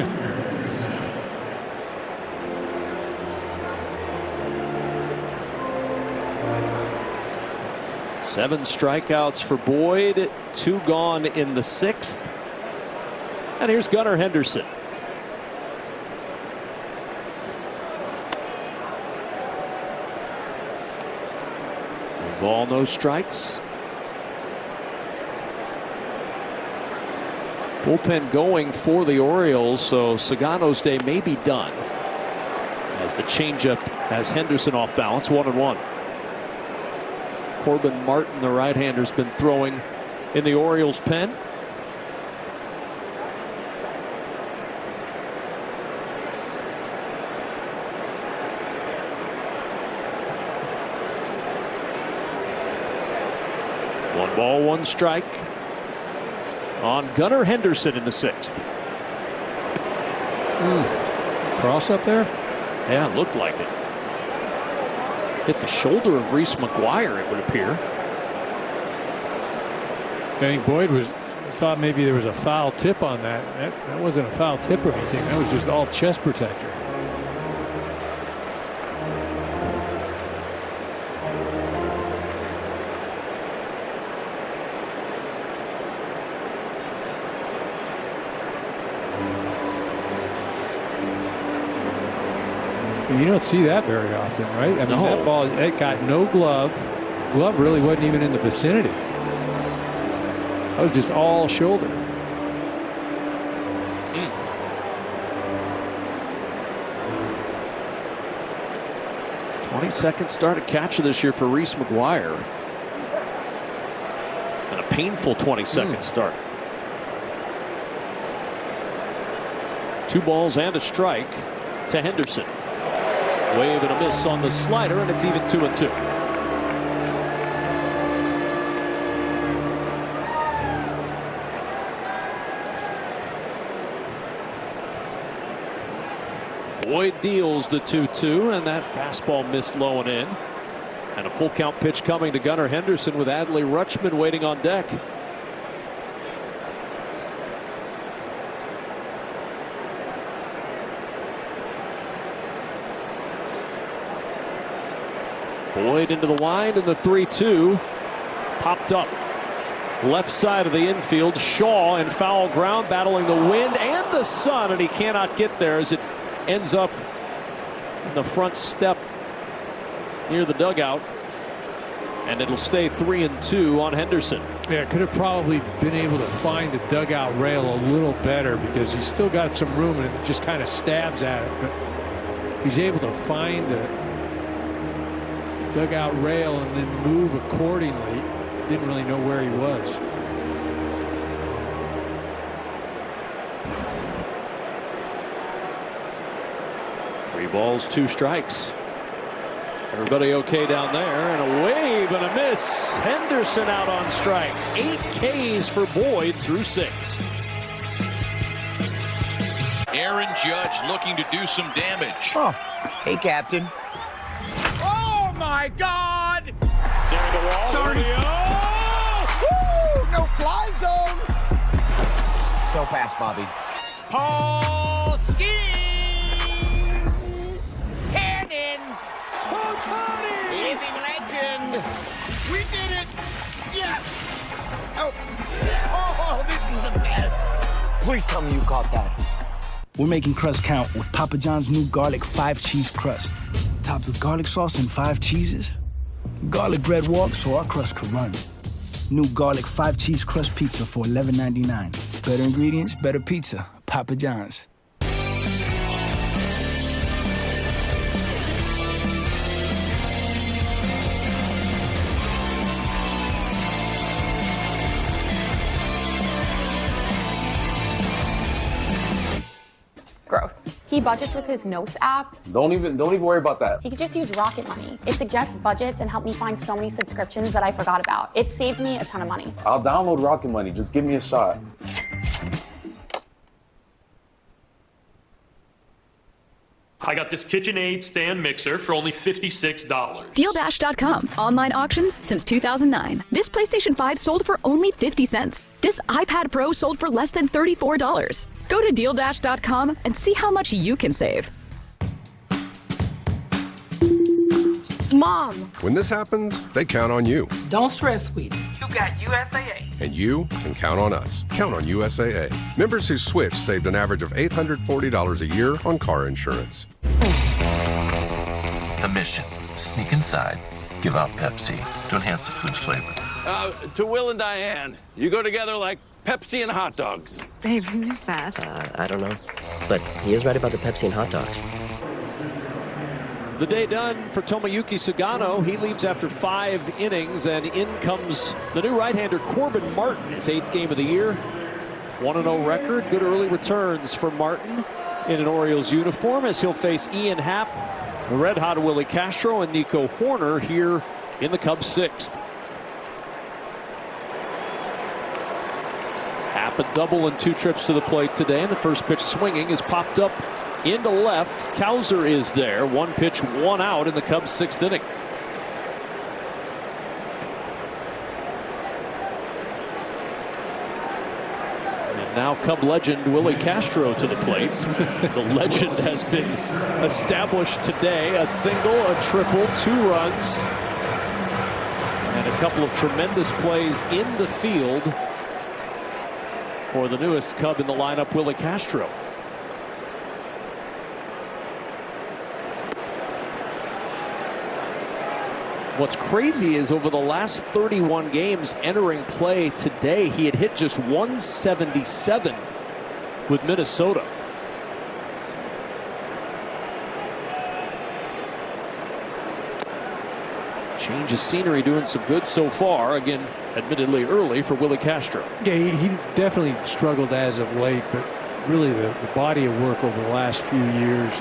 7 strikeouts for Boyd, 2 gone in the 6th. And here's Gunnar Henderson. No ball, no strikes. Bullpen going for the Orioles, so Sagano's day may be done. As the changeup has Henderson off balance, 1-1. Corbin Martin, the right-hander, has been throwing in the Orioles' pen. One ball, 1 strike on Gunnar Henderson in the 6th. Cross up there? Yeah, it looked like it. Hit the shoulder of Reese McGuire, it would appear. I think Boyd thought maybe there was a foul tip on that. That wasn't a foul tip or anything. That was just all chest protector. You don't see that very often, right? I mean, that ball, it got no glove. Glove really wasn't even in the vicinity. That was just all shoulder. 22nd started catcher this year for Reese McGuire. And a painful 22nd start. 2 balls and a strike to Henderson. Wave and a miss on the slider, and it's even 2-2. Boyd deals the 2-2, and that fastball missed low and in. And a full count pitch coming to Gunnar Henderson with Adley Rutschman waiting on deck. Boyd into the wind, and the 3-2 popped up left side of the infield. Shaw in foul ground, battling the wind and the sun, and he cannot get there as it ends up in the front step near the dugout, and it'll stay 3-2 on Henderson. Yeah, could have probably been able to find the dugout rail a little better because he's still got some room and it just kind of stabs at it. But he's able to find the dugout rail and then move accordingly. Didn't really know where he was. Three balls, two strikes. Everybody okay down there, and a wave and a miss. Henderson out on strikes. 8 Ks for Boyd through 6. Aaron Judge looking to do some damage. Oh, hey, Captain. Oh, my God! Near the wall. Sorry. Woo! No fly zone! So fast, Bobby. Paul skis! Cannons! Otani! Living legend! We did it! Yes! Oh, this is the best! Please tell me you caught that. We're making crust count with Papa John's new garlic 5-cheese crust. Topped with garlic sauce and 5 cheeses. Garlic bread walks so our crust could run. New garlic 5-cheese crust pizza for $11.99. Better ingredients, better pizza. Papa John's. Gross. He budgets with his Notes app. Don't even worry about that. He could just use Rocket Money. It suggests budgets and helped me find so many subscriptions that I forgot about. It saved me a ton of money. I'll download Rocket Money. Just give me a shot. I got this KitchenAid stand mixer for only $56. DealDash.com. Online auctions since 2009. This PlayStation 5 sold for only 50 cents. This iPad Pro sold for less than $34. Go to DealDash.com and see how much you can save. Mom! When this happens, they count on you. Don't stress, sweetie. You got USAA. And you can count on us. Count on USAA. Members who switched saved an average of $840 a year on car insurance. The mission, sneak inside, give out Pepsi to enhance the food's flavor. To Will and Diane, you go together like Pepsi and hot dogs. Babe, who is that? I don't know. But he is right about the Pepsi and hot dogs. The day done for Tomoyuki Sugano. He leaves after 5 innings, and in comes the new right-hander Corbin Martin, his 8th game of the year. 1-0 record. Good early returns for Martin in an Orioles uniform as he'll face Ian Happ, the red-hot Willie Castro, and Nico Horner here in the Cubs' 6th. Happ a double and 2 trips to the plate today, and the first pitch swinging is popped up into left. Cowser is there. 1 pitch, 1 out in the Cubs' 6th inning. And now Cub legend Willie Castro to the plate. The legend has been established today. A single, a triple, 2 runs, and a couple of tremendous plays in the field for the newest Cub in the lineup, Willie Castro. What's crazy is over the last 31 games entering play today, he had hit just 177 with Minnesota. Change of scenery doing some good so far. Again, admittedly early for Willie Castro. Yeah, he definitely struggled as of late, but really the body of work over the last few years,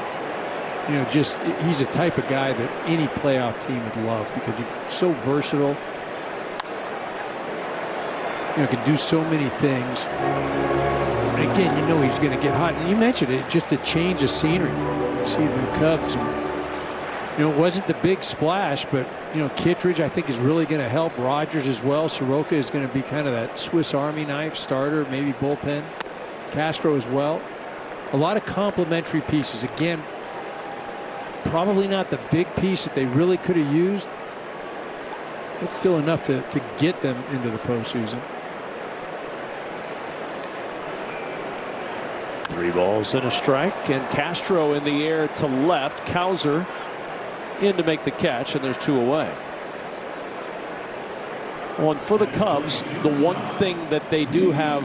you know, just he's a type of guy that any playoff team would love because he's so versatile. You know, can do so many things. And again, you know he's going to get hot. And you mentioned it, just a change of scenery. You see the Cubs, and you know, it wasn't the big splash, but you know, Kittredge I think is really going to help. Rogers as well. Soroka is going to be kind of that Swiss Army knife starter, maybe bullpen. Castro as well. A lot of complementary pieces. Again, probably not the big piece that they really could have used, but still enough to get them into the postseason. 3 balls and a strike, and Castro in the air to left. Cowser in to make the catch, and there's 2 away. Well, and for the Cubs, the one thing that they do have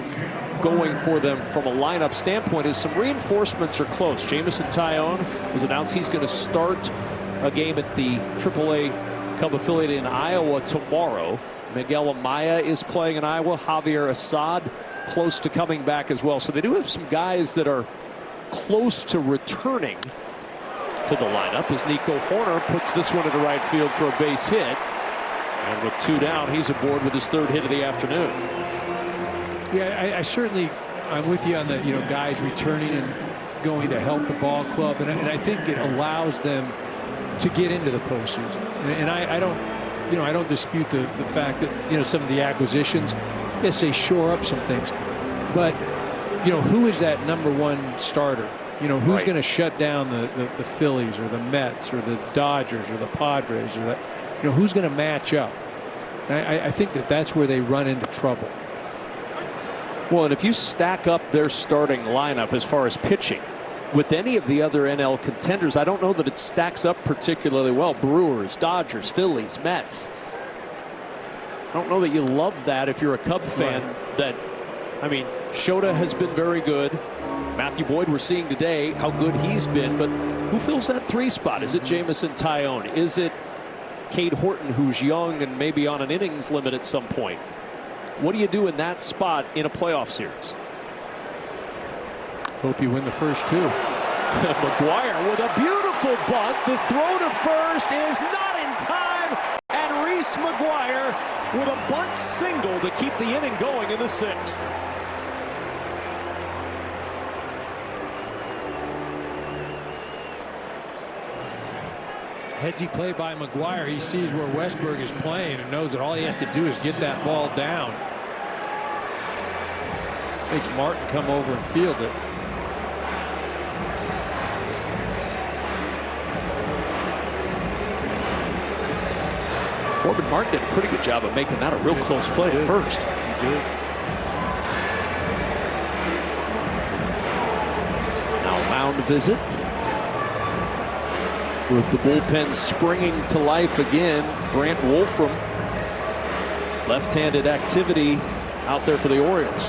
going for them from a lineup standpoint is some reinforcements are close. Jameson Taillon was announced he's going to start a game at the AAA Cub affiliate in Iowa tomorrow. Miguel Amaya is playing in Iowa. Javier Assad close to coming back as well. So they do have some guys that are close to returning to the lineup as Nico Horner puts this one into right field for a base hit. And with 2 down, he's aboard with his 3rd hit of the afternoon. Yeah, I certainly, I'm with you on the, guys returning and going to help the ball club. And I think it allows them to get into the postseason. And I don't, I don't dispute the fact that, some of the acquisitions, yes, they shore up some things. But, who is that #1 starter? Who's going to shut down the Phillies or the Mets or the Dodgers or the Padres or that, who's going to match up? And I think that's where they run into trouble. Well, and if you stack up their starting lineup as far as pitching with any of the other NL contenders, I don't know that it stacks up particularly well. Brewers, Dodgers, Phillies, Mets. I don't know that you love that if you're a Cub fan. Right. Shota has been very good. Matthew Boyd, we're seeing today how good he's been, but who fills that 3 spot? Is it Jameson Taillon? Is it Cade Horton, who's young and maybe on an innings limit at some point? What do you do in that spot in a playoff series? Hope you win the first 2. McGuire with a beautiful bunt. The throw to first is not in time. And Reese McGuire with a bunt single to keep the inning going in the 6th. Headsy play by McGuire. He sees where Westberg is playing and knows that all he has to do is get that ball down. Makes Martin come over and field it. Corbin Martin did a pretty good job of making that a real close play at first. He did. Now mound visit. With the bullpen springing to life again, Grant Wolfram. Left-handed activity out there for the Orioles.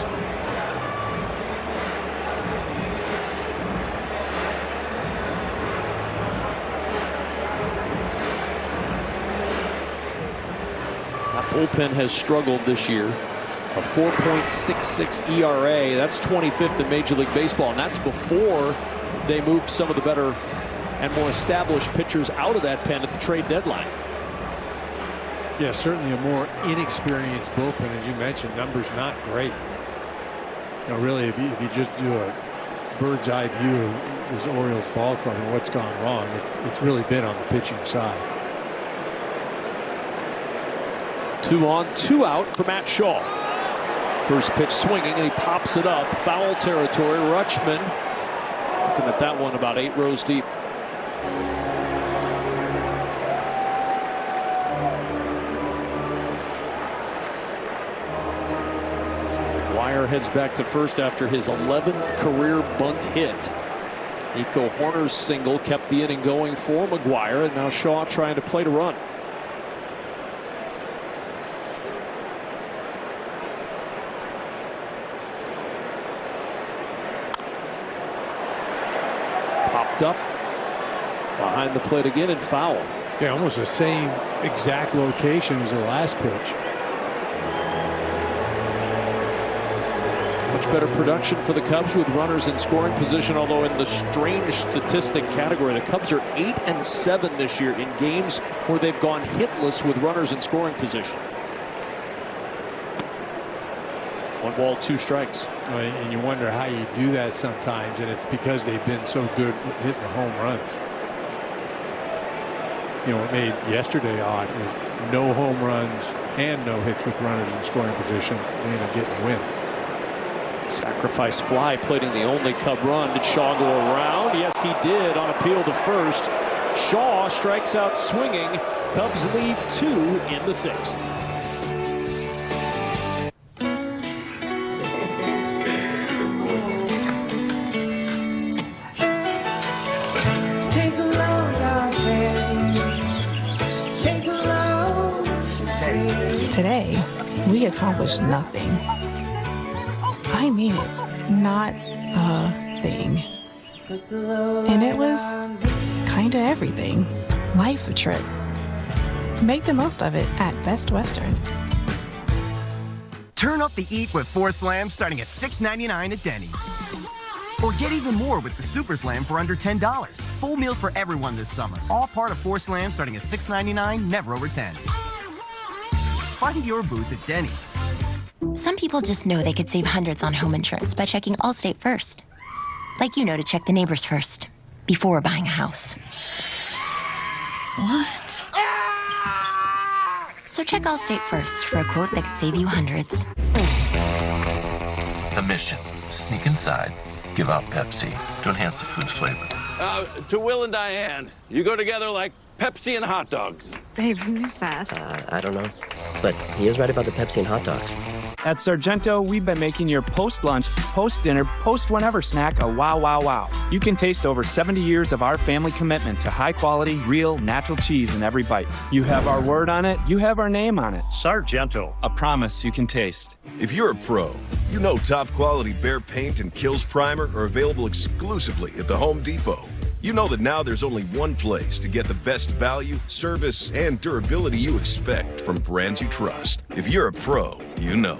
That bullpen has struggled this year. A 4.66 ERA. That's 25th in Major League Baseball, and that's before they moved some of the better and more established pitchers out of that pen at the trade deadline. Yeah, certainly a more inexperienced bullpen, as you mentioned. Numbers not great. Really, if you just do a bird's eye view of this Orioles ball club and what's gone wrong, it's really been on the pitching side. 2 on, 2 out for Matt Shaw. First pitch swinging, and he pops it up. Foul territory. Rutschman looking at that one about 8 rows deep. McGuire heads back to first after his 11th career bunt hit. Nico Horner's single kept the inning going for McGuire, and now Shaw trying to play to run. Popped up behind the plate again and foul. Yeah, almost the same exact location as the last pitch. Much better production for the Cubs with runners in scoring position, although in the strange statistic category, the Cubs are 8-7 this year in games where they've gone hitless with runners in scoring position. 1 ball, 2 strikes. And you wonder how you do that sometimes, and it's because they've been so good hitting the home runs. What made yesterday odd is no home runs and no hits with runners in scoring position. They end up getting a win. Sacrifice fly plating the only Cub run. Did Shaw go around? Yes, he did on appeal to first. Shaw strikes out swinging. Cubs lead 2 in the 6th. Today, accomplished nothing. I mean it, not a thing. And it was kinda everything. Life's a trip. Make the most of it at Best Western. Turn up the eat with 4 slams starting at $6.99 at Denny's. Or get even more with the Super Slam for under $10. Full meals for everyone this summer. All part of 4 slams starting at $6.99, never over 10. Find your booth at Denny's. Some people just know they could save hundreds on home insurance by checking Allstate first. Like you know to check the neighbors first, before buying a house. What? So check Allstate first for a quote that could save you hundreds. The mission, sneak inside, give out Pepsi to enhance the food's flavor. To Will and Diane, you go together like Pepsi and hot dogs. Babe, who is that? I don't know. But he is right about the Pepsi and hot dogs. At Sargento, we've been making your post-lunch, post-dinner, post-whenever snack a wow, wow, wow. You can taste over 70 years of our family commitment to high-quality, real, natural cheese in every bite. You have our word on it, you have our name on it. Sargento. A promise you can taste. If you're a pro, you know top-quality Behr paint and Kills Primer are available exclusively at the Home Depot. You know that now there's only one place to get the best value, service, and durability you expect from brands you trust. If you're a pro, you know.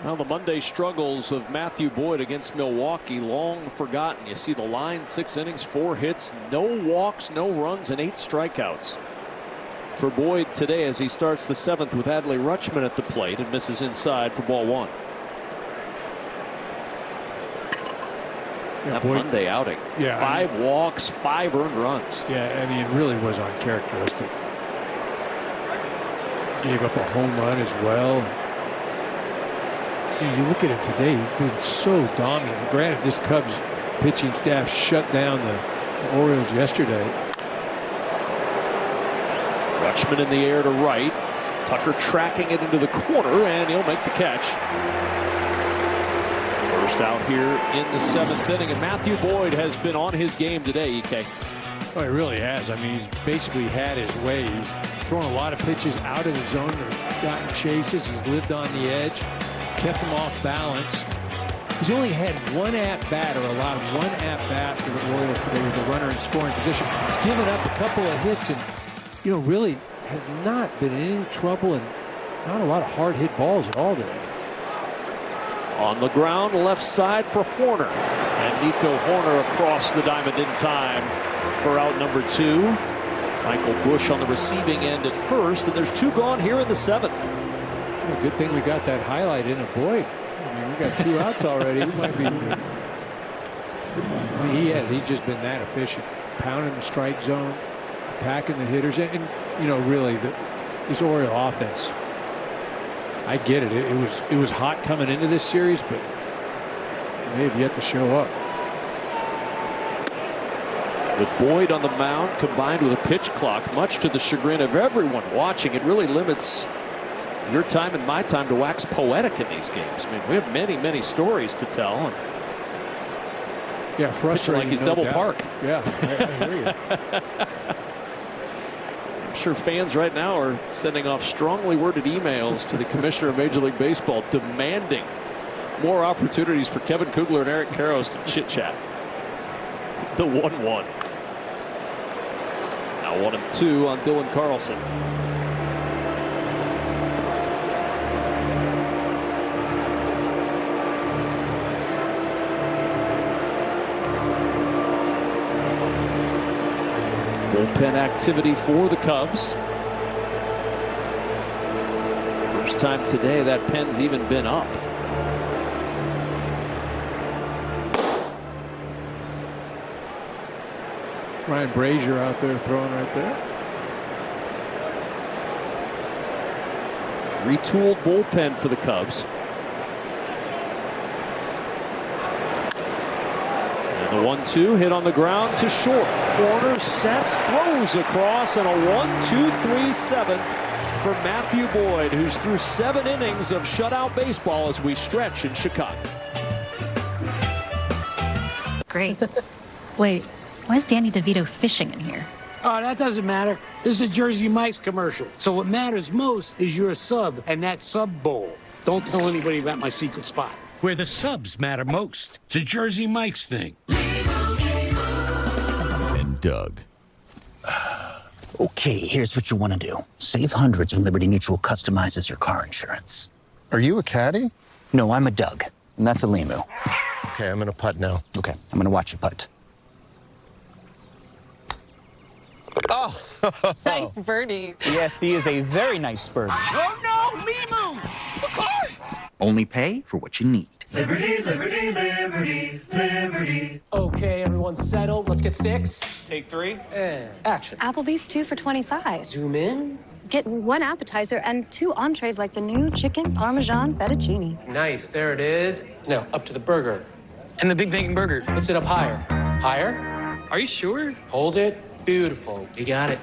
Well, the Monday struggles of Matthew Boyd against Milwaukee, long forgotten. You see the line, 6 innings, 4 hits, no walks, no runs, and 8 strikeouts for Boyd today as he starts the 7th with Adley Rutschman at the plate and misses inside for ball 1. That Monday outing. Yeah, 5 walks, 5 earned runs. Yeah, I mean, it really was uncharacteristic. Gave up a home run as well. You look at him today, he's been so dominant. Granted, this Cubs pitching staff shut down the Orioles yesterday. Rutschman in the air to right. Tucker tracking it into the corner, and he'll make the catch. First out here in the 7th inning, and Matthew Boyd has been on his game today, EK. Oh, he really has. I mean, he's basically had his way. He's thrown a lot of pitches out of the zone and gotten chases. He's lived on the edge. Kept him off balance. He's only had 1 at-bat, or allowed 1 at-bat for the Orioles today with a runner in scoring position. He's given up a couple of hits and, really have not been in any trouble and not a lot of hard-hit balls at all today. On the ground, left side for Horner. And Nico Horner across the diamond in time for out number 2. Michael Busch on the receiving end at first, and there's 2 gone here in the 7th. Well, good thing we got that highlight in of Boyd. I mean, we got 2 outs already. We might be. I mean, he's just been that efficient, pounding the strike zone, attacking the hitters, and really this Oriole offense. I get it. It was hot coming into this series, but they have yet to show up. With Boyd on the mound combined with a pitch clock, much to the chagrin of everyone watching, it really limits your time and my time to wax poetic in these games. I mean, we have many, many stories to tell. And yeah, frustrating. Like he's double parked. Yeah, I hear you. I'm sure fans right now are sending off strongly worded emails to the commissioner of Major League Baseball demanding more opportunities for Kevin Kugler and Eric Karros to chit chat. The 1-1. Now 1-2 on Dylan Carlson. Bullpen activity for the Cubs. First time today that pen's even been up. Ryan Brazier out there throwing right there. Retooled bullpen for the Cubs. The 1-2 hit on the ground to short. Horner sets, throws across, and a 1-2-3 7th for Matthew Boyd, who's through 7 innings of shutout baseball as we stretch in Chicago. Great. Wait, why is Danny DeVito fishing in here? Oh, that doesn't matter. This is a Jersey Mike's commercial. So what matters most is your sub and that sub bowl. Don't tell anybody about my secret spot. Where the subs matter most. It's a Jersey Mike's thing. And Doug. Okay, here's what you want to do. Save hundreds when Liberty Mutual customizes your car insurance. Are you a caddy? No, I'm a Doug, and that's a Limu. Okay, I'm gonna putt now. Okay, I'm gonna watch you putt. Oh! Nice birdie. Yes, he is a very nice birdie. Oh, no! Limu! The cards! Only pay for what you need. Liberty, liberty, liberty, liberty. Okay, everyone settled. Let's get sticks. Take 3. And action. Applebee's 2 for $25. Zoom in. Get 1 appetizer and 2 entrees like the new chicken parmesan fettuccine. Nice, there it is. Now, up to the burger. And the big bacon burger. Lift it up higher. Higher? Are you sure? Hold it. Beautiful. You got it.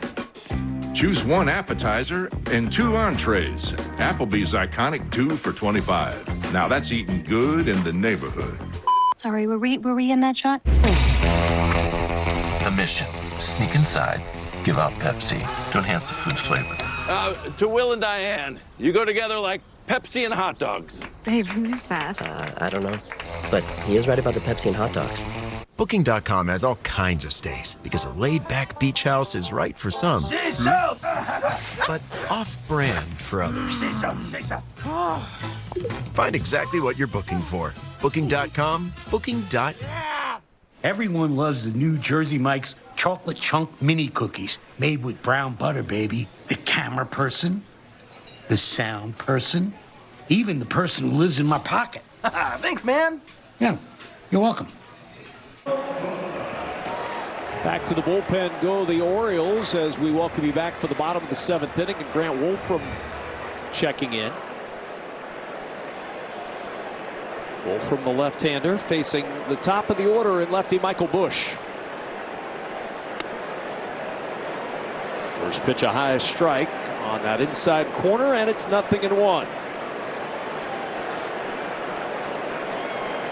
Choose 1 appetizer and 2 entrees. Applebee's iconic 2 for $25. Now that's eating good in the neighborhood. Sorry, were we in that shot? The mission, sneak inside, give out Pepsi to enhance the food's flavor. To Will and Diane, you go together like Pepsi and hot dogs. Babe, who is that? I don't know. But he is right about the Pepsi and hot dogs. Booking.com has all kinds of stays because a laid-back beach house is right for some. But off-brand for others. Find exactly what you're booking for. Booking.com, booking.com. Everyone loves the new Jersey Mike's chocolate chunk mini cookies made with brown butter, baby. The camera person, the sound person, even the person who lives in my pocket. Thanks, man. Yeah, you're welcome. Back to the bullpen go the Orioles as we welcome you back for the bottom of the 7th inning, and Grant Wolfram checking in. Wolfram, the left-hander, facing the top of the order in lefty Michael Busch. First pitch, a high strike on that inside corner, and it's 0-1.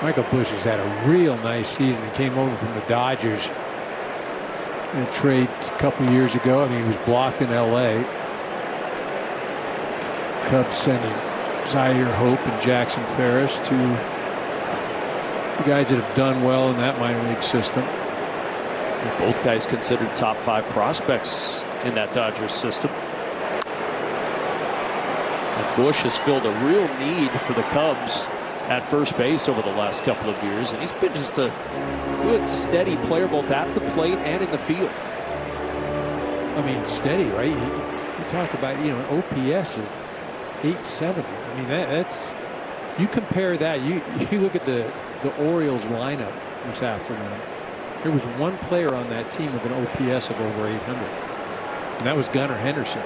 Michael Busch has had a real nice season. He came over from the Dodgers in a trade a couple years ago. I mean, he was blocked in L.A. Cubs sending Zaire Hope and Jackson Ferris, 2 guys that have done well in that minor league system. And both guys considered top 5 prospects in that Dodgers system. And Busch has filled a real need for the Cubs at first base over the last couple of years, and he's been just a good, steady player both at the plate and in the field. I mean, steady, right? You talk about, you know, an OPS of 870. I mean, that's, you compare that, you look at the Orioles lineup this afternoon. There was 1 player on that team with an OPS of over 800, and that was Gunnar Henderson.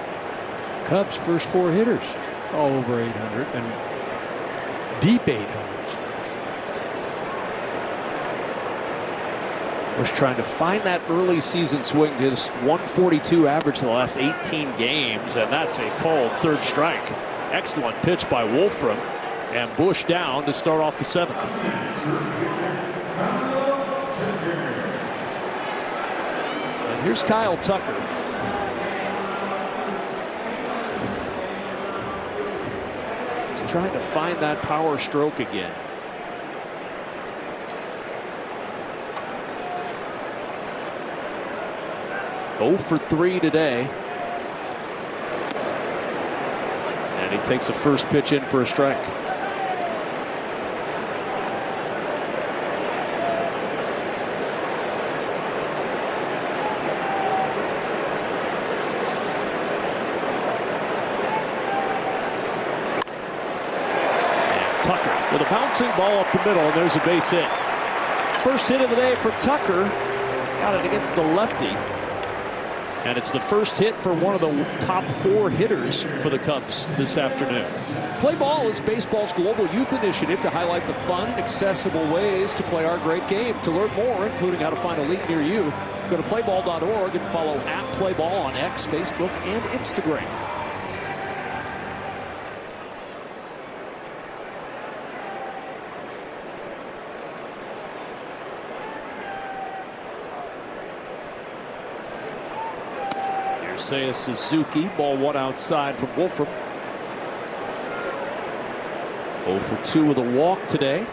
Cubs' first 4 hitters all over 800 and deep 800s. Was trying to find that early season swing. His 142 average in the last 18 games, and that's a called 3rd strike. Excellent pitch by Wolfram, and Busch down to start off the 7th. And here's Kyle Tucker. Just trying to find that power stroke again. Oh for 3 today. And he takes a first pitch in for a strike. And Tucker with a bouncing ball up the middle, and there's a base hit. First hit of the day for Tucker. Got it against the lefty. And it's the first hit for one of the top 4 hitters for the Cubs this afternoon. Play Ball is baseball's global youth initiative to highlight the fun, accessible ways to play our great game. To learn more, including how to find a league near you, go to playball.org and follow @playball on X, Facebook, and Instagram. Seiya Suzuki. Ball 1 outside from Wolfram. 0 for 2 with a walk today.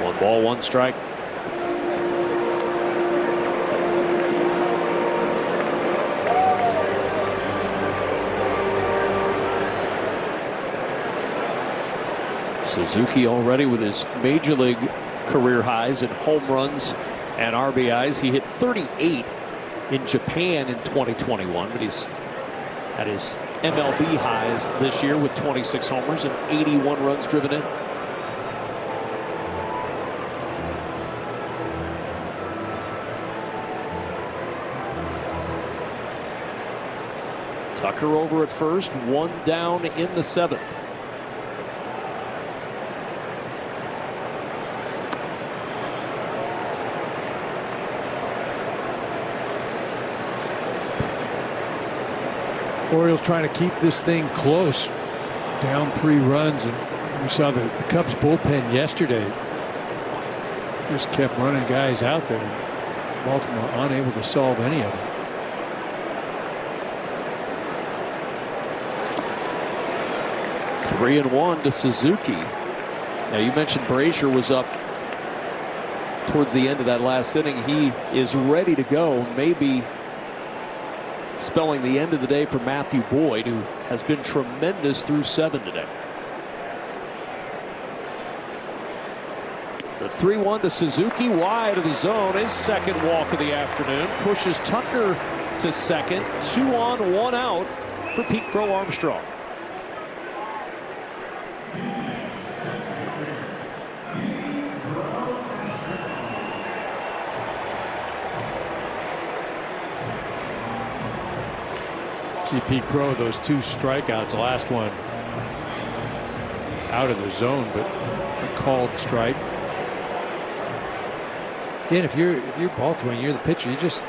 One ball, one strike. Suzuki already with his major league career highs in home runs and RBIs. He hit 38 in Japan in 2021, but he's at his MLB highs this year with 26 homers and 81 runs driven in. Tucker over at first, 1 down in the 7th. Orioles trying to keep this thing close, down 3 runs, and we saw the Cubs bullpen yesterday just kept running guys out there. Baltimore unable to solve any of them. Three and 1 to Suzuki. Now you mentioned Brazier was up towards the end of that last inning. He is ready to go, maybe spelling the end of the day for Matthew Boyd, who has been tremendous through 7 today. The 3-1 to Suzuki, wide of the zone, his second walk of the afternoon, pushes Tucker to second. 2 on, 1 out for Pete Crow Armstrong. Pete Crow, those 2 strikeouts, the last one out of the zone, but a called strike. Again, if you're Baltimore and you're the pitcher, you just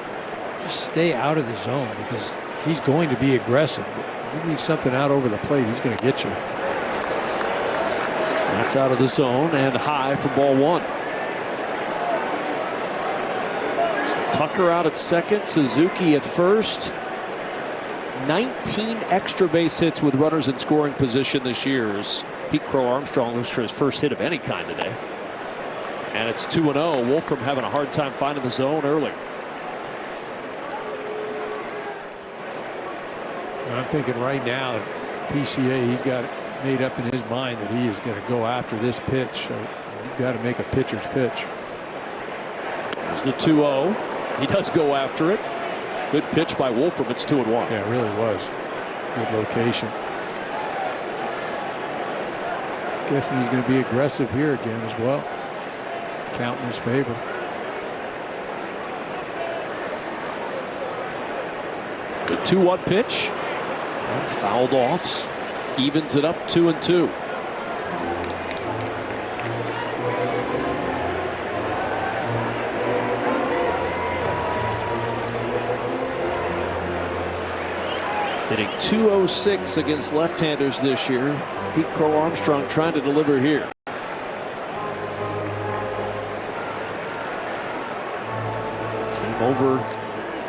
stay out of the zone because he's going to be aggressive. If you leave something out over the plate, he's going to get you. That's out of the zone and high for ball 1. So Tucker out at second, Suzuki at first. 19 extra base hits with runners in scoring position this year as Pete Crow Armstrong looks for his first hit of any kind today. And it's 2-0. Wolfram having a hard time finding the zone early. I'm thinking right now, PCA, he's got it made up in his mind that he is going to go after this pitch. So you've got to make a pitcher's pitch. There's the 2-0. He does go after it. Good pitch by Wolfram. It's 2-1. Yeah, it really was. Good location. Guessing he's going to be aggressive here again as well. Count in his favor. The 2-1 pitch. And fouled off. Evens it up 2-2. Hitting .206 against left-handers this year. Pete Crow Armstrong trying to deliver here. Came over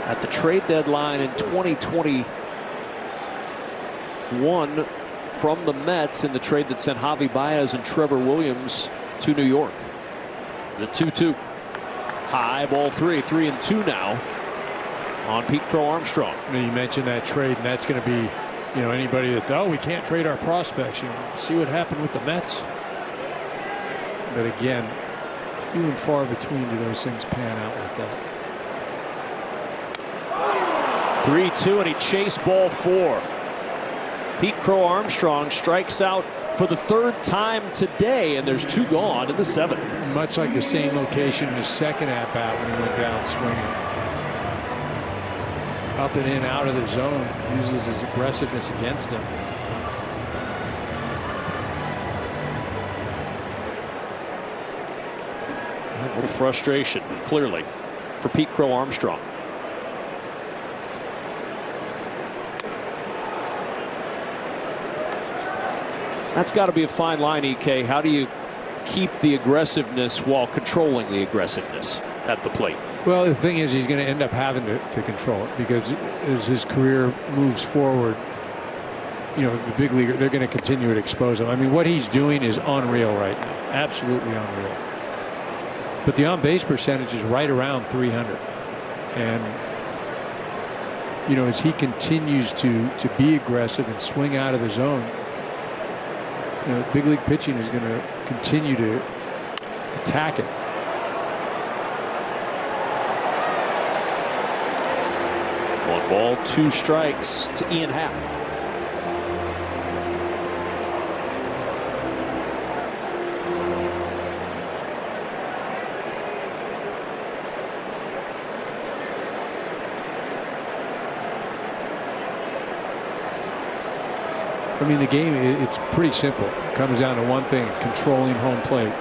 at the trade deadline in 2021 from the Mets in the trade that sent Javi Baez and Trevor Williams to New York. The 2-2. High ball 3, 3-2 now on Pete Crow Armstrong. You mentioned that trade, and that's going to be, anybody that's, we can't trade our prospects. See what happened with the Mets. But again, few and far between do those things pan out like that. 3-2, and he chased ball 4. Pete Crow Armstrong strikes out for the 3rd time today, and there's 2 gone in the 7th. Much like the same location in his second at-bat when he went down swinging. Up and in, out of the zone, uses his aggressiveness against him. A little frustration, clearly, for Pete Crow Armstrong. That's got to be a fine line, EK. How do you keep the aggressiveness while controlling the aggressiveness at the plate? Well, the thing is, he's going to end up having to control it, because as his career moves forward, you know, the big leaguer, they're going to continue to expose him. I mean, what he's doing is unreal right now. Absolutely unreal. But the on-base percentage is right around 300. And, you know, as he continues to be aggressive and swing out of the zone, you know, big league pitching is going to continue to attack it. One ball, 2 strikes to Ian Happ. I mean, the game, it's pretty simple. It comes down to one thing: controlling home plate.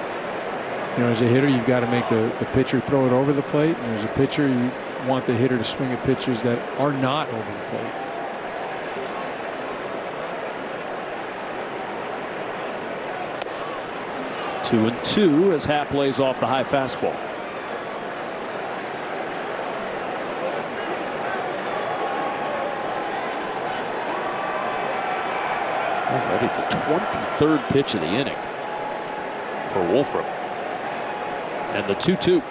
You know, as a hitter, you've got to make the pitcher throw it over the plate, and as a pitcher, you want the hitter to swing at pitches that are not over the plate. Two and two as Happ lays off the high fastball. Already the 23rd pitch of the inning for Wolfram. And the 2-2.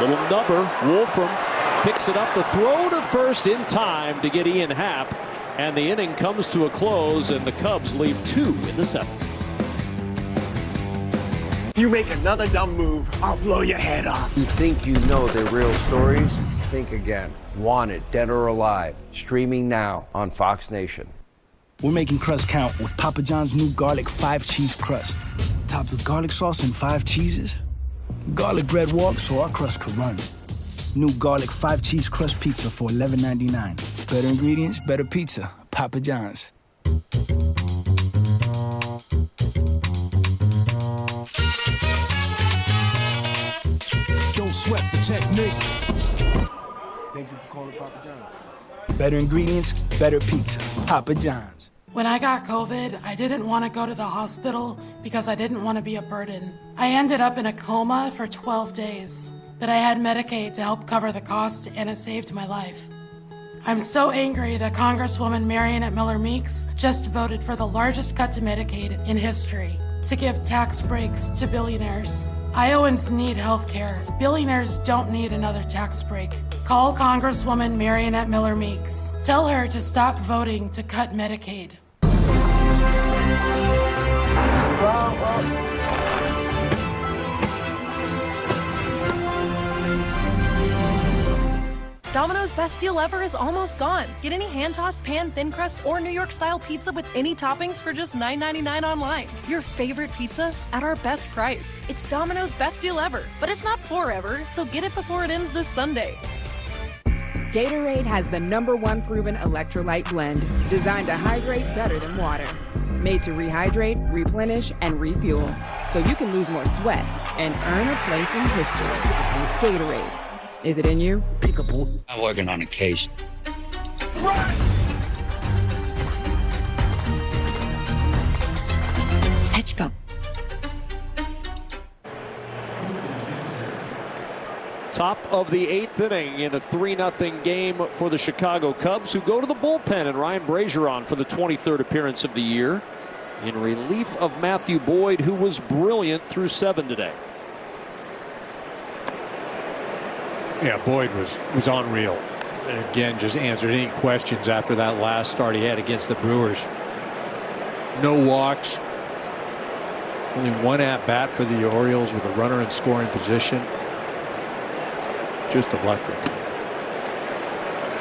Little number. Wolfram picks it up. The throw to first in time to get Ian Happ. And the inning comes to a close, and the Cubs leave 2 in the 7th. You make another dumb move, I'll blow your head off. You think you know their real stories? Think again. Wanted, Dead or Alive. Streaming now on Fox Nation. We're making crust count with Papa John's new garlic 5-cheese crust. Topped with garlic sauce and 5 cheeses. Garlic bread walks so our crust could run. New garlic 5-cheese crust pizza for $11.99. Better ingredients, better pizza. Papa John's. Don't sweat the technique. Thank you for calling Papa John's. Better ingredients, better pizza. Papa John's. When I got COVID, I didn't want to go to the hospital because I didn't want to be a burden. I ended up in a coma for 12 days, but I had Medicaid to help cover the cost, and it saved my life. I'm so angry that Congresswoman Marionette Miller Meeks just voted for the largest cut to Medicaid in history to give tax breaks to billionaires. Iowans need health care. Billionaires don't need another tax break. Call Congresswoman Marionette Miller Meeks. Tell her to stop voting to cut Medicaid. Domino's best deal ever is almost gone. Get any hand-tossed pan, thin crust, or New York-style pizza with any toppings for just $9.99 online. Your favorite pizza at our best price. It's Domino's best deal ever, but it's not forever, so get it before it ends this Sunday. Gatorade has the #1 proven electrolyte blend, designed to hydrate better than water. Made to rehydrate, replenish, and refuel, so you can lose more sweat and earn a place in history. Gatorade. Is it in you? Peekaboo. I'm working on a case. Let's go. Top of the 8th inning in a 3-0 game for the Chicago Cubs, who go to the bullpen, and Ryan Brazier for the 23rd appearance of the year in relief of Matthew Boyd, who was brilliant through 7 today. Yeah, Boyd was unreal. And again, just answered any questions after that last start he had against the Brewers. No walks. Only 1 at-bat for the Orioles with a runner in scoring position. Just electric.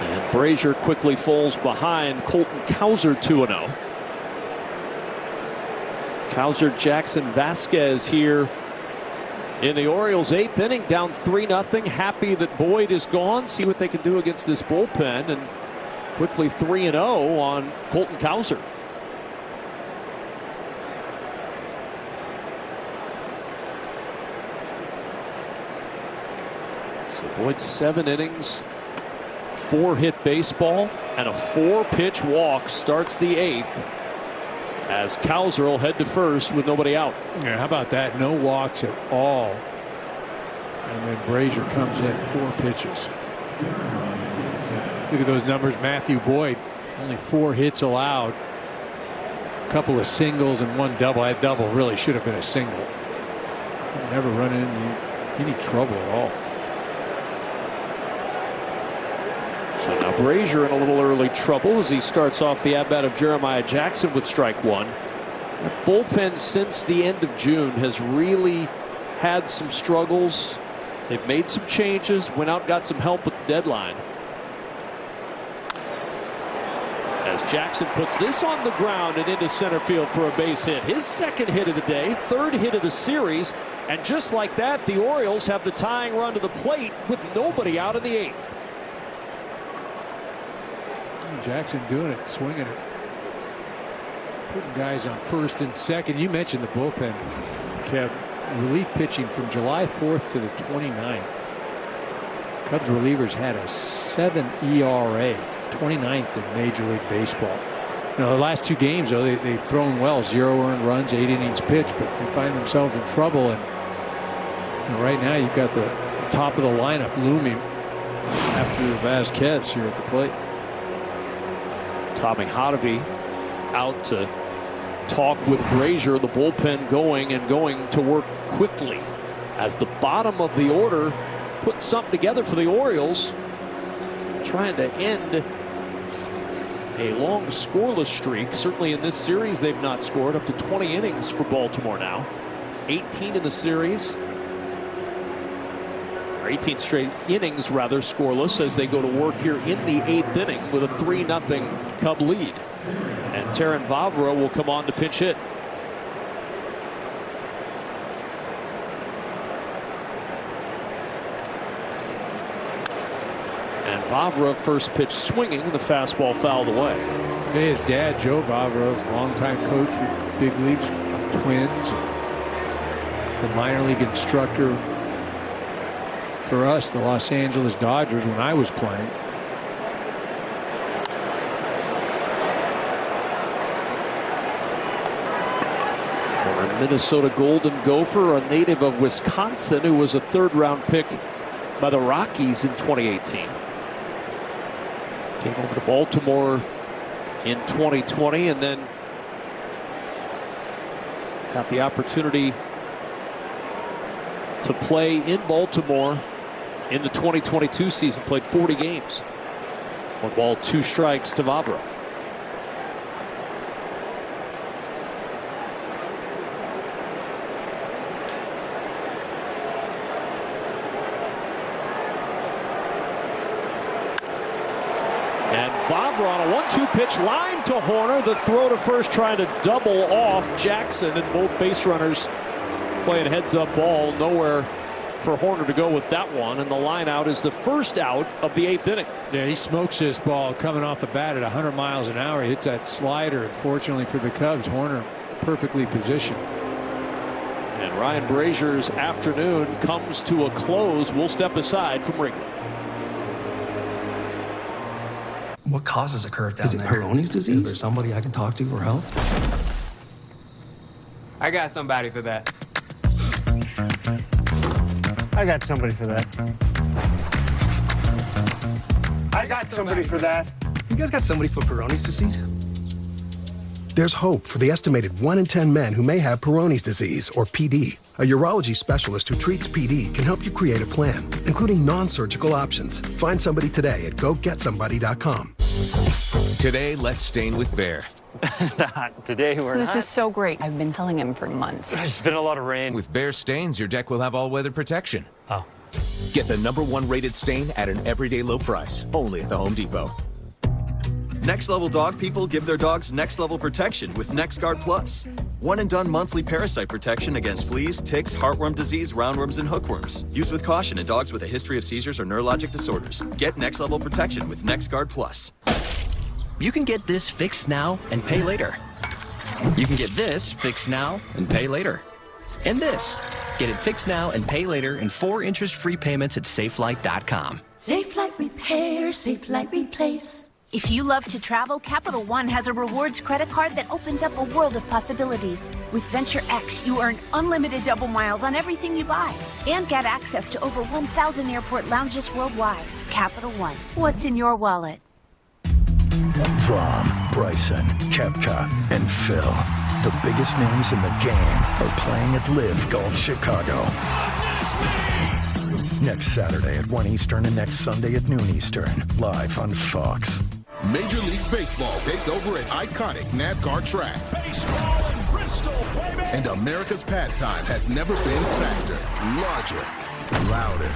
And Brazier quickly falls behind Colton Cowser 2-0. Cowser, Jackson, Vasquez here in the Orioles' 8th inning, down 3-0. Happy that Boyd is gone. See what they can do against this bullpen. And quickly 3-0 on Colton Cowser. So Boyd, 7 innings, 4-hit baseball, and a 4-pitch walk starts the 8th. as Cowser will head to first with nobody out. Yeah, how about that? No walks at all. And then Brazier comes in, 4 pitches. Look at those numbers. Matthew Boyd, only 4 hits allowed. A couple of singles and 1 double. That double really should have been a single. Never run into any trouble at all. So now Brazier in a little early trouble as he starts off the at-bat of Jeremiah Jackson with strike 1. The bullpen since the end of June has really had some struggles. They've made some changes, went out and got some help at the deadline. As Jackson puts this on the ground and into center field for a base hit. His 2nd hit of the day, 3rd hit of the series. And just like that, the Orioles have the tying run to the plate with nobody out in the 8th. Jackson doing it, swinging it. Putting guys on 1st and 2nd. You mentioned the bullpen, Kev. Relief pitching from July 4th to the 29th. Cubs relievers had a 7 ERA, 29th in Major League Baseball. You know, the last 2 games, though, they've thrown well. 0 earned runs, 8 innings pitched, but they find themselves in trouble. And you know, right now, you've got the top of the lineup looming after Vasquez here at the plate. Tommy Hotovy out to talk with Brazier, the bullpen going to work quickly as the bottom of the order put something together for the Orioles, trying to end a long scoreless streak. Certainly in this series they've not scored. Up to 20 innings for Baltimore now, 18 in the series, or 18 straight innings rather scoreless, as they go to work here in the 8th inning with a 3-0 Cub lead. And Taran Vavra will come on to pinch hit. And Vavra, first pitch swinging, the fastball fouled away. His dad, Joe Vavra, longtime coach for big leagues, Twins, the minor league instructor for us, the Los Angeles Dodgers, when I was playing. Minnesota Golden Gopher, a native of Wisconsin, who was a 3rd-round pick by the Rockies in 2018. Came over to Baltimore in 2020 and then got the opportunity to play in Baltimore in the 2022 season. Played 40 games. 1 ball, 2 strikes to Vavra. Vavra on a 1-2 pitch line to Horner. The throw to first trying to double off Jackson, and both base runners playing heads-up ball. Nowhere for Horner to go with that one, and the line out is the first out of the 8th inning. Yeah, he smokes this ball coming off the bat at 100 miles an hour. He hits that slider. Unfortunately for the Cubs, Horner perfectly positioned. And Ryan Brazier's afternoon comes to a close. We'll step aside from Wrigley. What causes a curve down there? Is it Peyronie's disease? Is there somebody I can talk to or help? I got somebody for that. I got somebody for that. I got somebody for that. You guys got somebody for Peyronie's disease? There's hope for the estimated 1 in 10 men who may have Peyronie's disease, or PD. A urology specialist who treats PD can help you create a plan, including non-surgical options. Find somebody today at GoGetSomebody.com. Today, let's stain with Bear. Today we're This not. is so great. I've been telling him for months. There's been a lot of rain. With Bear stains, your deck will have all-weather protection. Oh. Get the #1 rated stain at an everyday low price, only at the Home Depot. Next level dog people give their dogs next level protection with NexGuard Plus. 1 and done monthly parasite protection against fleas, ticks, heartworm disease, roundworms, and hookworms. Used with caution in dogs with a history of seizures or neurologic disorders. Get next level protection with NexGuard Plus. You can get this fixed now and pay later. You can get this fixed now and pay later. And this. Get it fixed now and pay later in 4 interest-free payments at SafeLight.com. Safe Light Repair, Safe Light Replace. If you love to travel, Capital One has a rewards credit card that opens up a world of possibilities. With Venture X, you earn unlimited double miles on everything you buy and get access to over 1,000 airport lounges worldwide. Capital One, what's in your wallet? Rom, Bryson, Koepka, and Phil. The biggest names in the game are playing at Live Golf Chicago. Next Saturday at 1 Eastern and next Sunday at noon Eastern, live on Fox. Major League Baseball takes over an iconic NASCAR track. Baseball in Bristol, baby! And America's pastime has never been faster, larger, louder.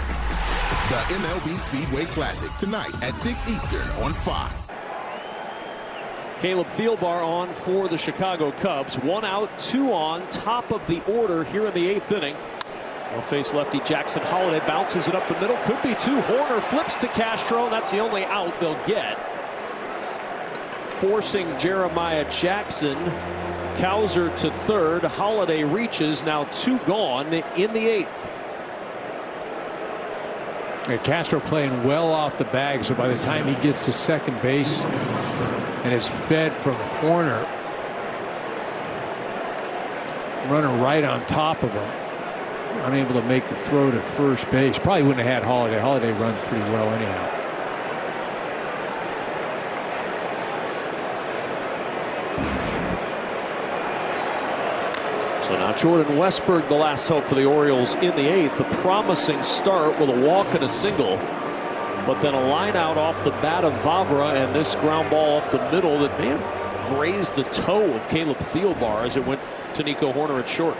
The MLB Speedway Classic tonight at 6 Eastern on Fox. Caleb Thielbar on for the Chicago Cubs. 1 out, 2 on, top of the order here in the 8th inning. They'll face lefty Jackson Holliday, bounces it up the middle, could be 2. Horner flips to Castro, and that's the only out they'll get. Forcing Jeremiah Jackson. Cowser to third. Holliday reaches, now 2 gone in the 8th. And Castro playing well off the bag, so by the time he gets to second base and is fed from Horner, running right on top of him, unable to make the throw to first base. Probably wouldn't have had Holliday. Holliday runs pretty well anyhow. So now Jordan Westburg, the last hope for the Orioles in the 8th. A promising start with a walk and a single, but then a line out off the bat of Vavra, and this ground ball up the middle that may have grazed the toe of Caleb Thielbar as it went to Nico Horner at short.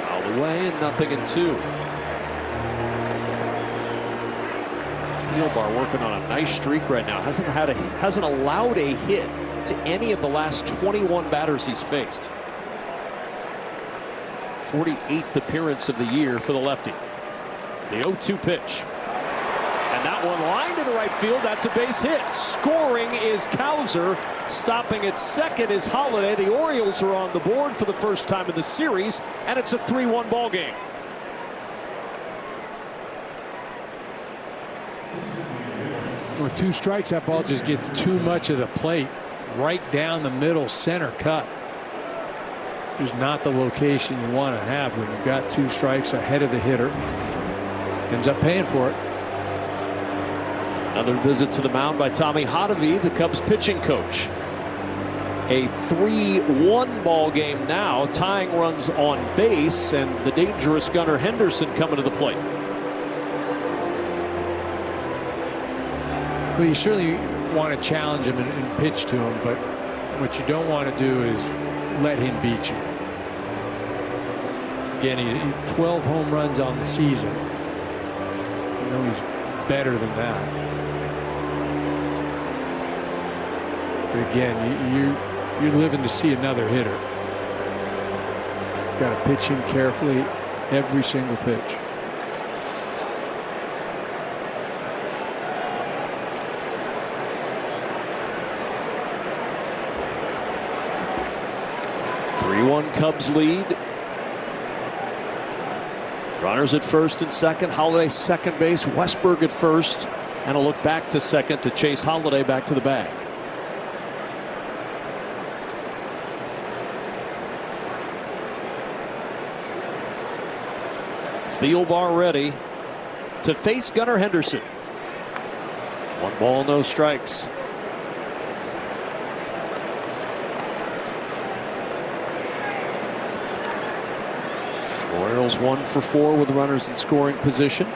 Fouled away and 0-2. Thielbar working on a nice streak right now. Hasn't allowed a hit to any of the last 21 batters he's faced. 48th appearance of the year for the lefty. The 0-2 pitch. And that one lined into right field. That's a base hit. Scoring is Cowser. Stopping at second is Holliday. The Orioles are on the board for the first time in the series, and it's a 3-1 ball game. With 2 strikes, that ball just gets too much of the plate. Right down the middle, center cut. Is not the location you want to have when you've got 2 strikes ahead of the hitter. Ends up paying for it. Another visit to the mound by Tommy Hotovy, the Cubs pitching coach. A 3-1 ball game now. Tying runs on base, and the dangerous Gunnar Henderson coming to the plate. Well, you certainly want to challenge him and pitch to him, but what you don't want to do is let him beat you. Again, he's 12 home runs on the season. You know he's better than that. But again, you're living to see another hitter. Got to pitch him carefully every single pitch. Cubs lead. Runners at first and second. Holliday second base. Westburg at first. And a look back to second to chase Holliday back to the bag. Thielbar ready to face Gunnar Henderson. 1 ball, no strikes. Orioles 1 for 4 with runners in scoring position.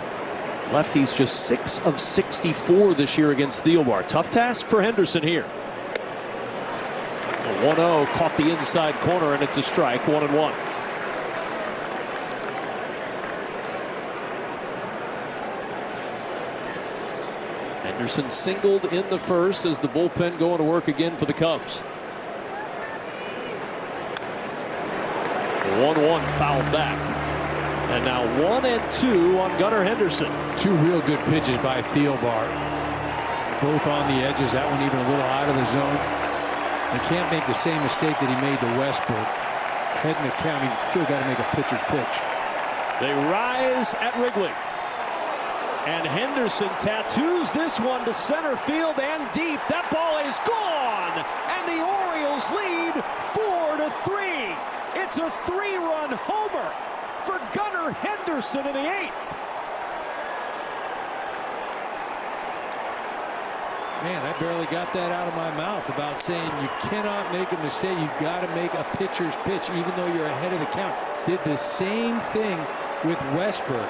Lefties just 6 of 64 this year against Thielbar. Tough task for Henderson here. The 1-0 caught the inside corner, and it's a strike. 1-1. Henderson singled in the first as the bullpen going to work again for the Cubs. 1-1 fouled back. And now 1-2 on Gunnar Henderson. 2 real good pitches by Thielbar. Both on the edges. That one even a little out of the zone. He can't make the same mistake that he made to Westbrook. Heading the count, he's still got to make a pitcher's pitch. They rise at Wrigley. And Henderson tattoos this one to center field and deep. That ball is gone. And the Orioles lead 4-3. It's a 3-run homer for Gunnar Henderson in the 8th. Man, I barely got that out of my mouth about saying you cannot make a mistake. You've got to make a pitcher's pitch, even though you're ahead of the count. Did the same thing with Westberg.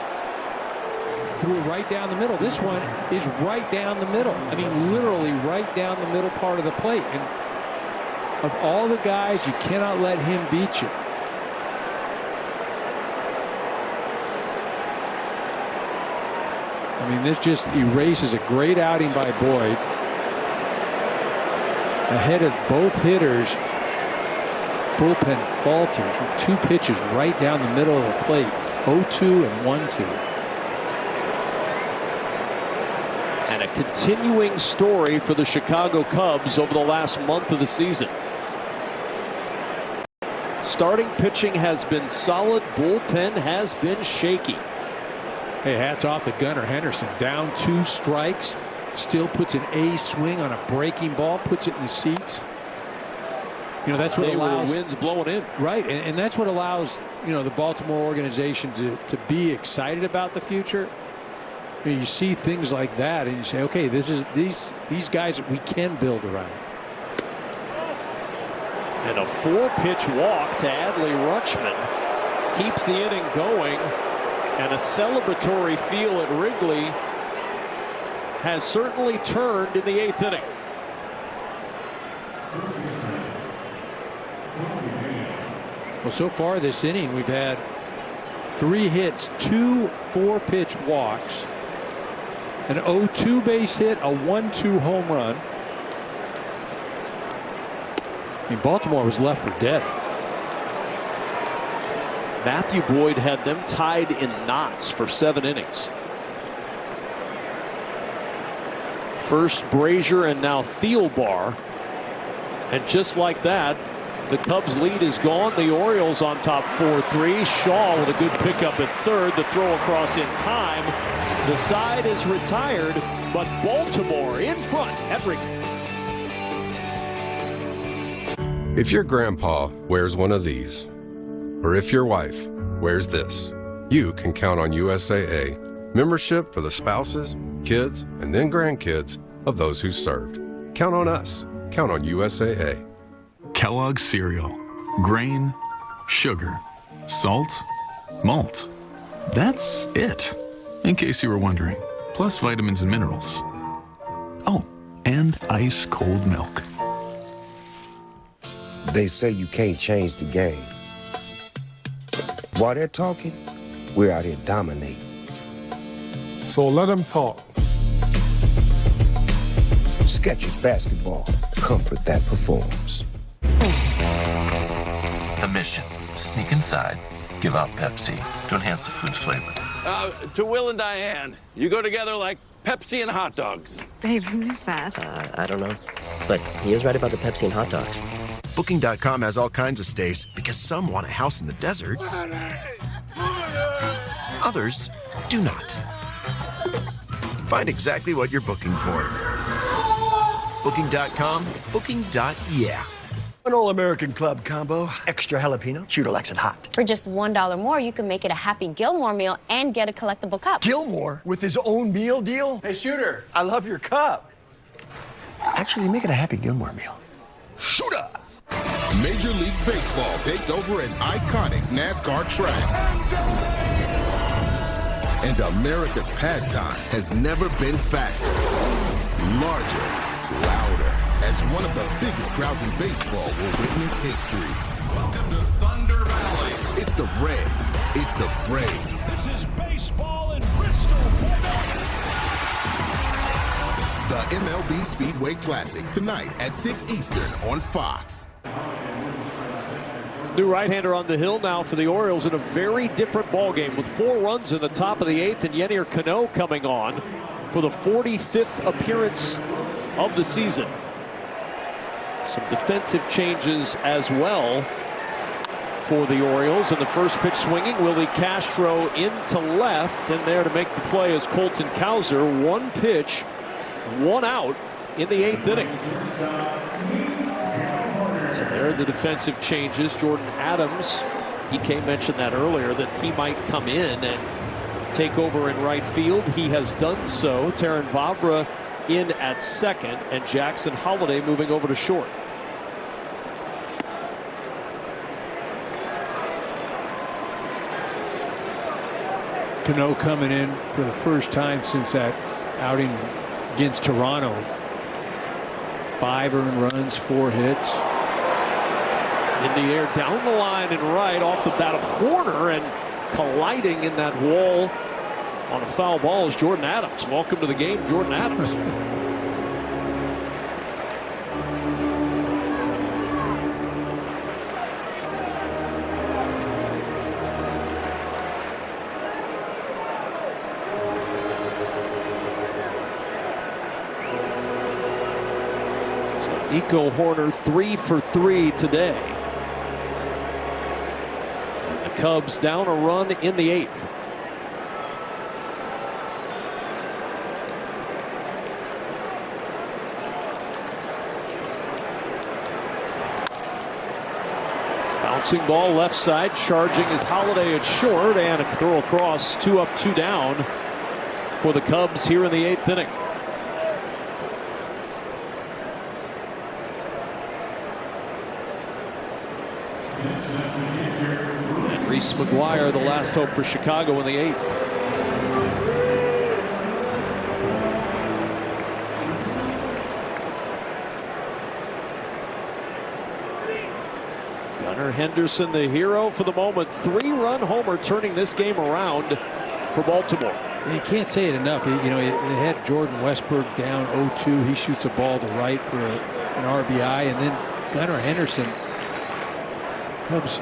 Threw it right down the middle. This one is right down the middle. I mean, literally right down the middle part of the plate. And of all the guys, you cannot let him beat you. I mean, this just erases a great outing by Boyd. Ahead of both hitters, bullpen falters with 2 pitches right down the middle of the plate. 0-2 and 1-2. And a continuing story for the Chicago Cubs over the last month of the season. Starting pitching has been solid. Bullpen has been shaky. Hey, hats off to Gunnar Henderson. Down 2 strikes. Still puts an A swing on a breaking ball. Puts it in the seats. You know, that's what allows winds blowing in. Right. And that's what allows, you know, the Baltimore organization to be excited about the future. You know, you see things like that and you say, okay, this is these guys that we can build around. And a 4-pitch walk to Adley Rutschman keeps the inning going, and a celebratory feel at Wrigley has certainly turned in the 8th inning. Well, so far this inning we've had 3 hits, 2 4-pitch walks, an 0-2 base hit, a 1-2 home run. I mean, Baltimore was left for dead. Matthew Boyd had them tied in knots for 7 innings. First Brazier and now Thielbar. And just like that, the Cubs lead is gone. The Orioles on top 4-3. Shaw with a good pickup at third. The throw across in time. The side is retired, but Baltimore in front at Wrigley. If your grandpa wears one of these, or if your wife wears this, you can count on USAA membership for the spouses, kids, and then grandkids of those who served. Count on us. Count on USAA. Kellogg's cereal. Grain, sugar, salt, malt. That's it, in case you were wondering. Plus vitamins and minerals. Oh, and ice cold milk. They say you can't change the game. While they're talking, we're out here dominating. So let them talk. Skechers basketball, comfort that performs. The mission, sneak inside, give out Pepsi to enhance the food's flavor. To Will and Diane, you go together like Pepsi and hot dogs. Babe, who is that? I don't know. But he is right about the Pepsi and hot dogs. Booking.com has all kinds of stays because some want a house in the desert. Others do not. Find exactly what you're booking for. Booking.com, booking.yeah. An All-American Club combo, extra jalapeno, Shooter likes it hot. For just $1 more, you can make it a Happy Gilmore meal and get a collectible cup. Gilmore with his own meal deal? Hey, Shooter, I love your cup. Actually, make it a Happy Gilmore meal. Shooter! Major League Baseball takes over an iconic NASCAR track. And America's pastime has never been faster, larger, louder, as one of the biggest crowds in baseball will witness history. Welcome to Thunder Valley. It's the Reds. It's the Braves. This is baseball in Bristol, baby. The MLB Speedway Classic tonight at 6 Eastern on Fox. New right-hander on the hill now for the Orioles in a very different ball game with 4 runs in the top of the 8th, and Yennier Cano coming on for the 45th appearance of the season. Some defensive changes as well for the Orioles. And the first pitch swinging, Willie Castro into left. And there to make the play is Colton Cowser. One pitch, one out in the 8th inning. So there are the defensive changes. Jordan Adams, EK mentioned that earlier, that he might come in and take over in right field. He has done so. Terran Vavra in at second, and Jackson Holliday moving over to short. Cano coming in for the first time since that outing against Toronto. 5 earned runs, 4 hits. In the air, down the line and right off the bat of Horner, and colliding in that wall on a foul ball is Jordan Adams. Welcome to the game, Jordan Adams. Nico Horner 3 for 3 today. And the Cubs down a run in the 8th. Bouncing ball left side, charging is Holliday at short, and a throw across, 2 up, 2 down for the Cubs here in the 8th inning. Reese McGuire, the last hope for Chicago in the 8th. Gunnar Henderson, the hero for the moment. 3-run homer, turning this game around for Baltimore. And you can't say it enough. They had Jordan Westberg down 0-2. He shoots a ball to right for an RBI, and then Gunnar Henderson, Cubs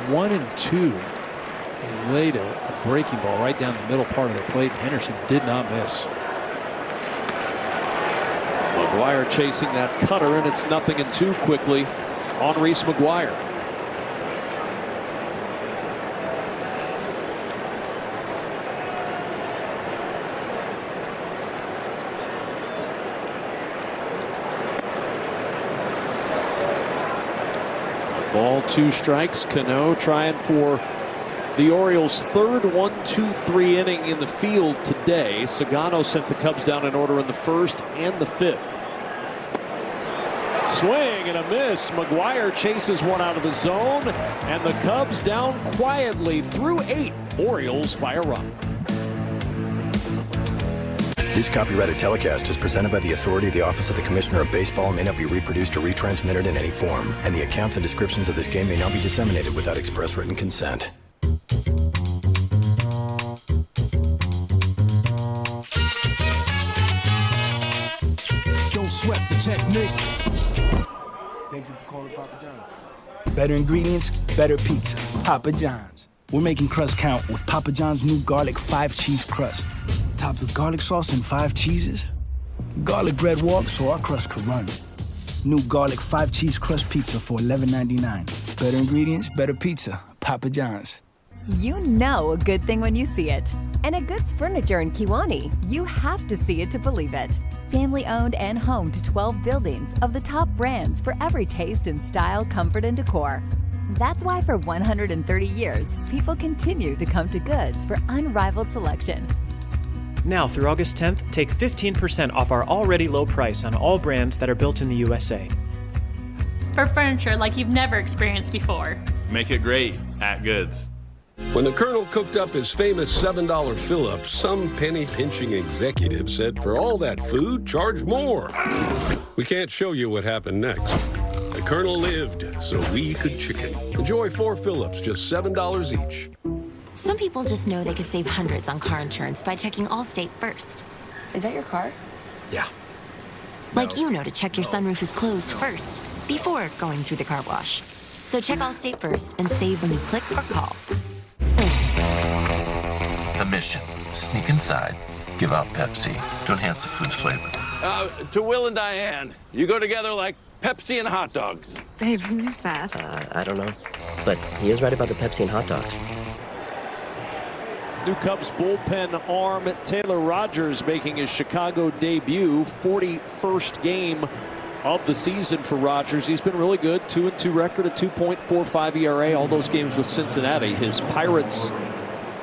1 and 2, and he laid a breaking ball right down the middle part of the plate. Henderson did not miss. McGuire chasing that cutter, and it's 0-2 quickly on Reese McGuire. Ball, 2 strikes. Cano trying for the Orioles' third 1-2-3 inning in the field today. Sagano sent the Cubs down in order in the 1st and the 5th. Swing and a miss. McGuire chases one out of the zone, and the Cubs down quietly through 8. Orioles by a run. This copyrighted telecast is presented by the authority of the Office of the Commissioner of Baseball and may not be reproduced or retransmitted in any form. And the accounts and descriptions of this game may not be disseminated without express written consent. Don't sweat the technique. Thank you for calling Papa John's. Better ingredients, better pizza. Papa John's. We're making crust count with Papa John's new garlic 5-cheese crust. Topped with garlic sauce and 5 cheeses. Garlic bread walks so our crust could run. New garlic 5-cheese crust pizza for $11.99. Better ingredients, better pizza. Papa John's. You know a good thing when you see it. And at Goods Furniture in Kiwani, you have to see it to believe it. Family owned and home to 12 buildings of the top brands for every taste in style, comfort, and decor. That's why for 130 years, people continue to come to Goods for unrivaled selection. Now through August 10th, take 15% off our already low price on all brands that are built in the USA. For furniture like you've never experienced before. Make it great at Goods. When the Colonel cooked up his famous $7 fill-up, some penny-pinching executive said, for all that food, charge more. We can't show you what happened next. The Colonel lived so we could chicken. Enjoy 4 fill-ups, just $7 each. Some people just know they could save hundreds on car insurance by checking Allstate first. Is that your car? Yeah. Like you know to check your sunroof is closed first, before going through the car wash. So check Allstate first and save when you click or call. The mission: sneak inside, give out Pepsi to enhance the food's flavor. To Will and Diane, you go together like Pepsi and hot dogs. Babe, who is that? I don't know. But he is right about the Pepsi and hot dogs. New Cubs bullpen arm Taylor Rogers making his Chicago debut. 41st game of the season for Rogers. He's been really good. 2-2 record, a 2.45 ERA. All those games with Cincinnati. His Pirates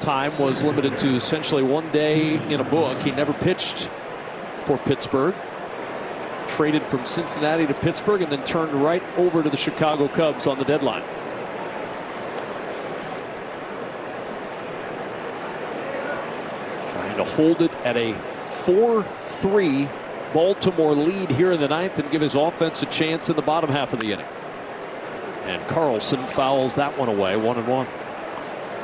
time was limited to essentially 1 day in a book. He never pitched for Pittsburgh. Traded from Cincinnati to Pittsburgh and then turned right over to the Chicago Cubs on the deadline. Trying to hold it at a 4-3 Baltimore lead here in the ninth and give his offense a chance in the bottom half of the inning. And Carlson fouls that one away, 1-1.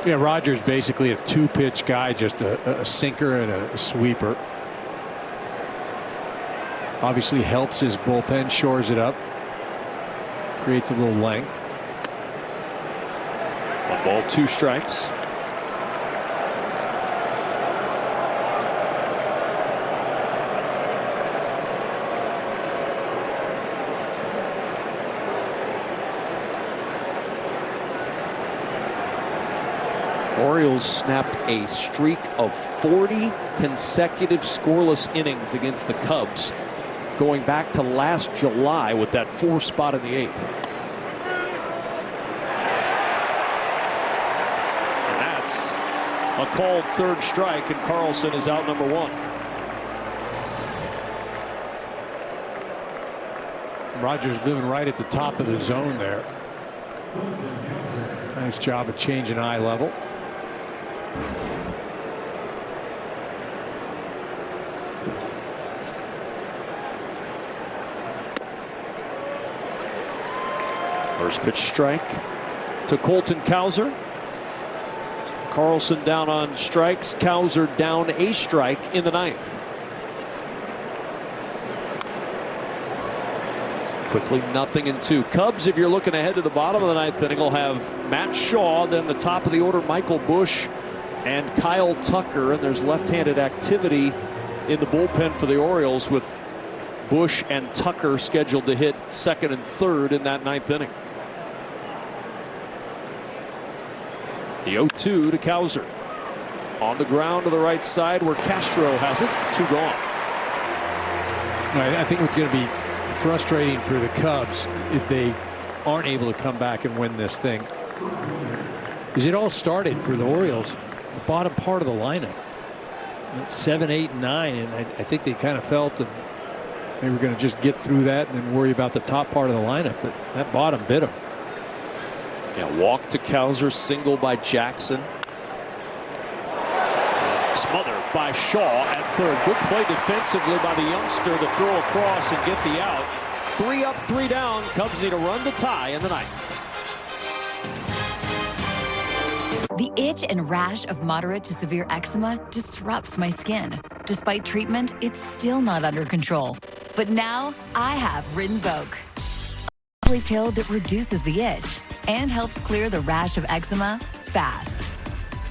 Yeah, Rogers basically a two-pitch guy, just a sinker and a sweeper. Obviously helps his bullpen, shores it up, creates a little length. 1 ball, 2 strikes. Orioles snapped a streak of 40 consecutive scoreless innings against the Cubs, going back to last July with that 4 spot in the 8th. And that's a called 3rd strike, and Carlson is out number 1. Rogers living right at the top of the zone there. Nice job of changing eye level. First pitch strike to Colton Cowser. Carlson down on strikes. Cowser down a strike in the 9th. Quickly 0-2. Cubs, if you're looking ahead to the bottom of the 9th inning, will have Matt Shaw, then the top of the order Michael Busch and Kyle Tucker, and there's left-handed activity in the bullpen for the Orioles with Busch and Tucker scheduled to hit 2nd and 3rd in that 9th inning. The 0-2 to Cowser. On the ground to the right side where Castro has it. 2 gone. I think what's going to be frustrating for the Cubs if they aren't able to come back and win this thing is it all started for the Orioles the bottom part of the lineup at 7, 8, 9, and I think they kind of felt that they were going to just get through that and then worry about the top part of the lineup, but that bottom bit them. Yeah, walk to Cowser, single by Jackson. Smothered by Shaw at 3rd. Good play defensively by the youngster to throw across and get the out. 3 up, 3 down. Cubs need a run to tie in the 9th. The itch and rash of moderate to severe eczema disrupts my skin. Despite treatment, it's still not under control. But now I have Rinvoq, a pill that reduces the itch and helps clear the rash of eczema fast.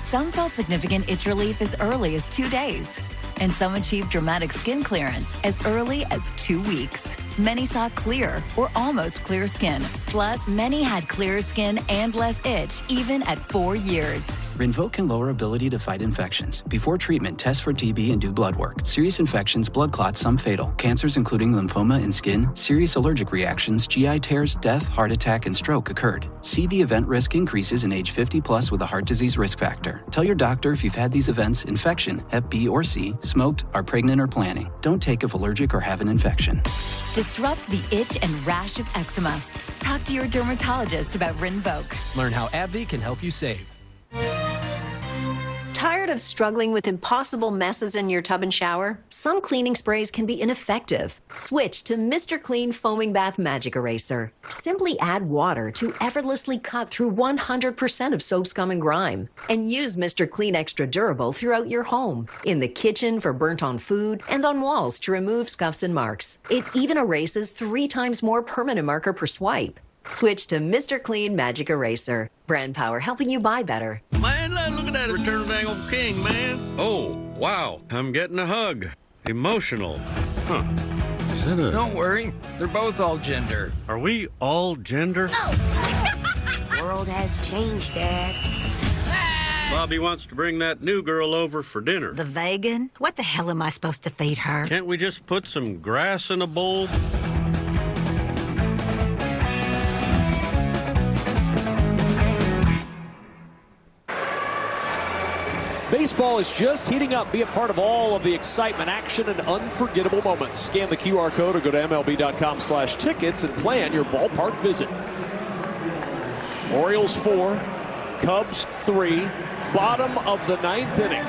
Some felt significant itch relief as early as 2 days, and some achieved dramatic skin clearance as early as 2 weeks. Many saw clear or almost clear skin. Plus, many had clearer skin and less itch, even at 4 years. Rinvoq can lower ability to fight infections. Before treatment, test for TB and do blood work. Serious infections, blood clots, some fatal. Cancers including lymphoma and skin, serious allergic reactions, GI tears, death, heart attack, and stroke occurred. CV event risk increases in age 50 plus with a heart disease risk factor. Tell your doctor if you've had these events, infection, Hep B or C, smoked, are pregnant or planning. Don't take if allergic or have an infection. Disrupt the itch and rash of eczema. Talk to your dermatologist about Rinvoq. Learn how AbbVie can help you save. Tired of struggling with impossible messes in your tub and shower? Some cleaning sprays can be ineffective. Switch to Mr. Clean Foaming Bath Magic Eraser. Simply add water to effortlessly cut through 100% of soap, scum, and grime. And use Mr. Clean Extra Durable throughout your home. In the kitchen for burnt on food, and on walls to remove scuffs and marks. It even erases 3 times more permanent marker per swipe. Switch to Mr. Clean Magic Eraser. Brand power helping you buy better. Man, look at that Return of the Dang Old King, man. Oh, wow. I'm getting a hug. Emotional. Huh. Is that a... Don't worry, they're both all gender. Are we all gender? World has changed, Dad. Bobby wants to bring that new girl over for dinner. The vegan? What the hell am I supposed to feed her? Can't we just put some grass in a bowl? Baseball is just heating up. Be a part of all of the excitement, action, and unforgettable moments. Scan the QR code or go to MLB.com/tickets and plan your ballpark visit. Orioles 4, Cubs 3, bottom of the 9th inning.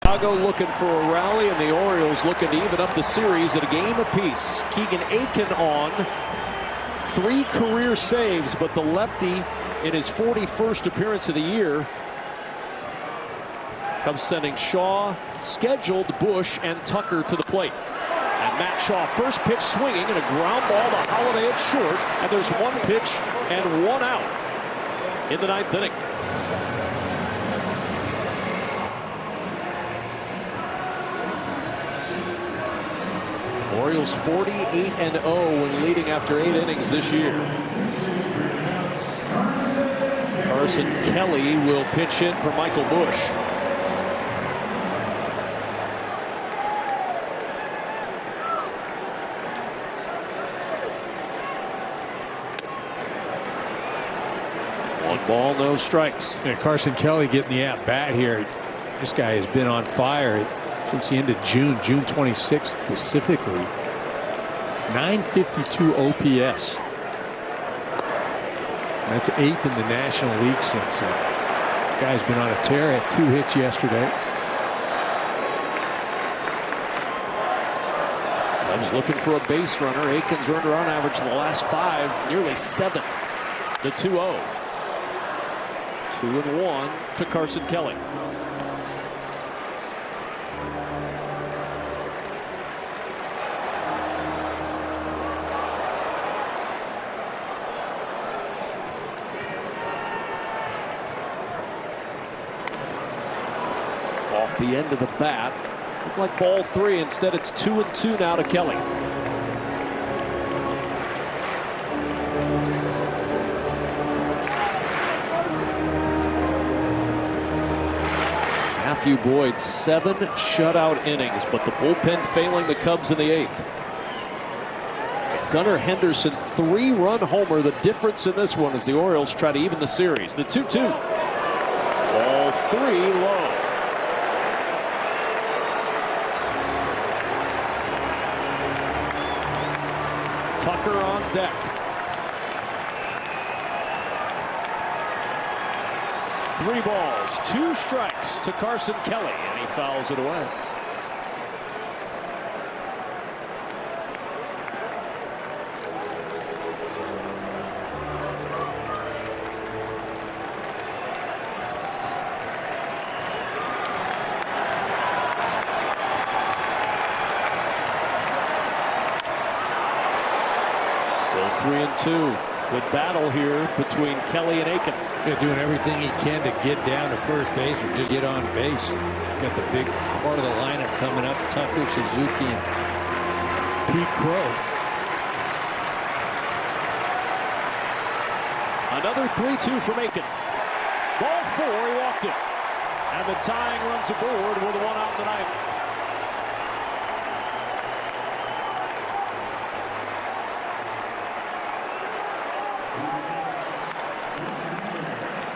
Chicago looking for a rally, and the Orioles looking to even up the series at a game apiece. Keegan Aiken on 3 career saves, but the lefty in his 41st appearance of the year. Cubs sending Shaw, scheduled Bush, and Tucker to the plate. And Matt Shaw, first pitch swinging, and a ground ball to Holiday at short. And there's 1 pitch and 1 out in the 9th inning. Orioles 48-0 when leading after 8 innings this year. Carson Kelly will pitch in for Michael Bush. Ball, no strikes. And Carson Kelly getting the at-bat here. This guy has been on fire since the end of June 26th specifically. 952 OPS. That's 8th in the National League since then. Guy's been on a tear, had 2 hits yesterday. Cubs looking for a base runner. Aiken's run around average in the last 5, nearly 7. The 2-0. 2-1 to Carson Kelly. Off the end of the bat. Looked like ball 3. Instead, it's 2-2 now to Kelly. Matthew Boyd, 7 shutout innings, but the bullpen failing the Cubs in the 8th. Gunnar Henderson, 3-run homer. The difference in this one is the Orioles try to even the series. The 2-2. Ball 3 low. Tucker on deck. 3 balls, 2 strikes to Carson Kelly, and he fouls it away. Still 3-2. Good battle here between Kelly and Aiken. Yeah, doing everything he can to get down to first base or just get on base. Got the big part of the lineup coming up. Tucker, Suzuki, and Pete Crow. Another 3-2 from Aiken. Ball 4, he walked it. And the tying runs aboard with 1 out in the 9th.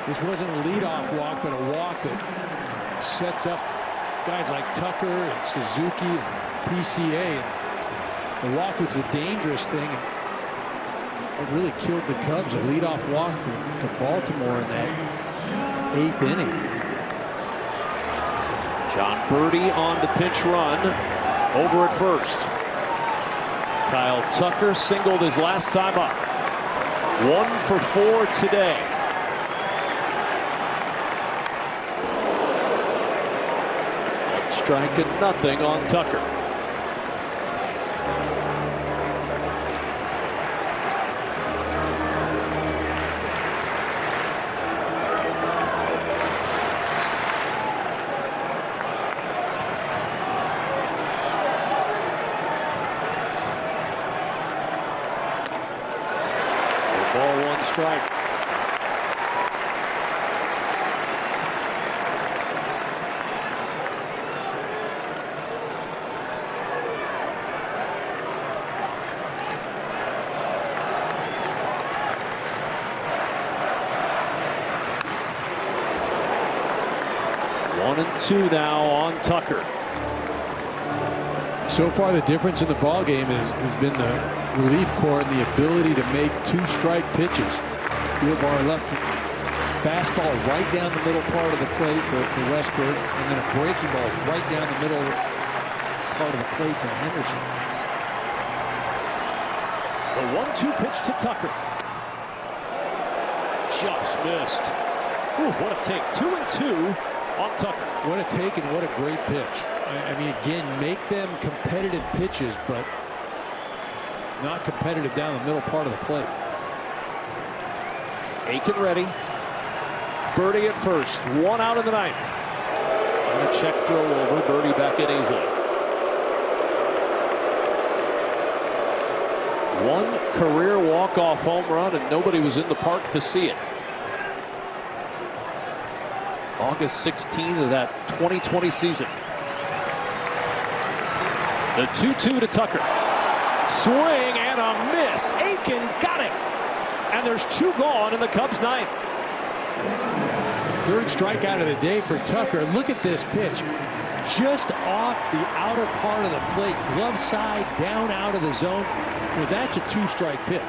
This wasn't a leadoff walk, but a walk that sets up guys like Tucker and Suzuki and PCA. And the walk was the dangerous thing. And it really killed the Cubs. A leadoff walk to Baltimore in that 8th inning. John Birdie on to pinch run over at first. Kyle Tucker singled his last time up. 1 for 4 today. Strike and nothing on Tucker. Ball 1 strike. One and two now on Tucker. So far, the difference in the ball game has been the relief corps and the ability to make 2-strike pitches. Field bar left fastball right down the middle part of the plate to Westberg, and then a breaking ball right down the middle part of the plate to Henderson. The 1-2 pitch to Tucker. Just missed. Ooh, what a take. 2-2 on Tucker. What a take and what a great pitch. I mean, again, make them competitive pitches, but not competitive down the middle part of the plate. Aiken ready. Birdie at first. 1 out in the 9th. And a check throw over. Birdie back in easily. 1 career walk-off home run, and nobody was in the park to see it. August 16th of that 2020 season. The 2-2 to Tucker. Swing and a miss. Aiken got it. And there's 2 gone in the Cubs' 9th. 3rd strikeout of the day for Tucker. Look at this pitch. Just off the outer part of the plate. Glove side down out of the zone. Well, that's a 2-strike pitch.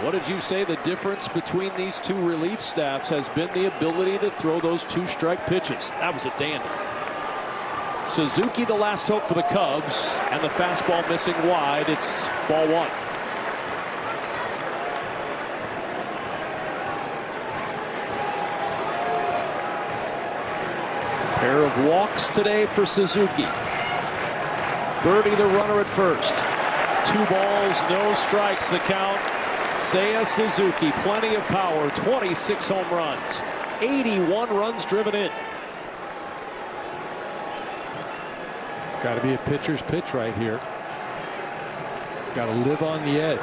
What did you say the difference between these 2 relief staffs has been? The ability to throw those 2-strike pitches. That was a dandy. Suzuki, the last hope for the Cubs, and the fastball missing wide. It's ball 1. Pair of walks today for Suzuki. Birdie, the runner at first. 2 balls, no strikes, the count. Seiya Suzuki, plenty of power, 26 home runs, 81 runs driven in. It's got to be a pitcher's pitch right here. Got to live on the edge.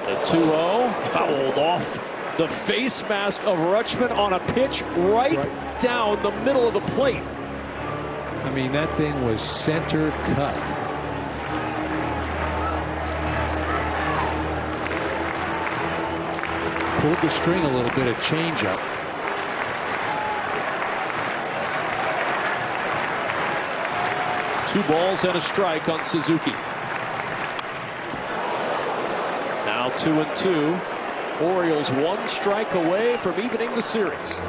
The 2-0 fouled off the face mask of Rutschman on a pitch right down the middle of the plate. I mean, that thing was center cut. Pulled the string a little bit, a changeup. Two balls and a strike on Suzuki. Now 2-2. Orioles 1 strike away from evening the series.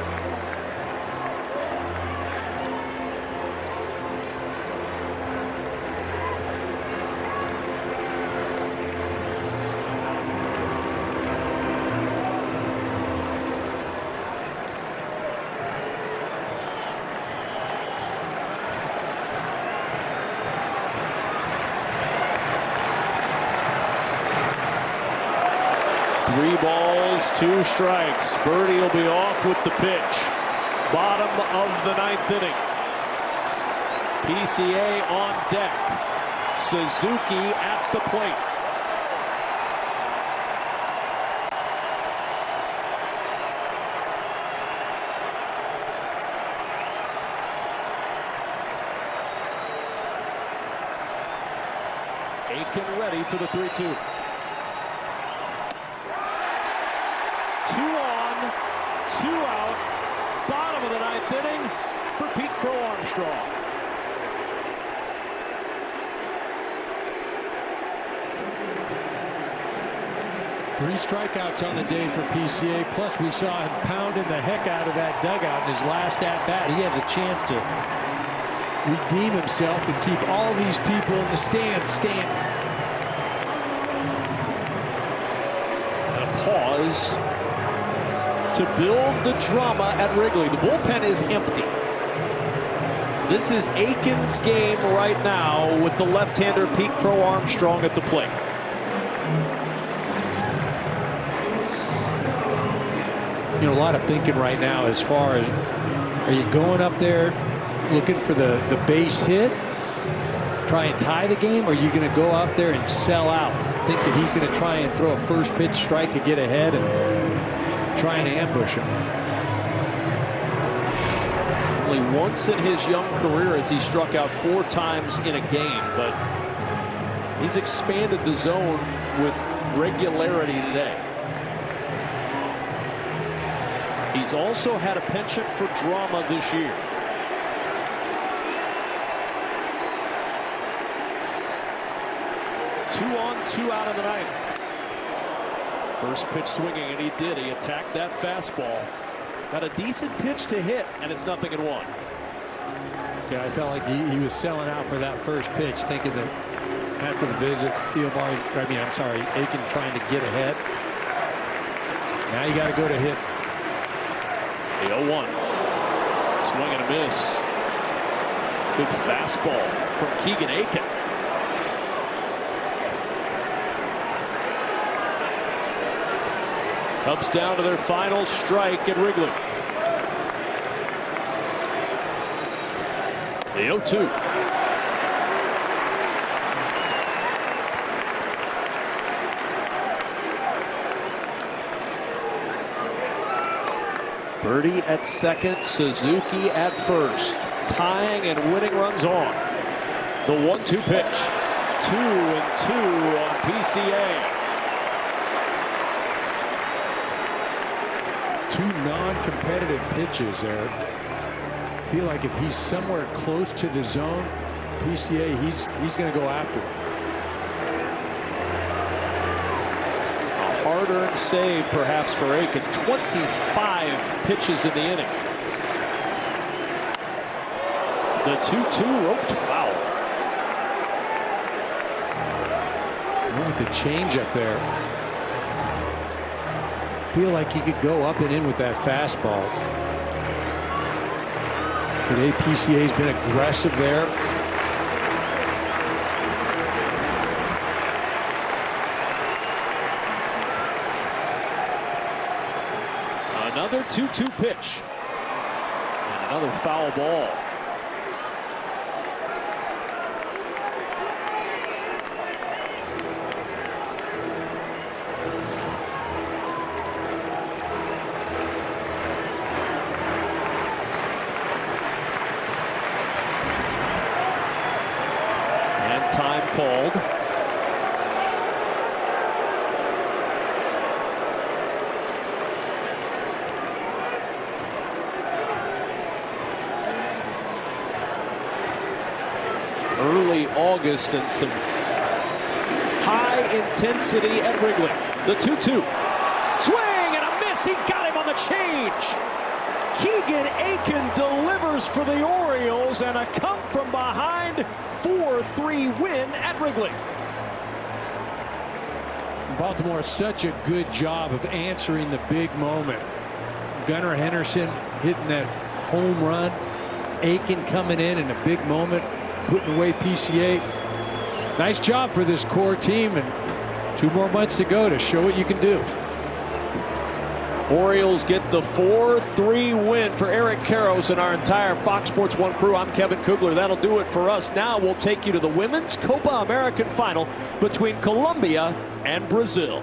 Three balls, 2 strikes. Birdie will be off with the pitch. Bottom of the 9th inning. PCA on deck. Suzuki at the plate. Aiken ready for the 3-2. 2 on, 2 out, bottom of the 9th inning for Pete Crow Armstrong. Three strikeouts on the day for PCA, plus we saw him pounding the heck out of that dugout in his last at-bat. He has a chance to redeem himself and keep all these people in the stands standing. And a pause to build the drama at Wrigley. The bullpen is empty. This is Aiken's game right now with the left-hander Pete Crow Armstrong at the plate. You know, a lot of thinking right now as far as, are you going up there looking for the base hit, try and tie the game, or are you going to go out there and sell out? Think that he's going to try and throw a first pitch strike to get ahead and try and ambush him. Only once in his young career has he struck out 4 times in a game, but he's expanded the zone with regularity today. He's also had a penchant for drama this year. Two on, 2 out of the 9th. First pitch swinging, and he did. He attacked that fastball. Got a decent pitch to hit, and it's 0-1. Yeah, I felt like he was selling out for that first pitch, thinking that after the visit, Aiken trying to get ahead. Now you got to go to hit. The 0-1. Swing and a miss. Good fastball from Keegan Aiken. Cubs down to their final strike at Wrigley. The 0-2. Birdie at second, Suzuki at first. Tying and winning runs on. The 1-2 pitch. 2-2 on PCA. 2 non-competitive pitches there. I feel like if he's somewhere close to the zone, PCA, he's going to go after it. A hard-earned save, perhaps, for Aiken. 25 pitches in the inning. The 2-2 roped foul. With the changeup there. Feel like he could go up and in with that fastball. Today, PCA's been aggressive there. Another 2-2 pitch. And another foul ball. Time called. Early August and some high intensity at Wrigley. The 2-2. Swing and a miss. He got him on the change. Keegan Aiken delivers for the Orioles, and a come from behind 4-3 win at Wrigley. Baltimore, such a good job of answering the big moment. Gunnar Henderson hitting that home run. Aiken coming in a big moment, putting away PCA. Nice job for this core team, and 2 more months to go to show what you can do. Orioles get the 4-3 win for Eric Karros and our entire Fox Sports 1 crew. I'm Kevin Kugler. That'll do it for us. Now we'll take you to the Women's Copa American Final between Colombia and Brazil.